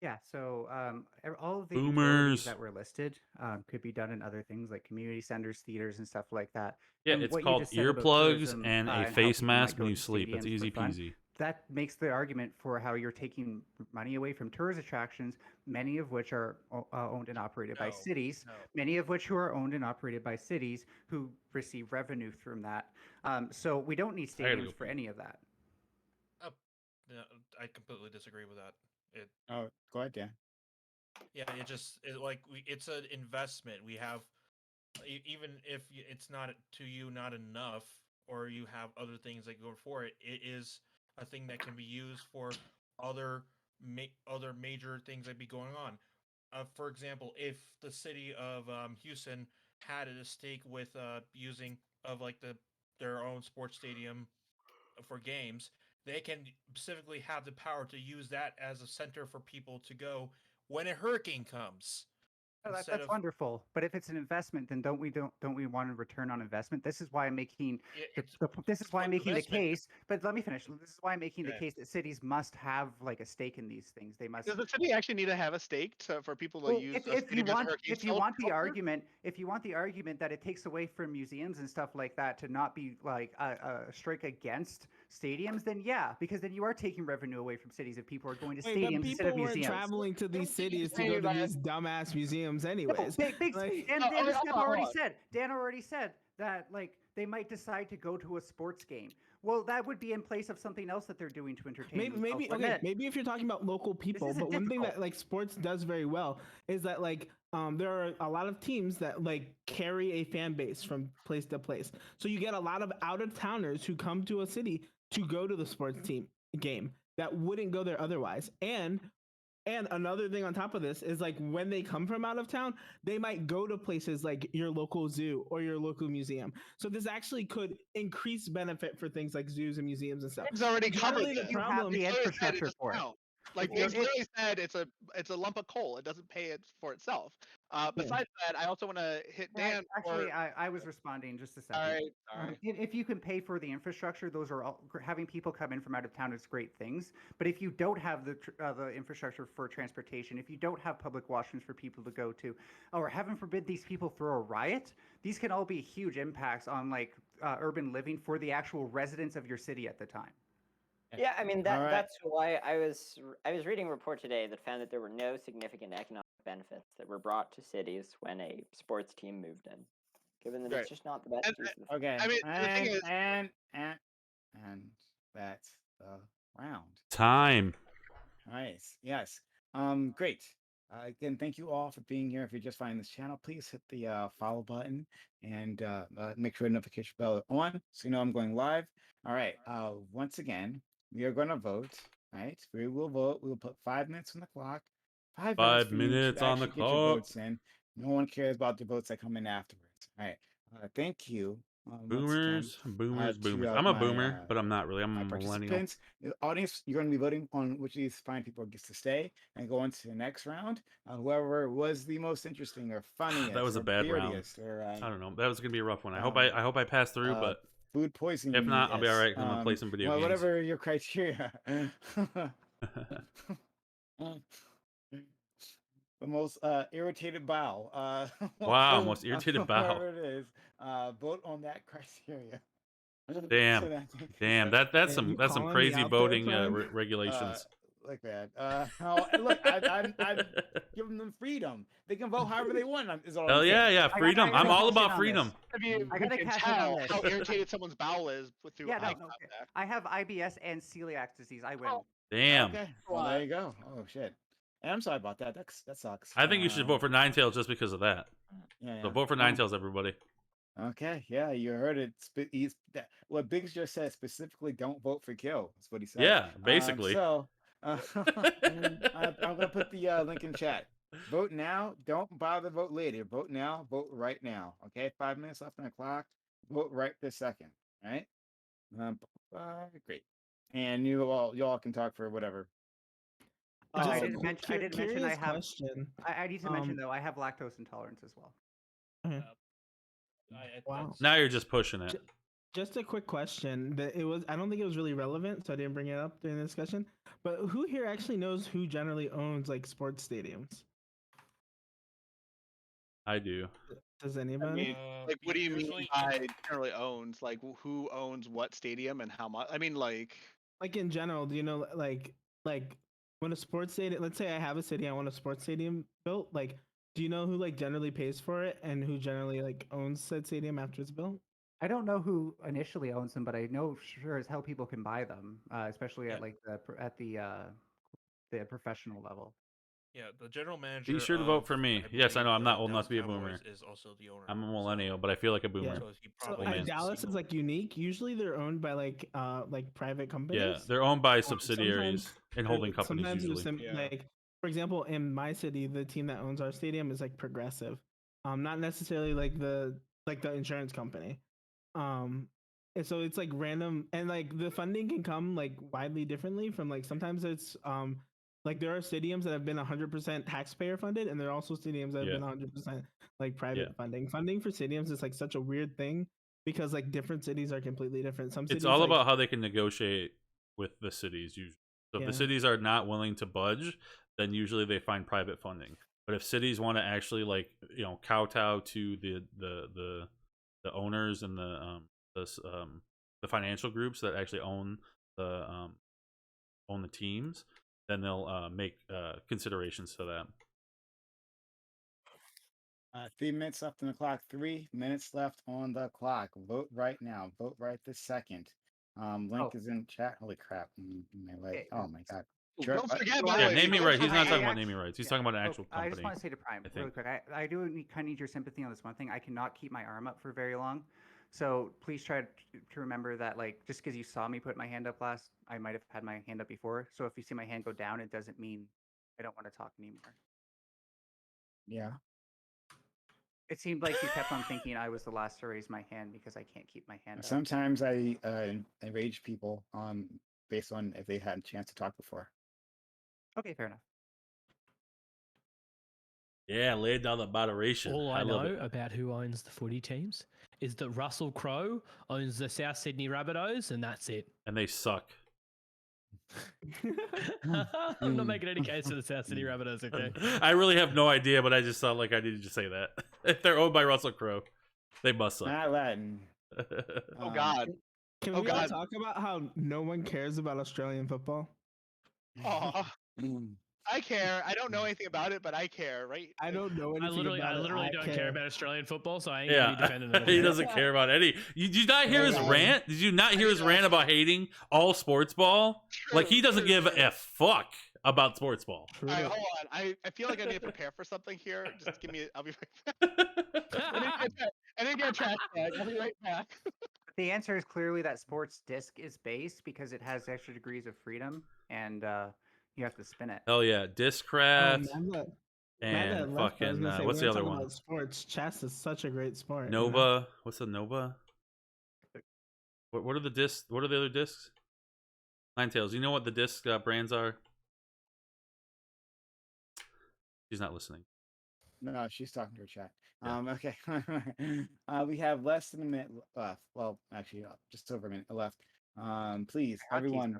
Yeah, so all of the Boomers utilities that were listed could be done in other things like community centers, theaters, and stuff like that. Yeah, and it's called earplugs and a face mask when you sleep. It's easy peasy. That makes the argument for how you're taking money away from tourist attractions, many of which are owned and operated by cities, many of which who are owned and operated by cities who receive revenue from that. So we don't need stadiums for any of that. Yeah, I completely disagree with that. Go ahead, Dan. Yeah, it's an investment. We have, even if it's not to you not enough, or you have other things that go for it, it is a thing that can be used for other major things that be going on. For example, if the city of Houston had a stake with using of their own sports stadium for games, they can specifically have the power to use that as a center for people to go when a hurricane comes. Oh, that's wonderful. But if it's an investment, then don't we want a return on investment? This is why I'm making the case. But let me finish. This is why I'm making the case that cities must have a stake in these things. They must. Does the city actually need to have a stake for people to use? If you want the argument that it takes away from museums and stuff like that to not be a strike against stadiums, then yeah, because then you are taking revenue away from cities if people are going to stadiums instead of museums. People weren't traveling to these cities to go to these dumbass museums anyways. Dan already said that they might decide to go to a sports game. Well, that would be in place of something else that they're doing to entertain. Maybe if you're talking about local people, but one thing that sports does very well is that there are a lot of teams that carry a fan base from place to place. So you get a lot of out of towners who come to a city to go to the sports team game that wouldn't go there otherwise. And another thing on top of this is when they come from out of town, they might go to places like your local zoo or your local museum. So this actually could increase benefit for things like zoos and museums and stuff. It's already covered. You have the infrastructure for it. Like they literally said, it's a lump of coal. It doesn't pay it for itself. Besides that, I also want to hit Dan. Actually, I was responding just a second. All right, all right. If you can pay for the infrastructure, those are all, having people come in from out of town is great things. But if you don't have the infrastructure for transportation, if you don't have public washrooms for people to go to, or heaven forbid these people throw a riot, these can all be huge impacts on like urban living for the actual residents of your city at the time. Yeah, I mean that's why I was reading a report today that found that there were no significant economic benefits that were brought to cities when a sports team moved in, given that it's just not the best use of the Okay. I mean, and, the thing is, and that's the round. Time. Nice. Yes. Great. Again, thank you all for being here. If you're just finding this channel, please hit the follow button and make sure the notification bell is on so you know I'm going live. All right. Once again, we are going to vote. Right. We will vote. We will put 5 minutes on the clock. 5 minutes on the clock. Get your votes in. No one cares about the votes that come in afterwards. All right. Thank you. Boomers. I'm a boomer, but I'm not really. I'm a millennial. The audience, you're going to be voting on which of these fine people gets to stay and go on to the next round. Whoever was the most interesting or funniest. That was a bad round. Or, I don't know. That was going to be a rough one. I hope I pass through, but food poisoning. If not, I'll be all right. I'm gonna play some video games. Whatever your criteria. The most irritated bowel. Wow, most irritated bowel. Whatever it is, vote on that criteria. Damn, that's some crazy voting regulations. Like that. Look, I'm giving them freedom. They can vote however they want. Hell yeah, freedom. I'm all about freedom. I mean, I can tell how irritated someone's bowel is through eye contact. I have IBS and celiac disease. I win. Damn. Okay. Well, there you go. Oh shit. And I'm sorry about that. That sucks. I think you should vote for Ninetales just because of that. Yeah. So vote for Ninetales, everybody. Okay, yeah, you heard it. What Biggs just said specifically, don't vote for Kill. That's what he said. Yeah, basically. I'm gonna put the link in chat. Vote now. Don't bother vote later. Vote now. Vote right now. Okay, 5 minutes left on the clock. Vote right this second. All right. Great. And y'all can talk for whatever. I didn't mention I have. I need to mention though I have lactose intolerance as well. Wow. Now you're just pushing it. Just a quick question. I don't think it was really relevant, so I didn't bring it up during the discussion. But who here actually knows who generally owns like sports stadiums? I do. Does anybody? I mean, like, what do you mean by generally owns? Like, who owns what stadium and how much? I mean, like in general, do you know like when a sports stadium? Let's say I have a city, I want a sports stadium built. Like, do you know who like generally pays for it and who generally like owns said stadium after it's built? I don't know who initially owns them, but I know sure as hell people can buy them, especially at like the professional level. Yeah, the general manager. Be sure to vote for me. Yes, I know I'm not old enough to be a Dallas boomer. Cowboys is also the owner. I'm a millennial, but I feel like a boomer. Yeah. So Dallas is like unique. Usually they're owned by like private companies. Yeah, they're owned by subsidiaries and holding companies usually. Like for example, in my city, the team that owns our stadium is like Progressive. Not necessarily like the insurance company. And so it's like random, and like the funding can come like widely differently from like sometimes it's like there are stadiums that have been 100% taxpayer funded, and there are also stadiums that have been 100% like private funding. Funding for stadiums is like such a weird thing because like different cities are completely different. Some cities, it's all about how they can negotiate with the cities usually. So if the cities are not willing to budge, then usually they find private funding. But if cities want to actually like kowtow to the owners and the financial groups that actually own the teams, then they'll make considerations to that. 3 minutes left on the clock. 3 minutes left on the clock. Vote right now. Vote right this second. Link is in chat. Holy crap! Oh my god. Don't forget, naming rights. He's not talking about naming rights. He's talking about an actual company. I just want to say to Prime really quick. I do kind of need your sympathy on this one thing. I cannot keep my arm up for very long, so please try to remember that. Like, just because you saw me put my hand up last, I might have had my hand up before. So if you see my hand go down, it doesn't mean I don't want to talk anymore. Yeah. It seemed like you kept on thinking I was the last to raise my hand because I can't keep my hand up. Sometimes I enrage people based on if they had a chance to talk before. Okay, fair enough. Yeah, lay down the moderation. All I love know it. about who owns the footy teams is that Russell Crowe owns the South Sydney Rabbitohs, and that's it. And they suck. I'm not making any case for the South Sydney Rabbitohs, okay? I really have no idea, but I just thought like I needed to say that. If they're owned by Russell Crowe, they must suck. Matt Latin. Oh God. Can we all talk about how no one cares about Australian football? Oh, I care. I don't know anything about it, but I care, right? I don't know anything about it. I literally don't care about Australian football, so I ain't Yeah, gonna be defending it. he doesn't care about any. Did you not hear his rant? Did you not hear his rant about hating all sports ball? Like he doesn't give a fuck about sports ball. All right, hold on. I feel like I need to prepare for something here. Just give me. I'll be right back. I didn't get a trash bag. I'll be right back. The answer is clearly that sports disc is based because it has extra degrees of freedom, and you have to spin it. Hell yeah, Discraft and fucking what's the other one? About sports. Chess is such a great sport. Nova. You know? What's the Nova? What are the discs? What are the other discs? Ninetales. You know what the disc brands are? She's not listening. No, she's talking to her chat. Yeah. Okay. We have less than a minute left. Well, actually, just over a minute left. Please, everyone,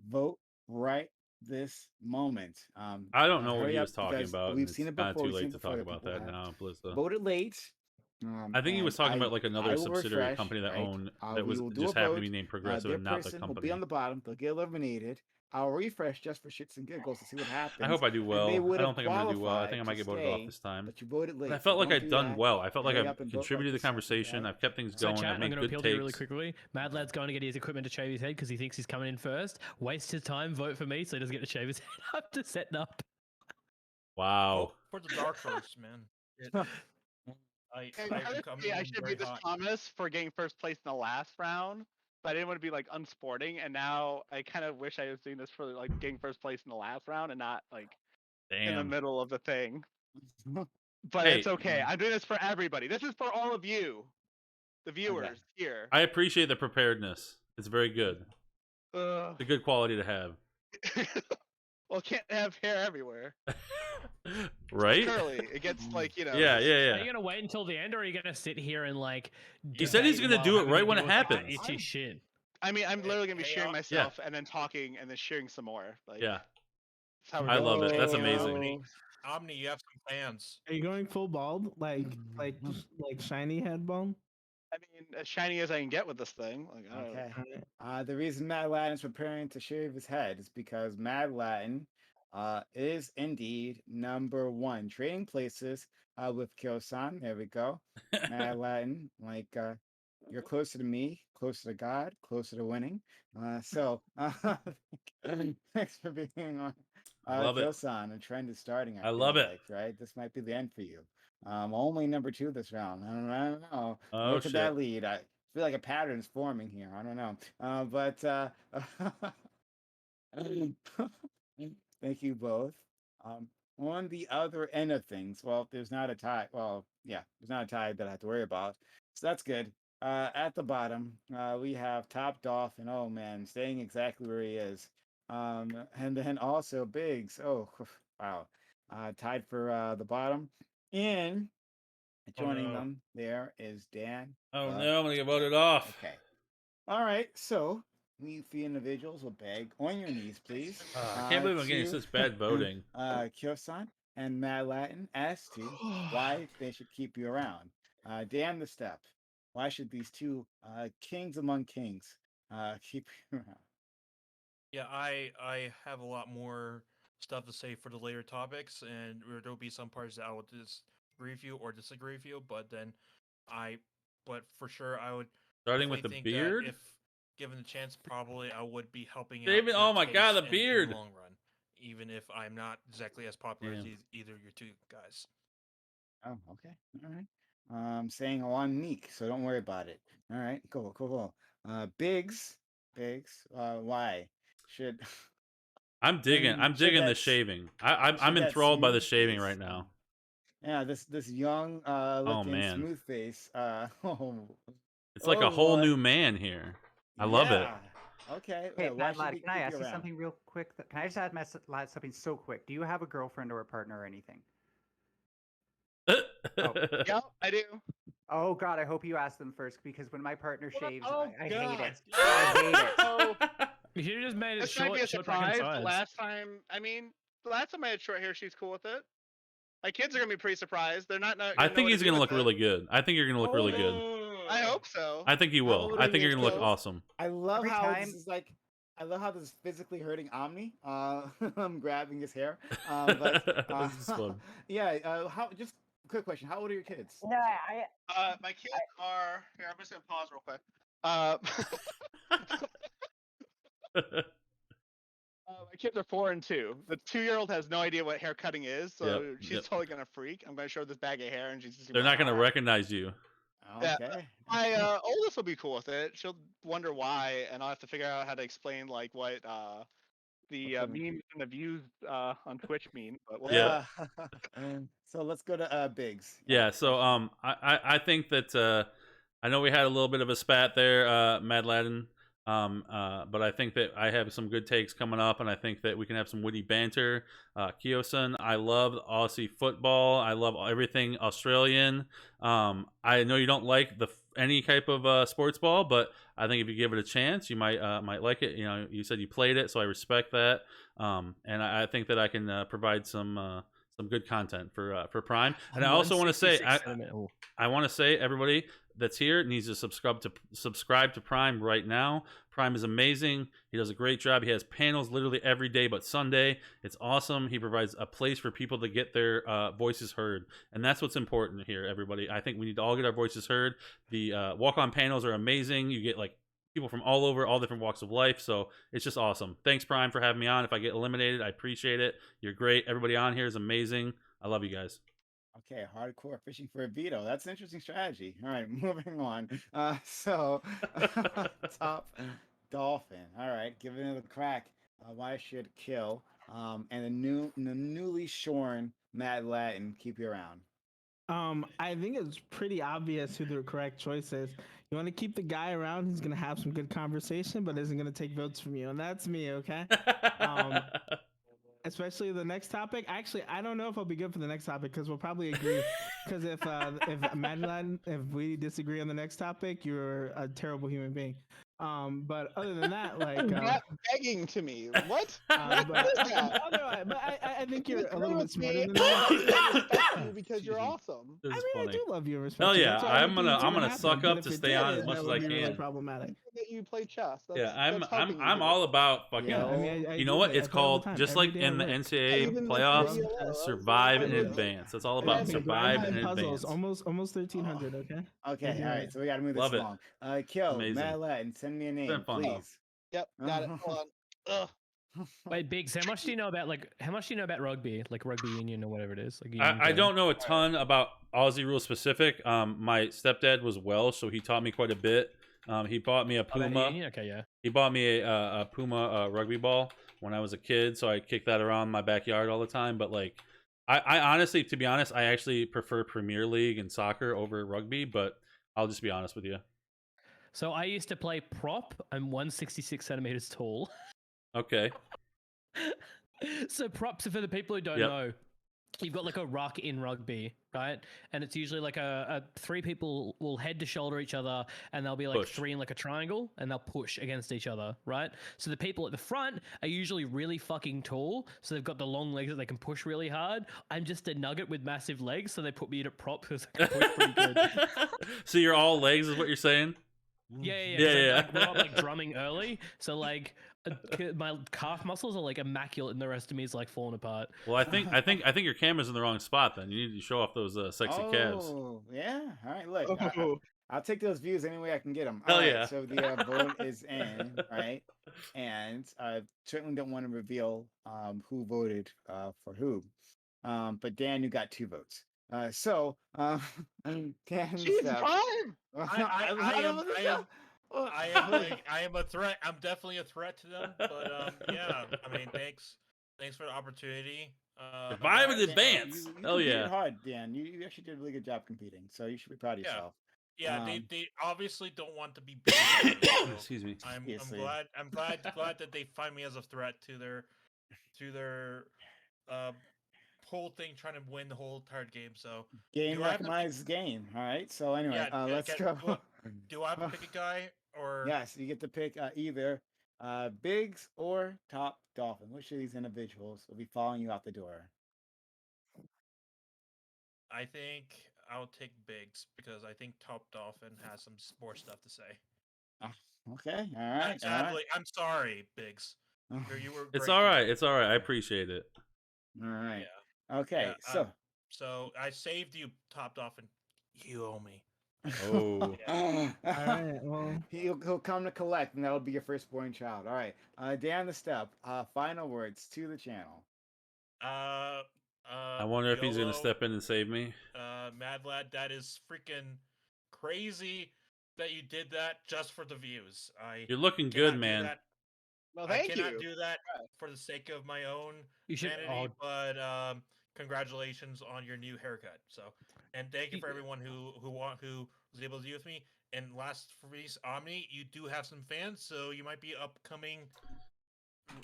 vote right this moment. I don't know what hurry he up was talking because about. We've It's seen it kind of before. too We've late seen to it before talk that about people that have now, Blizza. Voted late. I think he was talking about like another will subsidiary refresh, company that right? owned that We was will do just a happened to vote. be named Progressive Their and not the person will company. be on the bottom. They'll get eliminated. I'll refresh just for shits and giggles to see what happens. I hope I do And they well. would I have don't think I'm going to do well. I think I might qualified get to voted off stay, this time. But you voted late. But I felt so like don't I'd do done that. well. I felt like Hurry I've up and vote contributed to like the this, conversation. right? I've kept things So going. chat, I've I'm made going to good appeal to you really takes. quickly. Mad Lad's going to get his equipment to shave his head because he thinks he's coming in first. Waste his time, vote for me so he doesn't get to shave his head after setting up. Wow. For the dark horse, man. I should be this Thomas for getting first place in the last round, but I didn't want to be like unsporting. And now I kind of wish I was doing this for like getting first place in the last round and not like in the middle of the thing. But Hey, it's okay. I'm doing this for everybody. This is for all of you, the viewers here. I appreciate the preparedness. It's very good. It's a good quality to have. Well, can't have hair everywhere. Right? It's curly. It gets like, you know. Yeah. Are you gonna wait until the end, or are you gonna sit here and like? He said he's gonna do it right when it happens. Itchy shit. I mean, I'm literally gonna be sharing myself and then talking and then sharing some more. Like, yeah. That's how I love it. That's amazing. Omni, you have some fans. Are you going full bald, like shiny head bald? I mean, as shiny as I can get with this thing. Like, Okay. The reason Mad Latin is preparing to shave his head is because Mad Latin is indeed #1 trading places with Kyo-san. There we go. Mad Latin, like you're closer to me, closer to God, closer to winning. So thanks for being on. Love it. Kyo-san, a trend is starting. I love it. Like, right? This might be the end for you. Only #2 this round. I don't know. Oh, Where could that shit. lead? I feel like a pattern is forming here. I don't know. Thank you both. On the other end of things, well, there's not a tie. Well, yeah, there's not a tie that I have to worry about. So that's good. At the bottom, we have Top Dolphin. Oh man, staying exactly where he is. And then also Biggs. Oh wow. Tied for the bottom. And joining them there is Dan. Oh no, I'm gonna get voted off. Okay. All right, so we the individuals will beg on your knees, please. I can't believe I'm getting such bad voting. Kyo-san and Mad Latin as to why they should keep you around. Dan the Step. Why should these two kings among kings keep you around? Yeah, I have a lot more stuff to say for the later topics, and there'll be some parts that I will disagree with you or disagree with you, but for sure I would. Starting with the beard? If given the chance, probably I would be helping David, out. oh my god, the beard! In the long run, even if I'm not exactly as popular as either of you two guys. Oh, okay, all right. Saying one Neek, so don't worry about it. All right, cool. Biggs, why should? I'm digging the shaving. I'm enthralled by the shaving right now. Yeah, this young looking smooth face. It's like a whole new man here. I love it. Okay. Hey, why Mad should Lad, we can I keep ask you around? something real quick? Can I just add Lad something so quick? Do you have a girlfriend or a partner or anything? Yeah, I do. Oh God, I hope you ask them first because when my partner shaves, I hate it. God. I hate it. So You should have just made it this might short, be a short back and surprise. The sides. last time, the last time I had short hair, she's cool with it. My kids are gonna be pretty surprised. They're not. I think he's gonna look really good. I think you're gonna look really good. I hope so. I think you How will. old I are think your you're gonna look kids? awesome. I love Every how time- this is like. I love how this is physically hurting Omni. I'm grabbing his hair. But This is fun. yeah. How? Just quick question. How old are your kids? No, My kids are here. I'm just gonna pause real quick. My kids are 4 and 2. The 2-year-old has no idea what hair cutting is, so she's totally gonna freak. I'm gonna show her this bag of hair, and she's just. They're not gonna recognize you. Okay. Yeah. My oldest will be cool with it. She'll wonder why, and I'll have to figure out how to explain like what the memes and the views on Twitch mean. But we'll Yeah. So let's go to Biggs. Yeah. So I think that I know we had a little bit of a spat there, Mad Laden. But I think that I have some good takes coming up, and I think that we can have some witty banter. Kyo-san, I love Aussie football. I love everything Australian. I know you don't like any type of sports ball, but I think if you give it a chance, you might like it. You know, you said you played it, so I respect that. And I think that I can provide some good content for Prime. And I also want to say, I want to say everybody that's here needs to subscribe to Prime right now. Prime is amazing. He does a great job. He has panels literally every day but Sunday. It's awesome. He provides a place for people to get their voices heard, and that's what's important here, everybody. I think we need to all get our voices heard. The walk-on panels are amazing. You get like people from all over, all different walks of life, so it's just awesome. Thanks, Prime, for having me on. If I get eliminated, I appreciate it. You're great. Everybody on here is amazing. I love you guys. Okay, hardcore fishing for a veto. That's an interesting strategy. All right, moving on. So top dolphin. All right, giving it a crack. Why should kill? And the newly shorn Mad Latin keep you around. I think it's pretty obvious who the correct choice is. You want to keep the guy around who's going to have some good conversation, but isn't going to take votes from you, and that's me. Okay. Especially the next topic. Actually, I don't know if I'll be good for the next topic because we'll probably agree. Because if Madeline, if we disagree on the next topic, you're a terrible human being. But other than that, like not begging to me. What? But I think you're a little bit smarter than that. I respect you because you're awesome. This is I funny. do love you and respect Hell you. yeah, That's why I'm gonna happen. suck up But to if it stay on did, as much that as would I be really can. problematic. That you play chess. Yeah, that's I'm all about fucking. Yeah. I mean, I you do know what? it. I It's play all the called time. just Every like day in the at work. NCAA Even playoffs, ELO, survive in I do. advance. That's all I about do. survive Grind in puzzles, advance. almost 1300. Okay. Okay, all right. So we got to move Love this it. along. Kill Amazing. Mad Latin. Send me a been name, fun. please. Yep, got it. Hold on. Ugh. Wait, Biggs, how much do you know about rugby, like rugby union or whatever it is? Like I don't know a ton about Aussie rules specific. My stepdad was Welsh, so he taught me quite a bit. He bought me a Puma. Okay, yeah. He bought me a Puma rugby ball when I was a kid, so I kicked that around my backyard all the time. But like, I honestly, to be honest, I actually prefer Premier League and soccer over rugby. But I'll just be honest with you. So I used to play prop. I'm 166 centimeters tall. Okay. So props are for the people who don't know. You've got like a ruck in rugby, right? And it's usually like a 3 people will head to shoulder each other, and they'll be like 3 in like a triangle, and they'll push against each other, right? So the people at the front are usually really fucking tall, so they've got the long legs that they can push really hard. I'm just a nugget with massive legs, so they put me in at prop because I can push pretty good. So you're all legs, is what you're saying? Yeah. I grew up like drumming early, so like my calf muscles are like immaculate, and the rest of me is like falling apart. Well, I think your camera's in the wrong spot. Then you need to show off those sexy calves. Oh, yeah. All right, look. I'll take those views any way I can get them. Hell All right, yeah. So the vote is in, right? And I certainly don't want to reveal who voted for who. But Dan, you got 2 votes. Dan, Jesus, Prime! I am a threat. I'm definitely a threat to them. But yeah, I mean, thanks for the opportunity. Survive in advance. You Hell yeah. hard, Dan. You actually did a really good job competing, so you should be proud of yourself. Yeah, they obviously don't want to be big. So excuse me. I'm glad that they find me as a threat to their whole thing, trying to win the whole entire game. So game recognizes game. All right. So anyway, let's go. Do I have to pick a guy or? Yes, you get to pick either Biggs or Top Dolphin. Which of these individuals will be following you out the door? I think I'll take Biggs because I think Top Dolphin has some more stuff to say. Okay, all right. Sadly, I'm sorry, Biggs. You were. It's all right. It's all right. I appreciate it. All right. Yeah. Okay. Yeah, so I saved you, Top Dolphin. You owe me. Oh. All right. Well, he'll come to collect, and that'll be your firstborn child. All right. Dan the Step. Final words to the channel. I wonder if he's gonna step in and save me. Mad Lad, that is freaking crazy that you did that just for the views. You're looking good, man. Well, thank you. I cannot do that for the sake of my own vanity, but congratulations on your new haircut. So, and thank you for everyone who was able to do with me. And last for me, Omni, you do have some fans, so you might be upcoming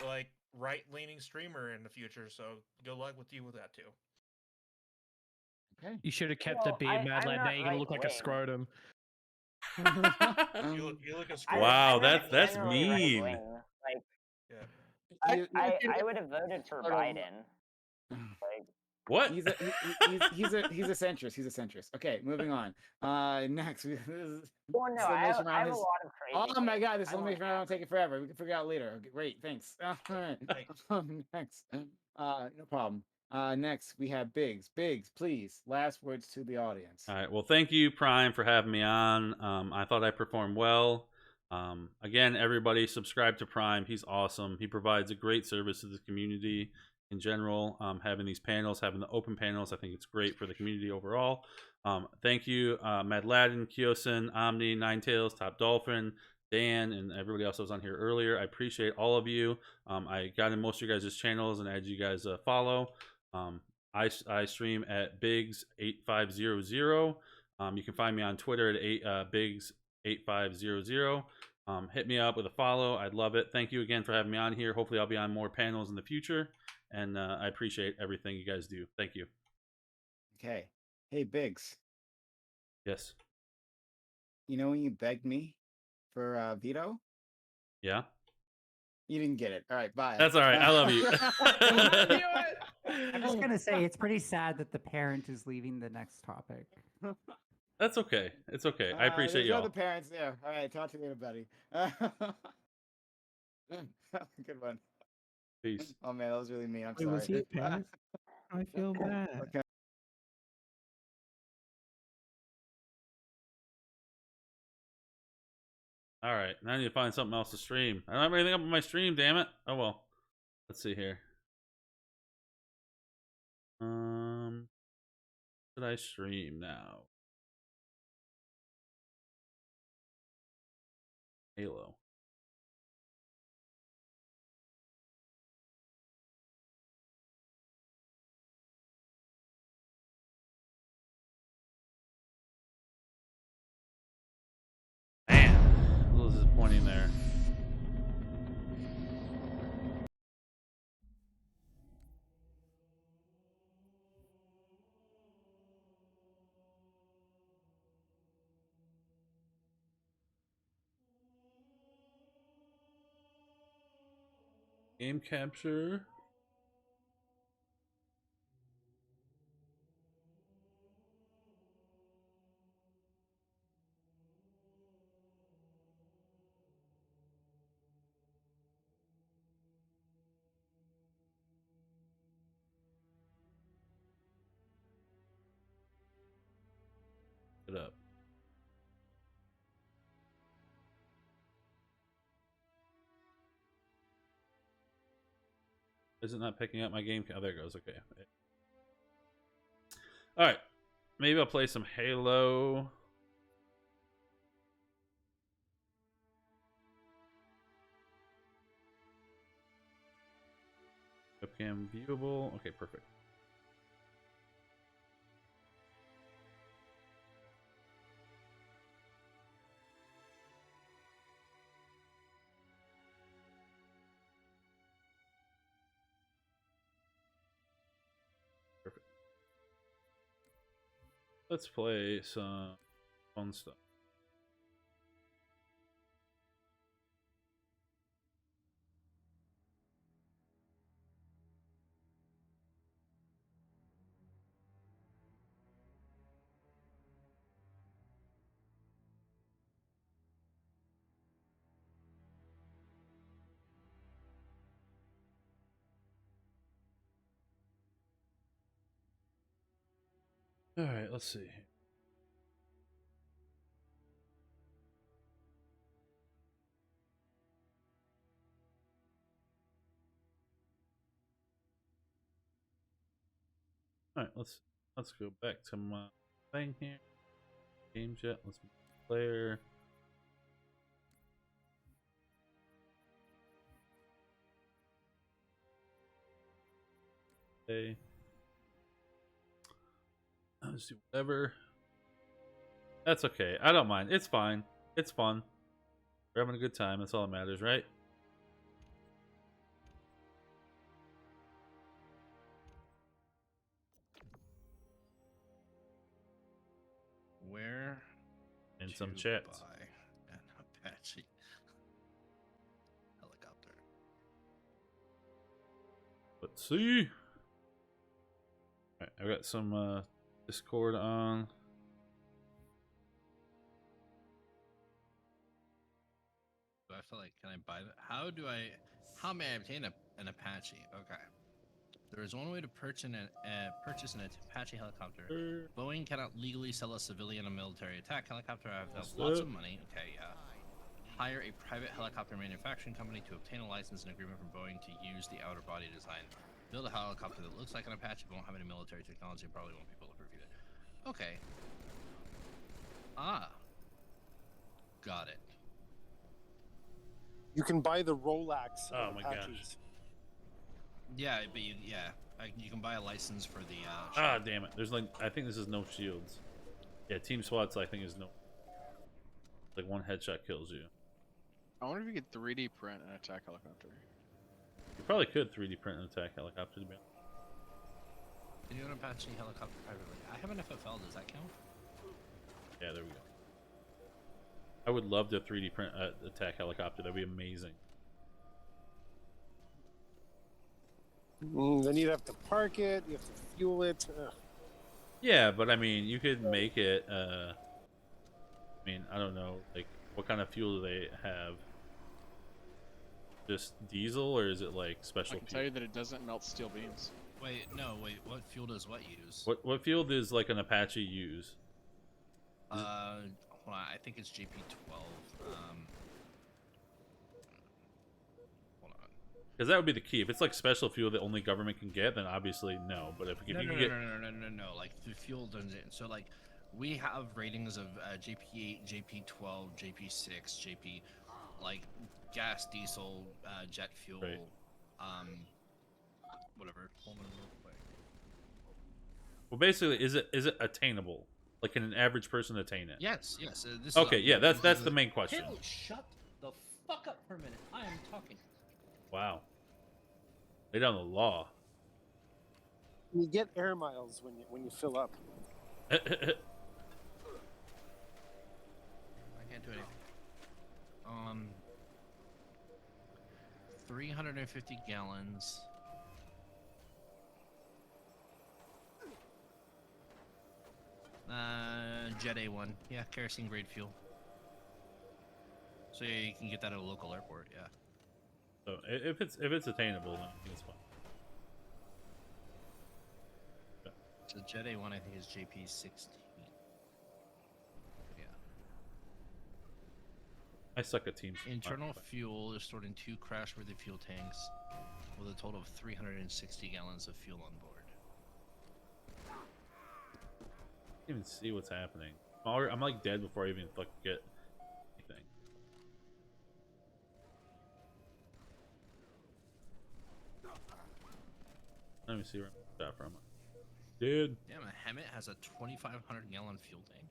like right-leaning streamer in the future. So good luck with you with that too. Okay. You should have kept the beard, Mad Lad. Now you're gonna look like a scrotum. You look a scrotum. Wow, that's mean. Like, I would have voted for Biden. Like, what? He's a centrist. He's a centrist. Okay, moving on. Next. Well, no, I have a lot of crazy. Oh my God, this elimination round will take it forever. We can figure out later. Okay, great, thanks. All right. Next. No problem. Next we have Biggs. Biggs, please. Last words to the audience. All right. Well, thank you, Prime, for having me on. I thought I performed well. Again, everybody subscribe to Prime. He's awesome. He provides a great service to the community in general. Having these panels, having the open panels, I think it's great for the community overall. Thank you, Mad Laden, Kyosin, Omni, Ninetails, Top Dolphin, Dan, and everybody else that was on here earlier. I appreciate all of you. I got in most of you guys' channels and I had you guys follow. I stream at Biggs8500. You can find me on Twitter at Biggs8500. Hit me up with a follow. I'd love it. Thank you again for having me on here. Hopefully I'll be on more panels in the future. And I appreciate everything you guys do. Thank you. Okay. Hey, Biggs. Yes. You know when you begged me for veto? Yeah. You didn't get it. All right, bye. That's all right. I love you. I'm just going to say it's pretty sad that the parent is leaving the next topic. That's okay. It's okay. I appreciate y'all. Other parents there. All right, talk to you later, buddy. Good one. Peace. Oh man, that was really mean. I'm sorry. Was he a parent? I feel bad. Okay. All right, now I need to find something else to stream. I don't have anything up on my stream, damn it. Oh well. Let's see here. Should I stream now? Halo. Man, a little disappointing there. Game capture. It up. Is it not picking up my game? Oh, there it goes. Okay. All right. Maybe I'll play some Halo. Webcam viewable. Okay, perfect. Let's play some fun stuff. All right, let's see. All right, let's go back to my thing here. Game jet. Let's make a player. Okay. I'll just do whatever. That's okay. I don't mind. It's fine. It's fun. We're having a good time. That's all that matters, right? Where in some chats. Buy an Apache helicopter. Let's see. All right, I've got some Discord on. I feel like, can I buy that? How may I obtain an Apache? Okay. There is one way to purchase an Apache helicopter. Boeing cannot legally sell a civilian a military attack helicopter. I have lots of money. Okay, yeah. Hire a private helicopter manufacturing company to obtain a license and agreement from Boeing to use the outer body design. Build a helicopter that looks like an Apache but won't have any military technology and probably won't be able to prove it. Okay. Ah. Got it. You can buy the Rolex. Oh my Apaches. gosh. Yeah, but you can buy a license for the. Ah, damn it! There's like, I think this is no shields. Yeah, Team SWAT's I think is no. Like one headshot kills you. I wonder if you could 3D print an attack helicopter. You probably could 3D print an attack helicopter to be honest. Can you do an Apache helicopter privately? I have an FFL. Does that count? Yeah, there we go. I would love to 3D print an attack helicopter. That'd be amazing. Then you'd have to park it. You have to fuel it. Ugh. Yeah, but I mean, you could make it. I mean, I don't know, like what kind of fuel do they have? Just diesel, or is it like special? I can tell you that it doesn't melt steel beams. Wait, no, wait. What fuel does what use? What fuel does like an Apache use? Hold on, I think it's JP12. Hold on. Because that would be the key. If it's like special fuel that only government can get, then obviously no. But if you can get No. Like the fuel doesn't. So like we have ratings of JP8, JP12, JP6, JP, like gas, diesel, jet fuel, right. Whatever. Hold on real quick. Well, basically, is it attainable? Like, can an average person attain it? Yes. This okay, yeah, that's the main question. Hell, shut the fuck up for a minute. I am talking. Wow. Lay down the law. You get air miles when you fill up. I can't do anything. 350 gallons. Jet A1. Yeah, kerosene grade fuel. So yeah, you can get that at a local airport. Yeah. So if it's attainable, then I think it's fine. So Jet A1, I think, is JP16. Yeah. I suck at teams. Internal fuel is stored in 2 crash-worthy fuel tanks, with a total of 360 gallons of fuel on board. I can't even see what's happening. I'm like dead before I even fucking get anything. Let me see where I'm at from. Dude. Damn, a Hemet has a 2,500 gallon fuel tank.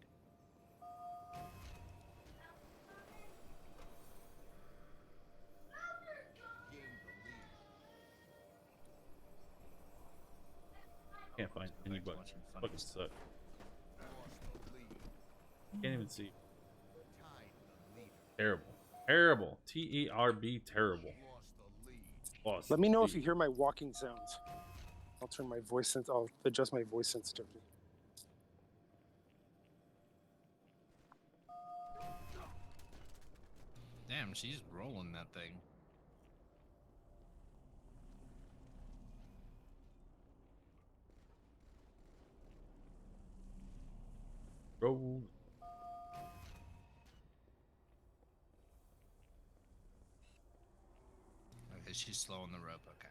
Can't find any buttons. Fucking suck. Can't even see. Terrible. Terrible. T-E-R-B, terrible. Lost. Let me know if you hear my walking sounds. I'll turn my voice I'll adjust my voice sensitivity. Damn, she's rolling that thing. Roll. Okay, she's slowing the rope. Okay.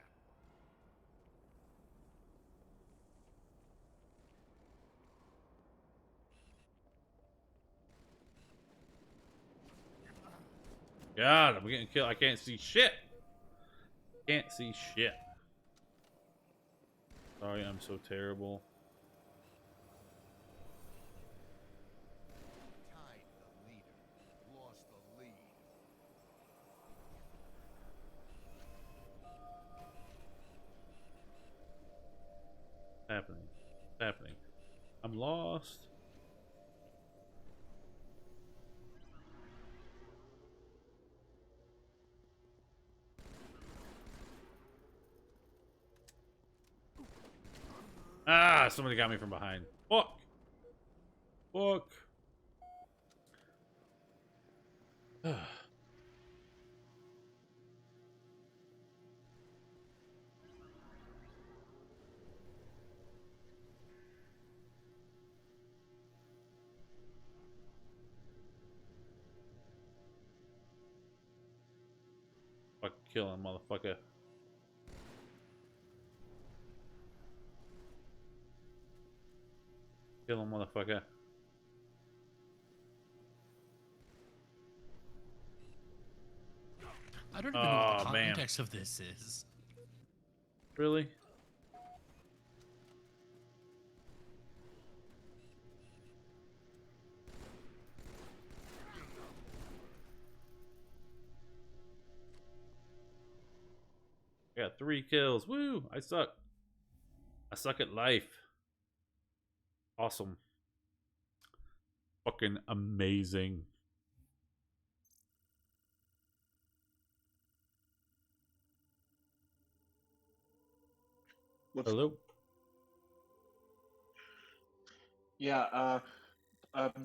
God, I'm getting killed. I can't see shit. Can't see shit. Sorry, I'm so terrible. Happening. Happening. I'm lost. Ah, somebody got me from behind. Fuck. Fuck. Fuck, kill him, motherfucker. Kill him, motherfucker. I don't even know what the context of this is. Really? I got 3 kills. Woo! I suck. I suck at life. Awesome. Fucking amazing. Hello? Yeah,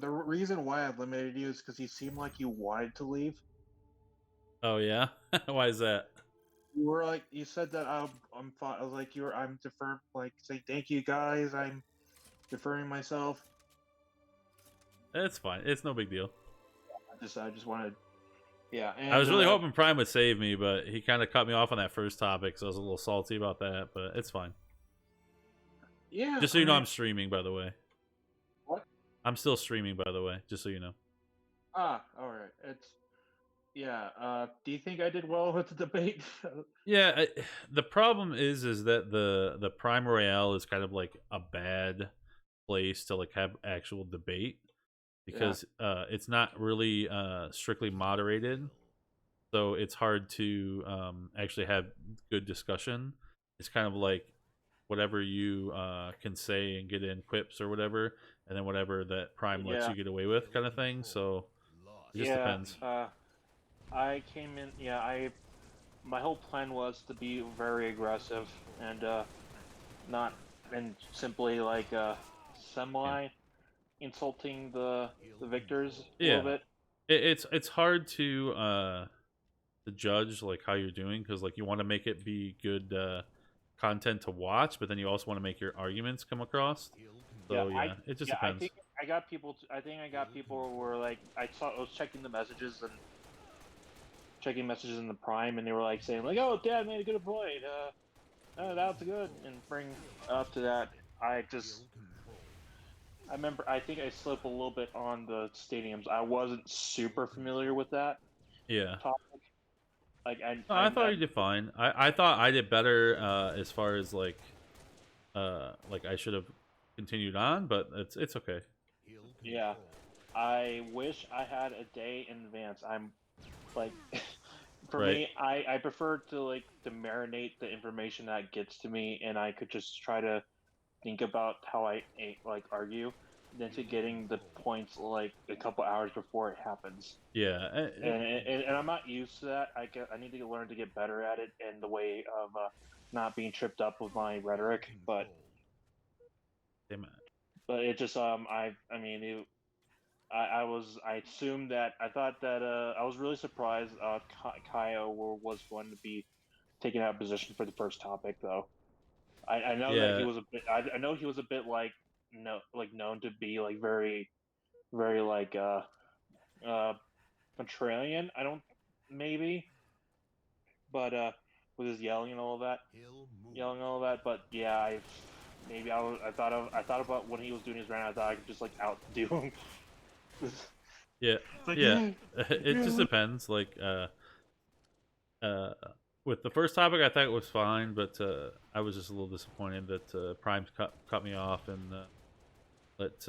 the reason why I limited you is because you seemed like you wanted to leave. Oh, yeah? Why is that? You were like, you said that I'm fine. I was like, I'm deferring, like, say thank you guys. I'm deferring myself. It's fine. It's no big deal. I just wanted, yeah. And, I was really hoping Prime would save me, but he kind of cut me off on that first topic, so I was a little salty about that, but it's fine. Yeah. Just so you know, I'm streaming, by the way. What? I'm still streaming, by the way, just so you know. Ah, alright. Yeah, do you think I did well with the debate? Yeah, the problem is that the Prime Royale is kind of like a bad place to like have actual debate because it's not really strictly moderated, so it's hard to actually have good discussion. It's kind of like whatever you can say and get in quips or whatever, and then whatever that Prime lets you get away with, kind of thing. So it just depends. I came in. My whole plan was to be very aggressive and not and simply like semi insulting the victors a little bit. It's hard to judge like how you're doing because like you want to make it be good content to watch, but then you also want to make your arguments come across. So it just depends. I think I got people who were like, I was checking the messages and checking messages in the Prime, and they were like saying like, "Oh, Dad made a good point. That's good." And bring up to that, I remember. I think I slipped a little bit on the stadiums. I wasn't super familiar with that. Yeah. Topic. Like I thought you did fine. I thought I did better as far as like I should have continued on, but it's okay. Yeah, I wish I had a day in advance. I'm like, for me, I prefer to marinate the information that gets to me, and I could just try to think about how I argue. getting the points like a couple hours before it happens. Yeah, and I'm not used to that. I need to learn to get better at it in the way of not being tripped up with my rhetoric. But it just I mean I assumed that I thought that I was really surprised Kaio was going to be taking out position for the first topic though. I know that he was a bit. I know he was a bit like known to be like very like contrarian. I don't maybe, but with his yelling and all of that. But yeah, I thought about when he was doing his rant. I thought I could just like outdo him. Yeah, like, yeah. It just depends. Like, with the first topic, I thought it was fine, but I was just a little disappointed that Prime cut me off and let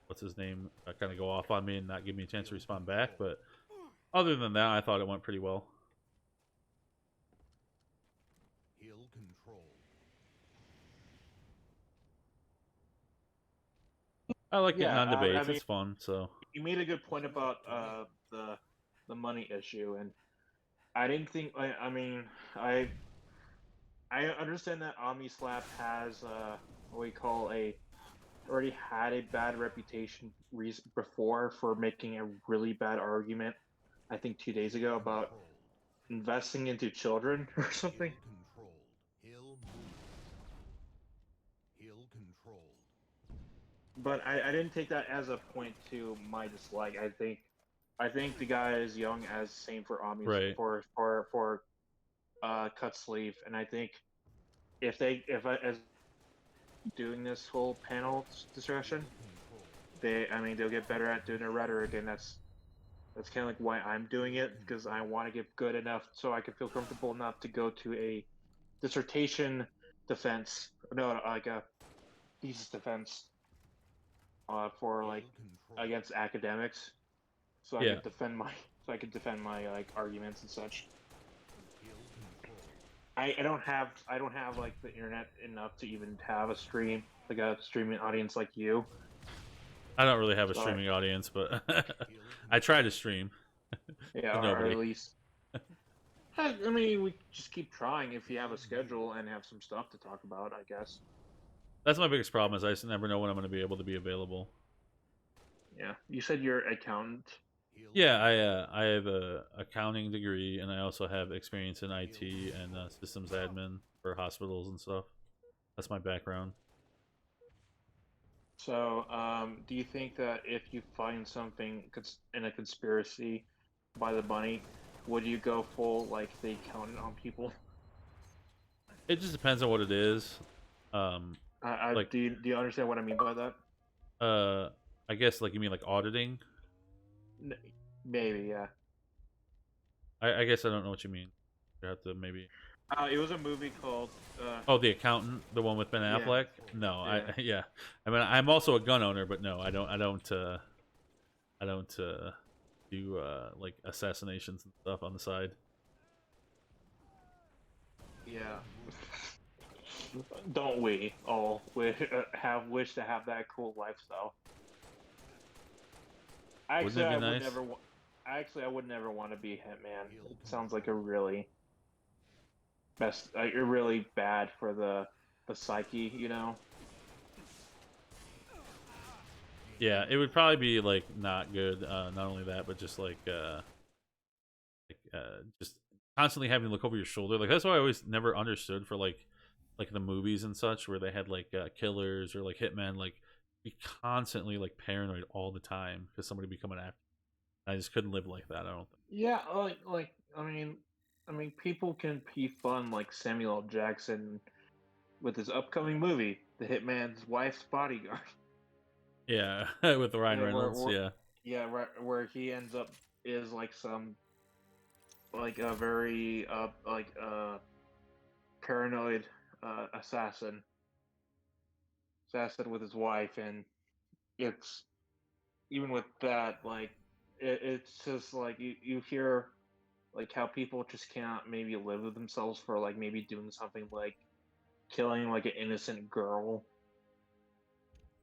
what's his name kind of go off on me and not give me a chance to respond back. But other than that, I thought it went pretty well. I like getting on debates. It's fun. So you made a good point about the money issue, and I didn't think. I mean, I understand that OmniSlap has what we call already had a bad reputation before for making a really bad argument. I think 2 days ago about investing into children or something. But I didn't take that as a point to my dislike. I think the guy is young, as same for Omni for Cut Sleeve, and I think if as doing this whole panel discussion, they'll get better at doing their rhetoric, and that's kind of like why I'm doing it, because I want to get good enough so I can feel comfortable enough to go to a dissertation defense, no, like a thesis defense, for like against academics, so I can defend my like arguments and such. I don't have like the internet enough to even have a stream, like a streaming audience like you. I don't really have a streaming audience, but I try to stream. Yeah, or at least. I mean, we just keep trying if you have a schedule and have some stuff to talk about, I guess. That's my biggest problem, is I just never know when I'm going to be able to be available. Yeah, you said you're an accountant. Yeah, I have a accounting degree, and I also have experience in IT and systems admin for hospitals and stuff. That's my background. So, do you think that if you find something in a conspiracy by the bunny, would you go full like the accountant on people? It just depends on what it is. Like, do you understand what I mean by that? I guess like you mean like auditing. Maybe, yeah. I guess I don't know what you mean. You have to maybe. It was a movie called. Oh, The Accountant, the one with Ben Affleck. No, yeah. I mean, I'm also a gun owner, but no, I don't do like assassinations and stuff on the side. Yeah. Don't we all wish to have that cool lifestyle? Actually, I would never want to be a hitman. It sounds like a really bad for the psyche, you know. Yeah, it would probably be like not good. Not only that, but just like just constantly having to look over your shoulder. Like that's why I always never understood for like the movies and such, where they had like killers or like hitmen, like be constantly like paranoid all the time because somebody be coming after. I just couldn't live like that. I don't think. Yeah, I mean, people can be fun, like Samuel L. Jackson with his upcoming movie, The Hitman's Wife's Bodyguard. Yeah, with Ryan Reynolds. Yeah, where he ends up is like some like a very paranoid assassin with his wife, and it's even with that, like it's just like you hear like how people just can't maybe live with themselves for like maybe doing something like killing like an innocent girl.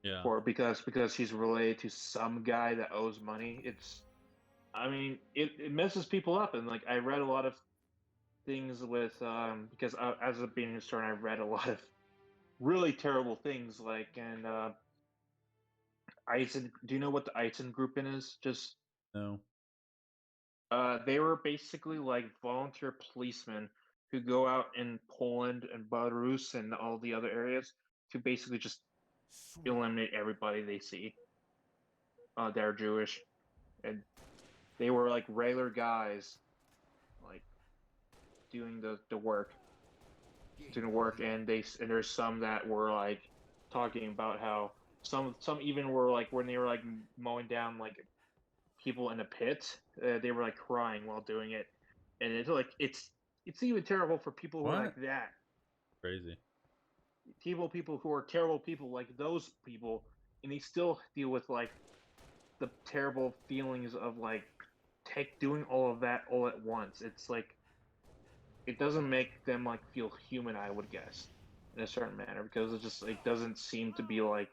Yeah. Because he's related to some guy that owes money. It messes people up, and like I read a lot of things with because as a being a historian, I read a lot of really terrible things Eisen. Do you know what the Eisen Group is? Just no. They were basically like volunteer policemen who go out in Poland and Belarus and all the other areas to basically just eliminate everybody they see. They're Jewish, and they were like regular guys, like doing the work, and there's some that were like talking about how some even were like when they were like mowing down like people in a pit, they were like crying while doing it, and it's even terrible for people who are like that. Crazy. People who are terrible people like those people, and they still deal with like the terrible feelings of like doing all of that all at once. It's like it doesn't make them like feel human, I would guess, in a certain manner, because it doesn't seem to be like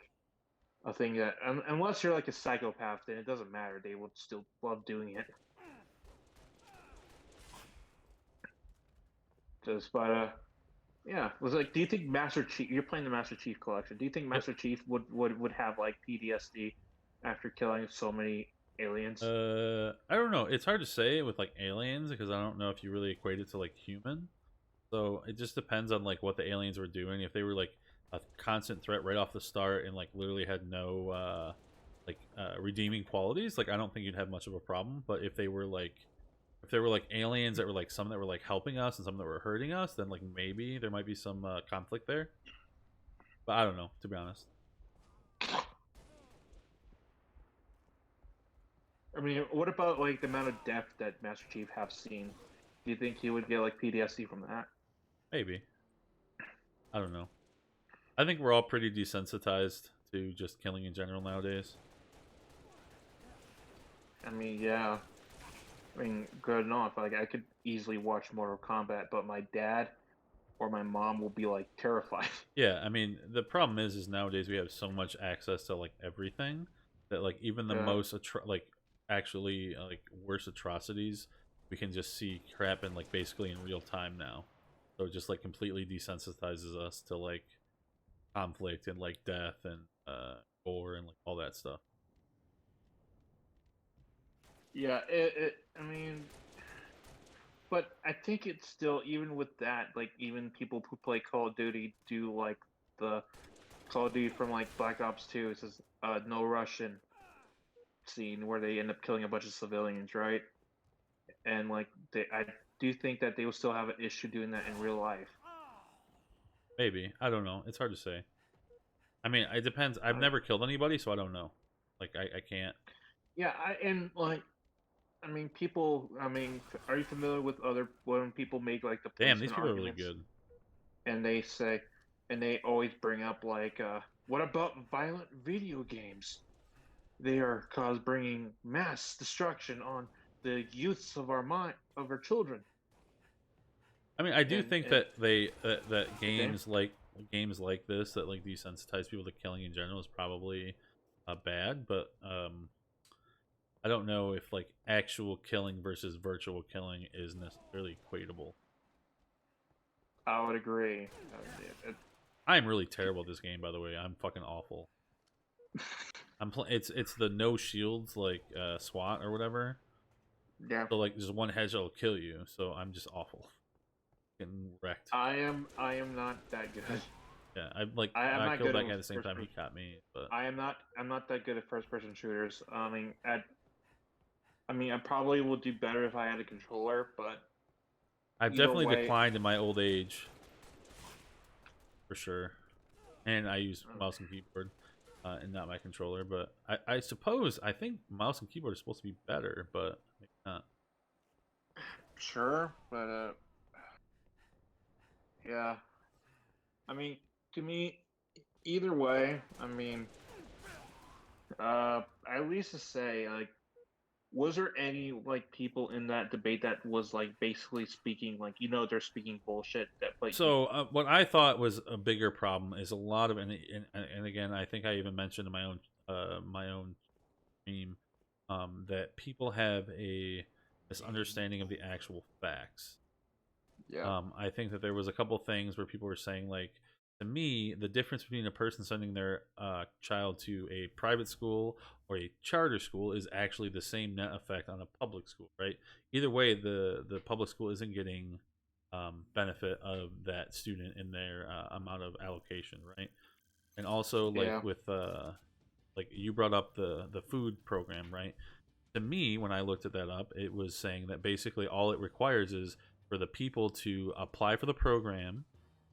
a thing that unless you're like a psychopath, then it doesn't matter. They would still love doing it. Yeah, was like, do you think Master Chief? You're playing the Master Chief Collection. Do you think Master Chief would have like PTSD after killing so many aliens? I don't know. It's hard to say with like aliens because I don't know if you really equate it to like human. So it just depends on like what the aliens were doing. If they were like a constant threat right off the start and like literally had no redeeming qualities, like I don't think you'd have much of a problem. But if they were like aliens that were like some that were like helping us and some that were hurting us, then like maybe there might be some conflict there. But I don't know, to be honest. I mean, what about like the amount of death that Master Chief have seen? Do you think he would get like PTSD from that? Maybe. I don't know. I think we're all pretty desensitized to just killing in general nowadays. I mean, yeah. I mean, good enough. Like, I could easily watch Mortal Kombat, but my dad or my mom will be like terrified. Yeah, I mean, the problem is nowadays we have so much access to like everything that like even the most actually like worse atrocities we can just see happen like basically in real time now. So it just like completely desensitizes us to like conflict and like death and gore and like all that stuff. Yeah, I mean, but I think it's still, even with that, like even people who play Call of Duty do like the Call of Duty from like Black Ops 2. It says no Russian scene where they end up killing a bunch of civilians, right? And like I do think that they will still have an issue doing that in real life. Maybe. I don't know. It's hard to say. I mean, it depends. I've never killed anybody, so I don't know. Like, I can't. Yeah, I mean, people. I mean, are you familiar with when people make like the damn? These people arguments, are really good. And they say, and they always bring up like, what about violent video games? They are bringing mass destruction on the youths of our children. I mean, I do think that that games like this that like desensitize people to killing in general is probably bad, but I don't know if like actual killing versus virtual killing is necessarily equatable. I would agree. I'm really terrible at this game, by the way. I'm fucking awful. It's the no shields like SWAT or whatever. Yeah. So like just one headshot will kill you. So I'm just awful. Getting wrecked. I am not that good. Yeah, I killed that guy at the same time he caught me. But I'm not that good at first person shooters. I mean, I probably would do better if I had a controller, but I've definitely declined in my old age, for sure. And I use mouse and keyboard, and not my controller. But I suppose I think mouse and keyboard is supposed to be better, but maybe not. Sure, but yeah. I mean, to me, either way, I mean, at least to say, like, was there any like people in that debate that was like basically speaking like they're speaking bullshit that So what I thought was a bigger problem is a lot of and again I think I even mentioned in my own stream that people have a misunderstanding of the actual facts. Yeah. I think that there was a couple things where people were saying, like, to me, the difference between a person sending their child to a private school or a charter school is actually the same net effect on a public school, right? Either way, the public school isn't getting benefit of that student in their amount of allocation, right? And also, like Yeah. with like you brought up the food program, right? To me, when I looked at that up, it was saying that basically all it requires is for the people to apply for the program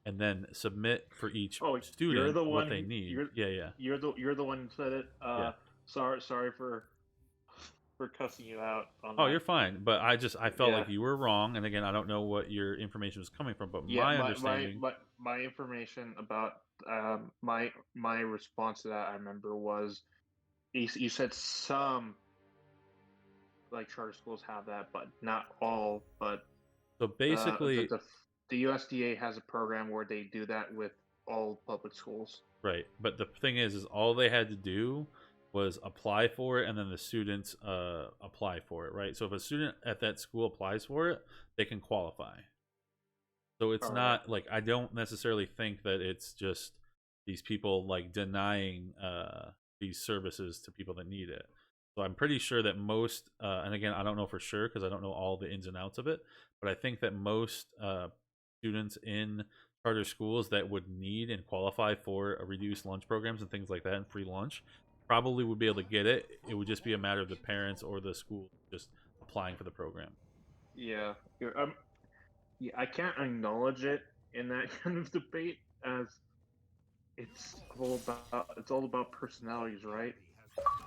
and then submit for each student you're the what one they who, need. Yeah. You're the one who said it. Yeah. Sorry for cussing you out on Oh, that. you're fine, but I felt Yeah. like you were wrong. And again, I don't know what your information was coming from, but Yeah, my understanding. my information about my response to that I remember was you said some like charter schools have that, but not all. But So basically, the USDA has a program where they do that with all public schools. Right, but the thing is all they had to do was apply for it, and then the students apply for it, right? So if a student at that school applies for it, they can qualify. So it's not like, I don't necessarily think that it's just these people like denying these services to people that need it. So I'm pretty sure that most, and again, I don't know for sure because I don't know all the ins and outs of it, but I think that most students in charter schools that would need and qualify for reduced lunch programs and things like that and free lunch probably would be able to get it. It would just be a matter of the parents or the school just applying for the program. Yeah, yeah, I can't acknowledge it in that kind of debate as it's all about personalities, right?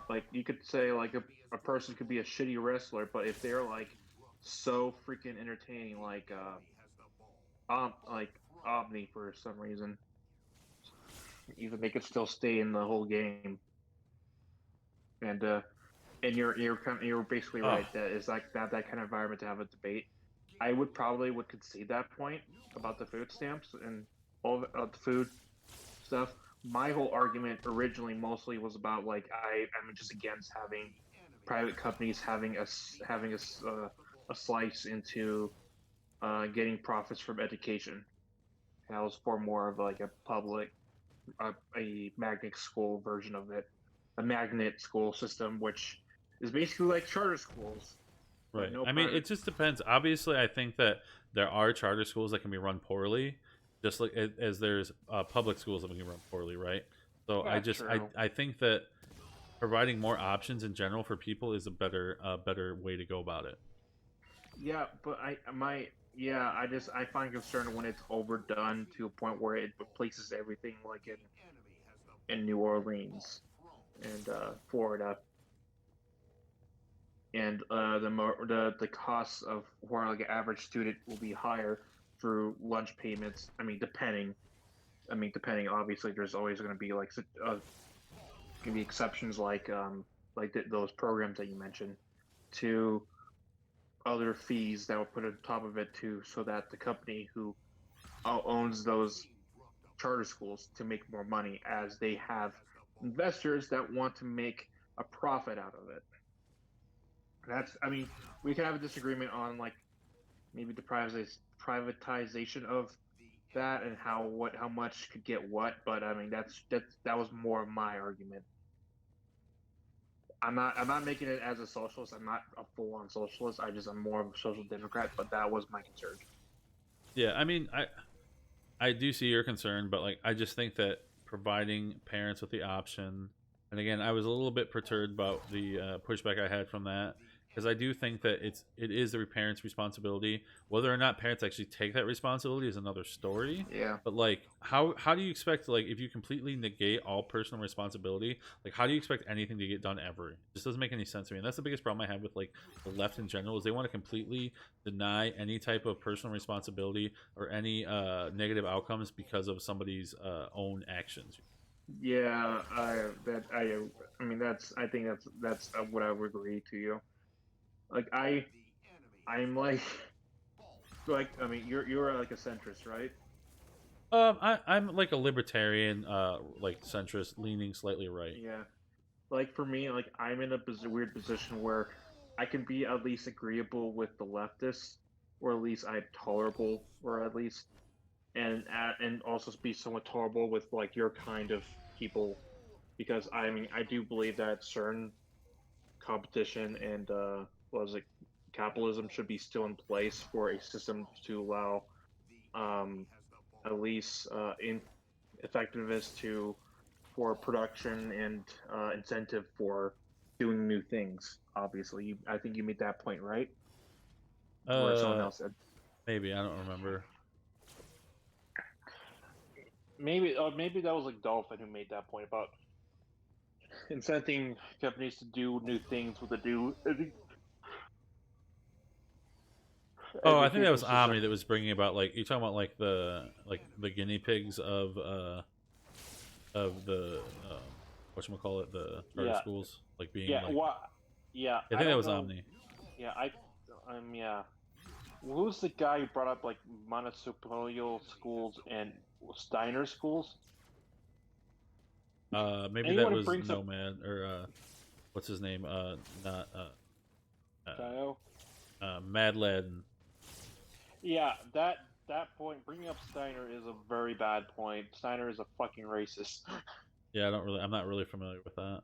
Like you could say like a person could be a shitty wrestler, but if they're like so freaking entertaining, like Omni for some reason, even they could still stay in the whole game. And you're basically right. That is like that kind of environment to have a debate. I would concede that point about the food stamps and all of the food stuff. My whole argument originally mostly was about like I'm just against having private companies having a slice into getting profits from education. That was for more of like a public, a magnet school version of it, a magnet school system, which is basically like charter schools. Right. I mean, it just depends. Obviously, I think that there are charter schools that can be run poorly, just like as there's public schools that can run poorly, right? So yeah, I think that providing more options in general for people is a better way to go about it. Yeah, but I find concern when it's overdone to a point where it replaces everything, like in New Orleans and Florida. And the costs of where like an average student will be higher through lunch payments. I mean, depending. Obviously, there's always going to be like can be exceptions like those programs that you mentioned to other fees that will put on top of it too, so that the company who owns those charter schools to make more money, as they have investors that want to make a profit out of it. We can have a disagreement on like maybe the privatization of that and how much could get what, but I mean that was more of my argument. I'm not making it as a socialist. I'm not a full-on socialist. I'm more of a social democrat, but that was my concern. Yeah, I mean, I do see your concern, but like I just think that providing parents with the option, and again, I was a little bit perturbed about the pushback I had from that, because I do think that it is the parents' responsibility. Whether or not parents actually take that responsibility is another story. Yeah. But like, how do you expect, like, if you completely negate all personal responsibility, like how do you expect anything to get done ever? It just doesn't make any sense to me. And that's the biggest problem I have with like the left in general, is they want to completely deny any type of personal responsibility or any negative outcomes because of somebody's own actions. Yeah, I think that's what I would agree to you. Like I'm like I mean you're like a centrist, right? I'm like a libertarian, like centrist, leaning slightly right. Yeah. Like for me, like I'm in a weird position where I can be at least agreeable with the leftists, or at least I'm tolerable, or at least and also be somewhat tolerable with like your kind of people, because I mean I do believe that certain competition and what was it, capitalism should be still in place for a system to allow at least in effectiveness to for production and incentive for doing new things. Obviously, I think you made that point, right? Or someone else said. Maybe I don't remember. Maybe maybe that was like Dolphin who made that point about incenting companies to do new things with a new Oh, I think that was system. Omni that was bringing about, like, you're talking about like the guinea pigs of the whatchamacallit, the charter schools, like being yeah, like yeah. I think that was Omni. Yeah, yeah. Who's the guy who brought up like municipal schools and Steiner schools? Maybe Anyone that was brings up Nomad or what's his name? Not Mad Lad. Yeah, that point, bringing up Steiner is a very bad point. Steiner is a fucking racist. Yeah, I'm not really familiar with that.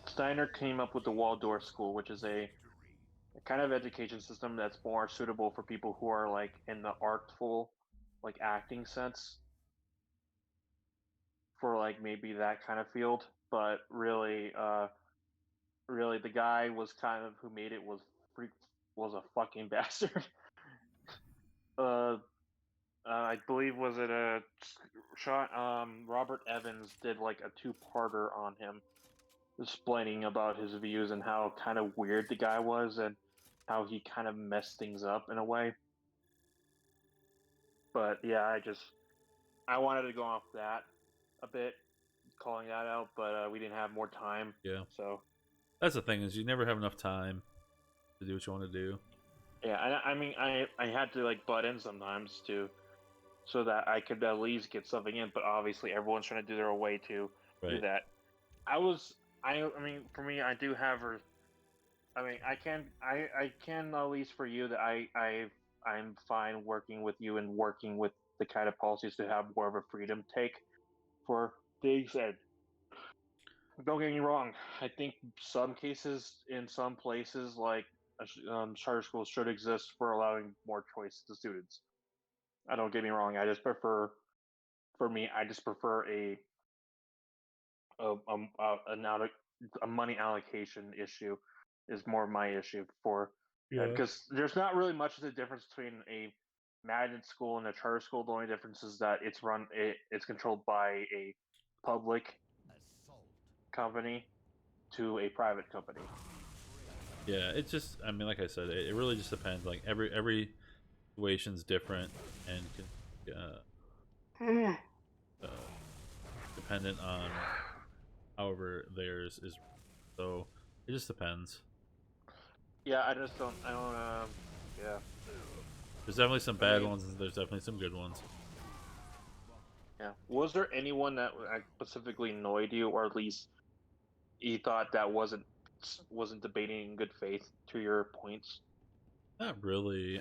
Steiner came up with the Waldorf school, which is a kind of education system that's more suitable for people who are like in the artful, like acting sense, for like maybe that kind of field. But really, really, the guy was kind of who made it was a fucking bastard. I believe was it a Robert Evans did like a two-parter on him, explaining about his views and how kind of weird the guy was and how he kind of messed things up in a way. But yeah, I wanted to go off that a bit, calling that out, but we didn't have more time. Yeah. So that's the thing, is you never have enough time to do what you want to do. Yeah, I mean, I had to like butt in sometimes too, so that I could at least get something in. But obviously, everyone's trying to do their way to do that. I mean, for me, I do have I mean, I can at least for you that I'm fine working with you and working with the kind of policies to have more of a freedom take for things. And don't get me wrong, I think some cases in some places like charter schools should exist for allowing more choice to students. I don't get me wrong. I just prefer, for me, I just prefer a money allocation issue is more my issue for, because there's not really much of a difference between a magnet school and a charter school. The only difference is that it's controlled by a public company to a private company. Yeah, it's just, I mean, like I said, it really just depends. Like every situation's different and can dependent on however theirs is. So it just depends. Yeah, I don't yeah. There's definitely some bad ones and there's definitely some good ones. Yeah. Was there anyone that specifically annoyed you, or at least you thought that wasn't debating in good faith to your points? Not really.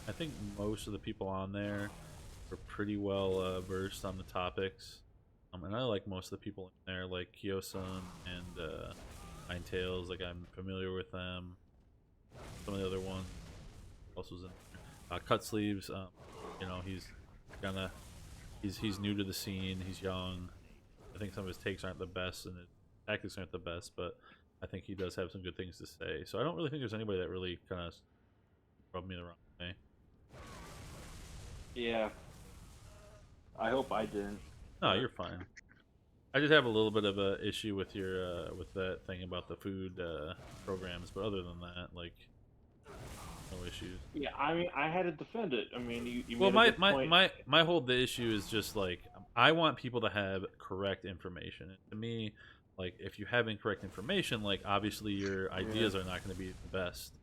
I think most of the people on there are pretty well versed on the topics. And I like most of the people in there, like Kyosun and Ninetales. Like, I'm familiar with them. Some of the other ones also was in there. Cut Sleeves. You know, he's new to the scene. He's young. I think some of his takes aren't the best and his tactics aren't the best, but I think he does have some good things to say. So I don't really think there's anybody that really kind of rubbed me the wrong way. Yeah. I hope I didn't. No, you're fine. I just have a little bit of a issue with your with that thing about the food programs, but other than that, like, no issues. Yeah, I mean, I had to defend it. I mean, you well, made a good point. my whole issue is just like, I want people to have correct information. And to me, like if you have incorrect information, like obviously your ideas are not going to be the best.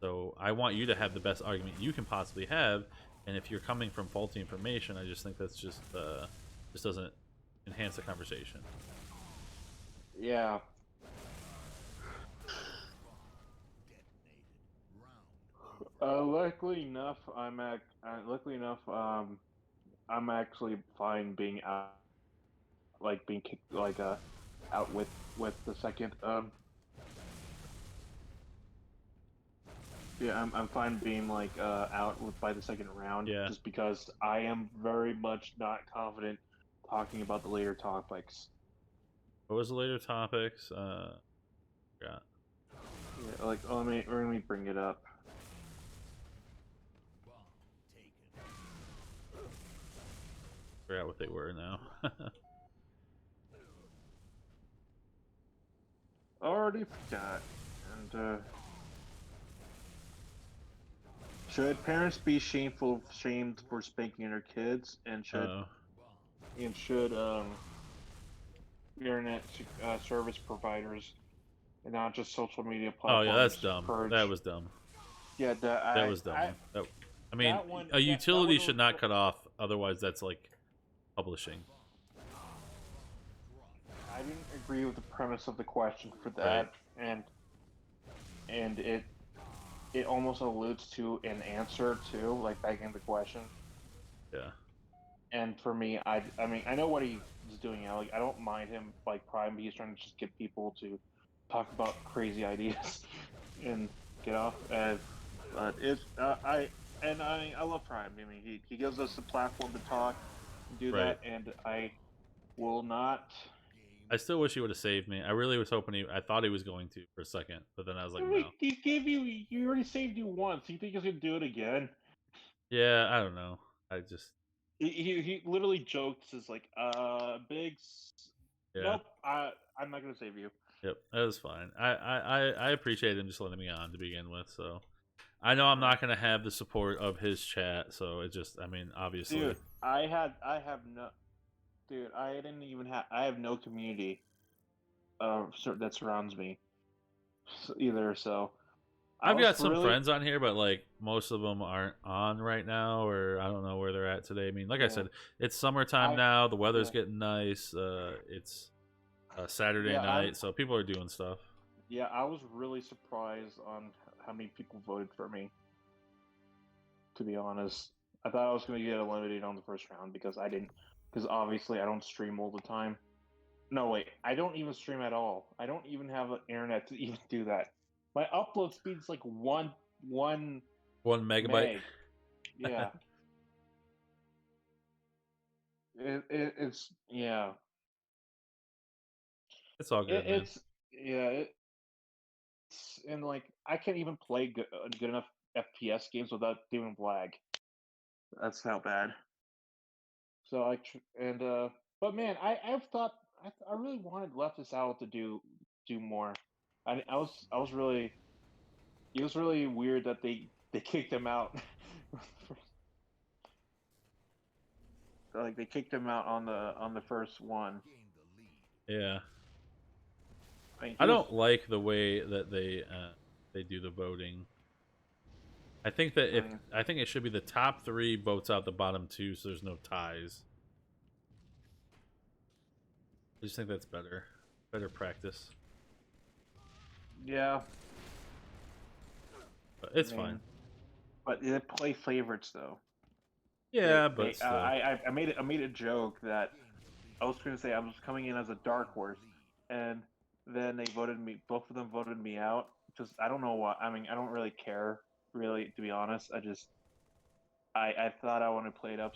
So I want you to have the best argument you can possibly have, and if you're coming from faulty information, I just think that's just doesn't enhance the conversation. Yeah. Luckily enough, I'm actually fine being out, like being kicked, like out with the second. Yeah, I'm fine being like out by the second round. Yeah. Just because I am very much not confident talking about the later topics. What was the later topics? Yeah. Yeah, like let me bring it up. Forgot what they were now. Already forgot. And should parents be shamed for spanking their kids, and should internet service providers and not just social media platforms? Oh yeah, that's dumb. That was dumb. Yeah, that was dumb. I mean, a utility should not cut off. Otherwise, that's like publishing. I didn't agree with the premise of the question for that, and it almost alludes to an answer too, like begging the question. Yeah. And for me, I mean, I know what he's doing now. Like, I don't mind him like Prime. He's trying to just get people to talk about crazy ideas and get off. But it's I love Prime. I mean, he gives us a platform to talk, and do that, and I will not. I still wish he would have saved me. I really was hoping I thought he was going to for a second, but then I was like, no. He gave you. He already saved you once. You think he's gonna do it again? Yeah, I don't know. I just. He literally jokes is like, Biggs. Yeah. Nope. I'm not gonna save you. Yep, that was fine. I appreciate him just letting me on to begin with. So I know I'm not gonna have the support of his chat. So it just, I mean, obviously. Dude, I have no. Dude, I didn't even have. I have no community. That surrounds me. Either so. I've got some friends on here, but like most of them aren't on right now, or I don't know where they're at today. I mean, like I said, it's summertime now. The weather's getting nice. It's Saturday night, so people are doing stuff. Yeah, I was really surprised on how many people voted for me. To be honest, I thought I was going to get eliminated on the first round because obviously I don't stream all the time. No, wait, I don't even stream at all. I don't even have an internet to even do that. My upload speed's like one megabyte. Meg. Yeah. It's yeah. It's all good, man. And like I can't even play good enough FPS games without doing lag. That's how bad. So but man, I've thought I really wanted Leftist Owl to do more. It was really weird that they kicked him out. Like they kicked him out on the first one. Yeah. I don't like the way that they do the voting. I think that I think it should be the top 3 votes out the bottom 2, so there's no ties. I just think that's better practice. Yeah, but it's fine. But they play favorites though. Yeah, but still. I made a joke that I was going to say I was coming in as a dark horse, and then both of them voted me out. Just I don't know why. I mean, I don't really care, really, to be honest. I thought I wanted to play it up.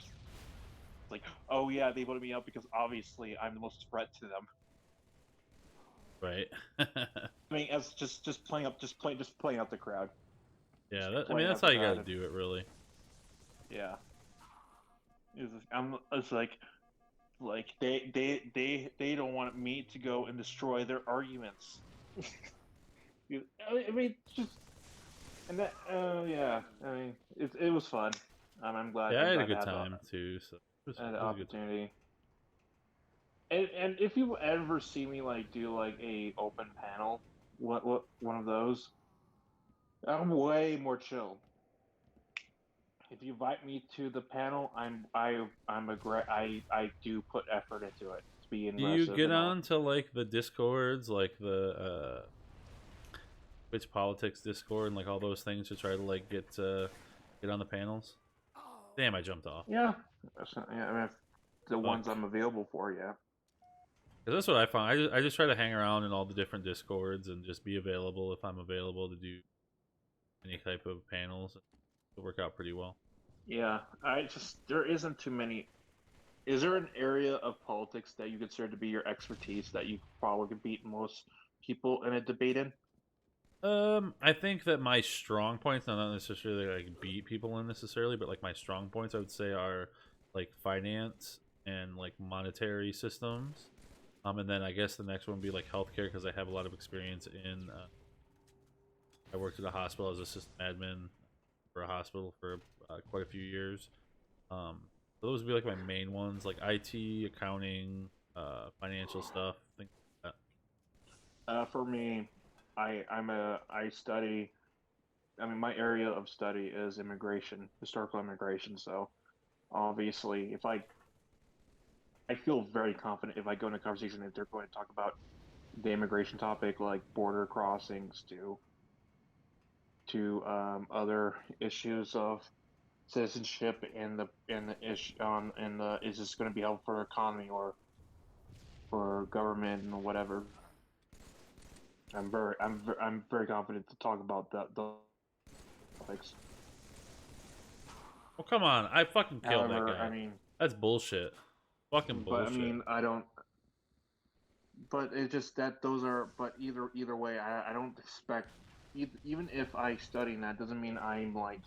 Like, oh yeah, they voted me out because obviously I'm the most threat to them. Right. I mean, as just playing up the crowd. Yeah, I mean that's how you got to do it, really. Yeah. It's like they don't want me to go and destroy their arguments. I mean, just and that yeah. I mean, it was fun. I'm glad. Yeah, I had a good time too. So it was an opportunity. And if you ever see me like do like a open panel, what one of those, I'm way more chill. If you invite me to the panel, I do put effort into it to be Do you aggressive get and all. on to like the discords, like the Twitch politics Discord and like all those things to try to like get on the panels? Damn, I jumped off. Yeah, yeah. I mean, the ones I'm available for, yeah. Because that's what I find. I just try to hang around in all the different discords and just be available if I'm available to do any type of panels. It'll work out pretty well. Yeah, there isn't too many. Is there an area of politics that you consider to be your expertise that you probably could beat most people in a debate in? I think that my strong points, not necessarily like beat people in necessarily, but like my strong points, I would say are like finance and like monetary systems. And then I guess the next one would be like healthcare because I have a lot of experience in. I worked at a hospital as a system admin for a hospital for quite a few years. So those would be like my main ones, like IT, accounting, financial stuff, things like that. For me, I study. I mean, my area of study is immigration, historical immigration. So obviously, if I feel very confident if I go in a conversation if they're going to talk about the immigration topic, like border crossings, to other issues of citizenship and the issue and the is this going to be helpful for economy or for government and whatever. I'm very confident to talk about the topics. Well, come on! I fucking killed However, that guy. I mean, that's bullshit. Fucking bullshit. But I mean, I don't. But it's just that those are. But either way, I don't expect. Even if I study that, doesn't mean I'm like.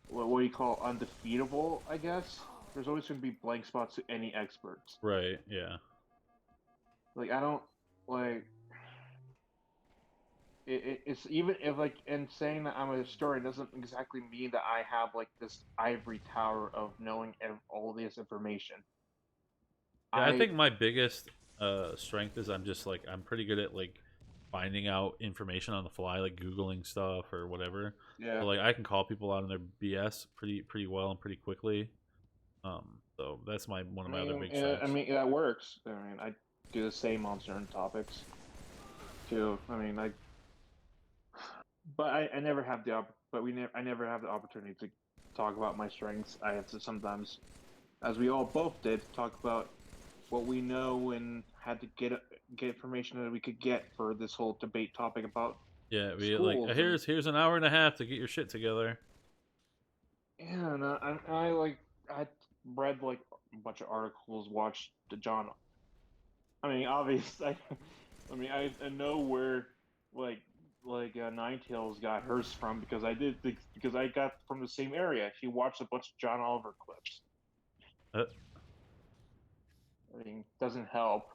What do you call undefeatable? I guess there's always going to be blank spots to any experts. Right. Yeah. Like I don't like. It's even if like and saying that I'm a historian doesn't exactly mean that I have like this ivory tower of knowing all this information. Yeah, I think my biggest strength is I'm pretty good at like finding out information on the fly, like Googling stuff or whatever. Yeah. So, like I can call people out on their BS pretty well and pretty quickly. So that's one of my other big strengths. I mean that works. I mean I do the same on certain topics too. I mean but I never have I never have the opportunity to talk about my strengths. I have to sometimes, as we all both did, talk about what we know and had to get information that we could get for this whole debate topic about. Yeah, here's an hour and a half to get your shit together. Yeah, and I read like a bunch of articles, watched the John. I mean, obviously, I know where Ninetales got hers from because because I got from the same area. She watched a bunch of John Oliver clips. I mean, doesn't help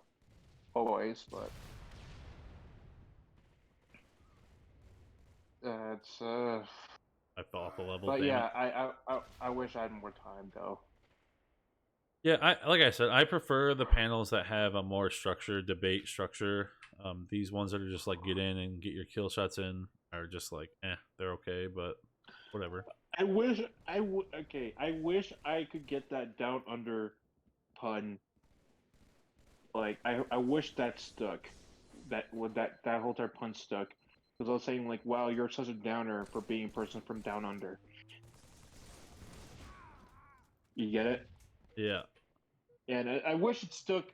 always, but it's I fell off a level. But yeah, I wish I had more time though. Yeah, like I said, I prefer the panels that have a more structured debate structure. These ones that are just like get in and get your kill shots in are just like, they're okay, but whatever. I wish I could get that down under pun. Like I wish that stuck. That whole entire pun stuck. Because I was saying like, wow, you're such a downer for being a person from down under. You get it? Yeah. And I wish it stuck.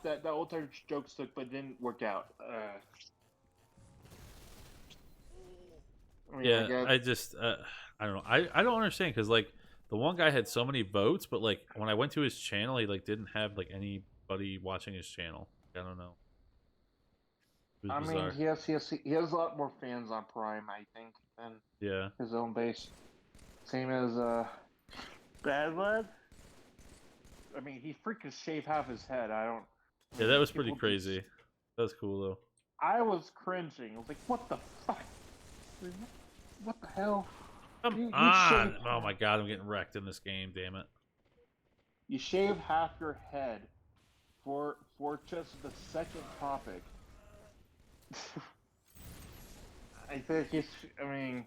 That whole entire joke stuck, but it didn't work out. I don't know. I don't understand because like the one guy had so many votes, but like when I went to his channel, he like didn't have like anybody watching his channel. I don't know. I mean, he has a lot more fans on Prime, I think, than his own base. Same as Bad Lad. I mean, he freaking shaved half his head. Yeah, that was pretty crazy. That was cool though. I was cringing. I was like, "What the fuck? What the hell?" Come on! Oh my god, I'm getting wrecked in this game. Damn it! You shave half your head for just the second topic. I think he's. I mean,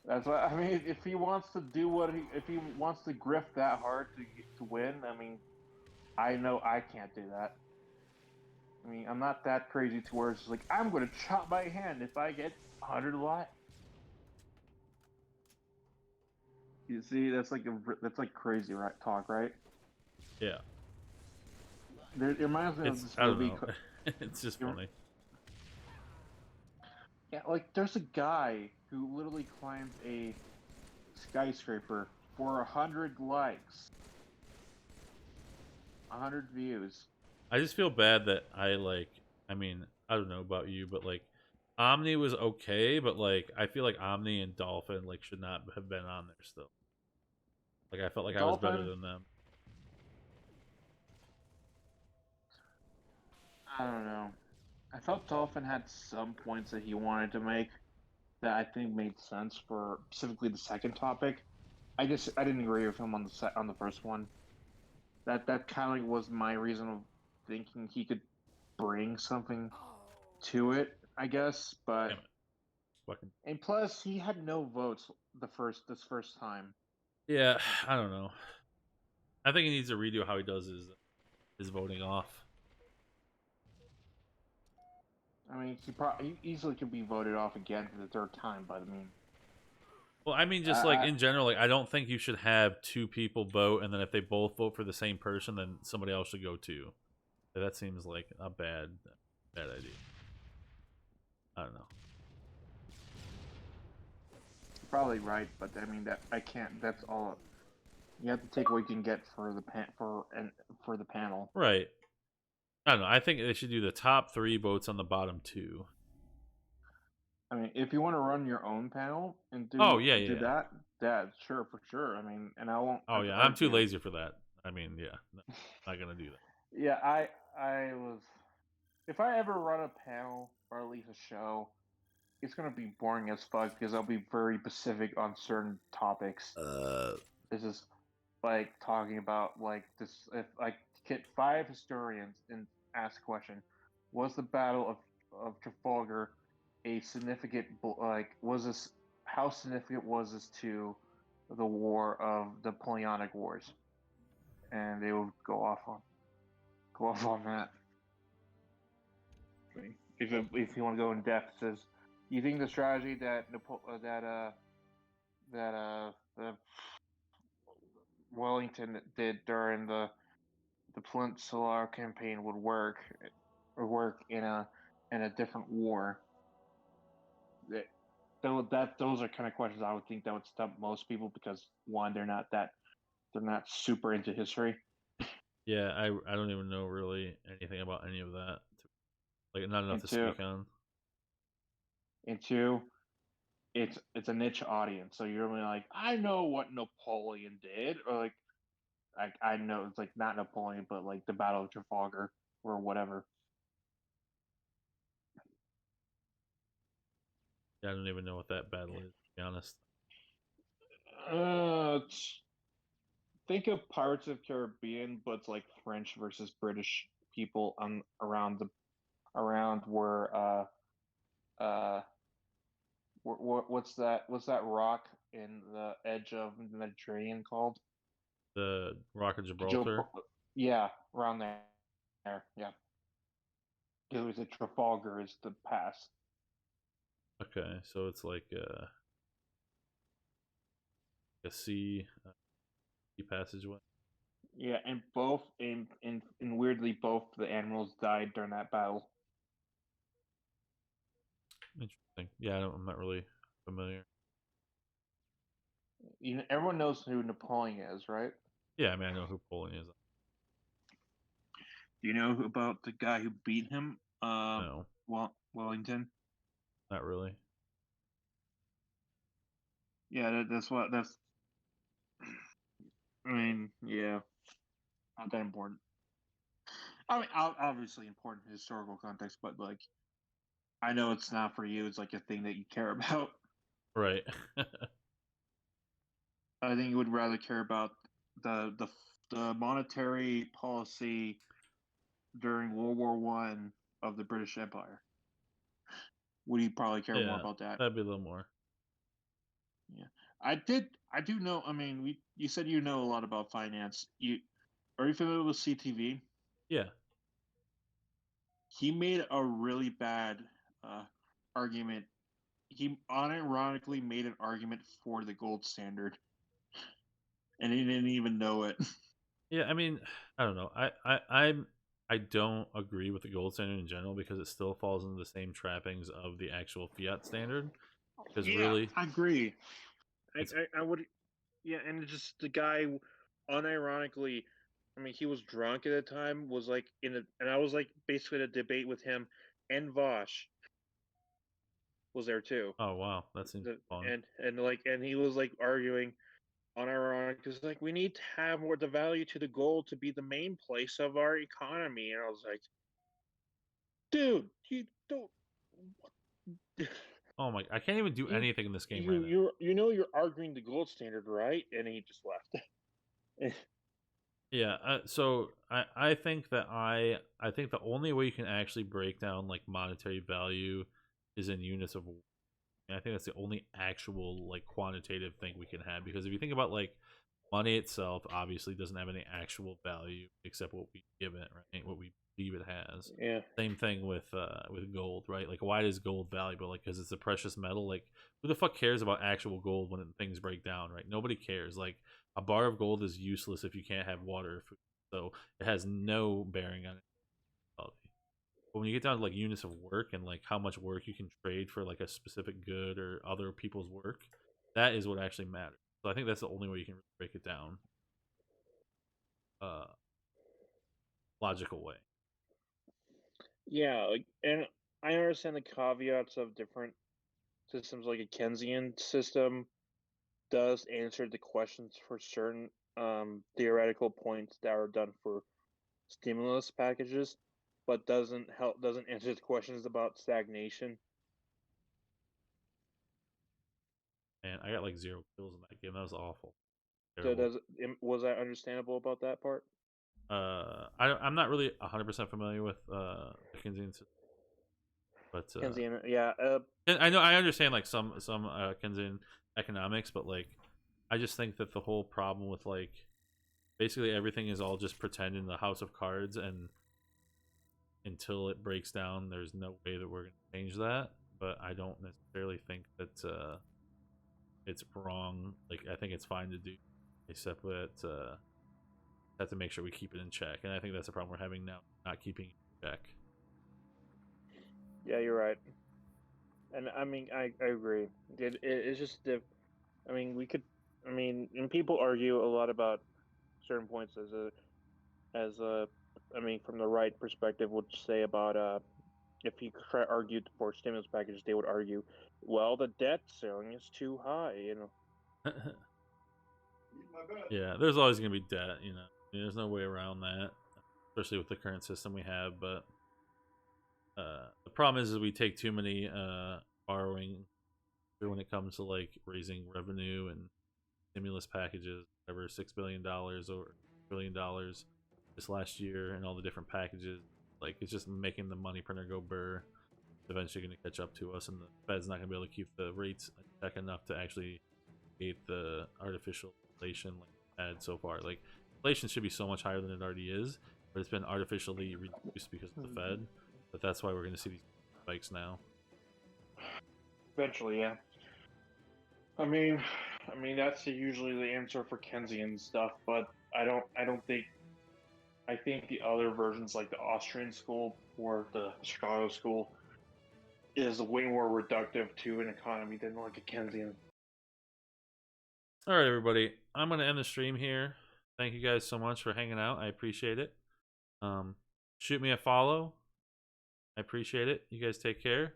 that's what I mean. If he wants to do if he wants to grift that hard to win, I mean, I know I can't do that. I mean, I'm not that crazy to where it's like I'm going to chop my hand if I get 100 likes. You see, that's like crazy talk, right? Yeah. It reminds me of this I don't movie. know. It's just funny. Yeah, like there's a guy who literally climbed a skyscraper for 100 likes, 100 views. I just feel bad that I mean, I don't know about you, but like Omni was okay, but like I feel like Omni and Dolphin like should not have been on there still. Like I felt like Dolphin, I was better than them. I don't know. I felt Dolphin had some points that he wanted to make that I think made sense for specifically the second topic. I didn't agree with him on the first one. That kind of was my reason of thinking he could bring something to it, I guess. But and plus he had no votes this first time. Yeah, I don't know. I think he needs to redo how he does his voting off. I mean, he easily could be voted off again for the third time, but I mean. Well, I mean, just like in general, like I don't think you should have two people vote, and then if they both vote for the same person, then somebody else should go too. That seems like a bad idea. I don't know. You're probably right, but I mean that I can't. That's all. You have to take what you can get for the panel. Right. I don't know. I think they should do the top 3 votes on the bottom 2. I mean, if you want to run your own panel and do that, sure, for sure. I mean, and I won't. Oh yeah, I'm too lazy for that. I mean, yeah, no, not gonna do that. Yeah, I was. If I ever run a panel or at least a show, it's gonna be boring as fuck because I'll be very specific on certain topics. This is like talking about like this. If I get 5 historians and ask a question, was the Battle of Trafalgar a significant how significant was this to the war of the Napoleonic Wars? And they will go off on that. If you want to go in depth, says, you think the strategy that Wellington did during the Peninsular campaign would work in a different war? Those are kind of questions I would think that would stump most people because one, they're not super into history. Yeah, I don't even know really anything about any of that. Like not enough to speak on. And 2, it's a niche audience, so you're only like, I know what Napoleon did, or like I know it's like not Napoleon, but like the Battle of Trafalgar or whatever. Yeah, I don't even know what that battle is, to be honest. Think of Pirates of Caribbean, but it's like French versus British people around where what's that rock in the edge of the Mediterranean called? The Rock of Gibraltar. Yeah, around there. Yeah. It was at Trafalgar is the pass. Okay, so it's like a sea passageway. Yeah, and weirdly both the admirals died during that battle. Interesting. Yeah, I'm not really familiar. Everyone knows who Napoleon is, right? Yeah, I mean I know who Napoleon is. Do you know about the guy who beat him? No. Wellington. Not really. Yeah, that's. I mean, yeah, not that important. I mean, obviously important in historical context, but like, I know it's not for you. It's like a thing that you care about. Right. I think you would rather care about the the monetary policy during World War One of the British Empire. Would you probably care more about that? That'd be a little more. Yeah, I do know. I mean, you said you know a lot about finance. Are you familiar with CTV? Yeah. He made a really bad argument. He unironically made an argument for the gold standard, and he didn't even know it. Yeah, I mean, I don't know. I don't agree with the gold standard in general because it still falls into the same trappings of the actual fiat standard. Because really, I agree. I would. Yeah, and it's just the guy, unironically, I mean, he was drunk at the time. Was like and I was like basically in a debate with him, and Vosh was there too. Oh wow, that seems fun. And he was like arguing unironic because like we need to have more the value to the gold to be the main place of our economy, and I was like, dude, you don't. Oh my! I can't even do anything in this game right now. You're arguing the gold standard, right? And he just left. Yeah, so I think that I think the only way you can actually break down like monetary value is in units of. And I think that's the only actual like quantitative thing we can have, because if you think about like money itself, obviously doesn't have any actual value except what we give it, right? What we believe it has. Yeah. Same thing with gold, right? Like, why is gold valuable? Like, because it's a precious metal. Like, who the fuck cares about actual gold when things break down, right? Nobody cares. Like, a bar of gold is useless if you can't have water or food, so it has no bearing on it. But when you get down to like units of work and like how much work you can trade for like a specific good or other people's work, that is what actually matters. So I think that's the only way you can really break it down. Logical way. Yeah, like, and I understand the caveats of different systems, like a Keynesian system does answer the questions for certain theoretical points that are done for stimulus packages, but doesn't answer the questions about stagnation. And I got like 0 kills in that game. That was awful. Terrible. So was that understandable about that part? I'm not really 100% familiar with Keynesian system, but Keynesian, yeah. I know I understand like some Keynesian economics, but like I just think that the whole problem with like basically everything is all just pretend in the house of cards, and until it breaks down, there's no way that we're going to change that. But I don't necessarily think that it's wrong. Like, I think it's fine to do, except that have to make sure we keep it in check. And I think that's the problem we're having now, not keeping it in check. Yeah, you're right. And I mean, I agree. It's just I mean, and people argue a lot about certain points I mean, from the right perspective, would say about if you argued for stimulus packages, they would argue, well, the debt ceiling is too high, you know. Yeah, there's always going to be debt, you know. I mean, there's no way around that, especially with the current system we have. But the problem is we take too many borrowing when it comes to like raising revenue and stimulus packages, whatever, $6 billion or $1 billion this last year, and all the different packages. Like, it's just making the money printer go burr. It's eventually going to catch up to us, and the Fed's not going to be able to keep the rates in check enough to actually create the artificial inflation like we had so far. Like, inflation should be so much higher than it already is, but it's been artificially reduced because of the Fed. But that's why we're going to see these spikes now. Eventually, yeah. I mean, that's usually the answer for Keynesian stuff, but I don't think. I think the other versions, like the Austrian school or the Chicago school, is way more reductive to an economy than like a Keynesian. All right, everybody. I'm going to end the stream here. Thank you guys so much for hanging out. I appreciate it. Shoot me a follow. I appreciate it. You guys take care.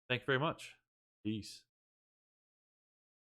Thank you very much. Peace.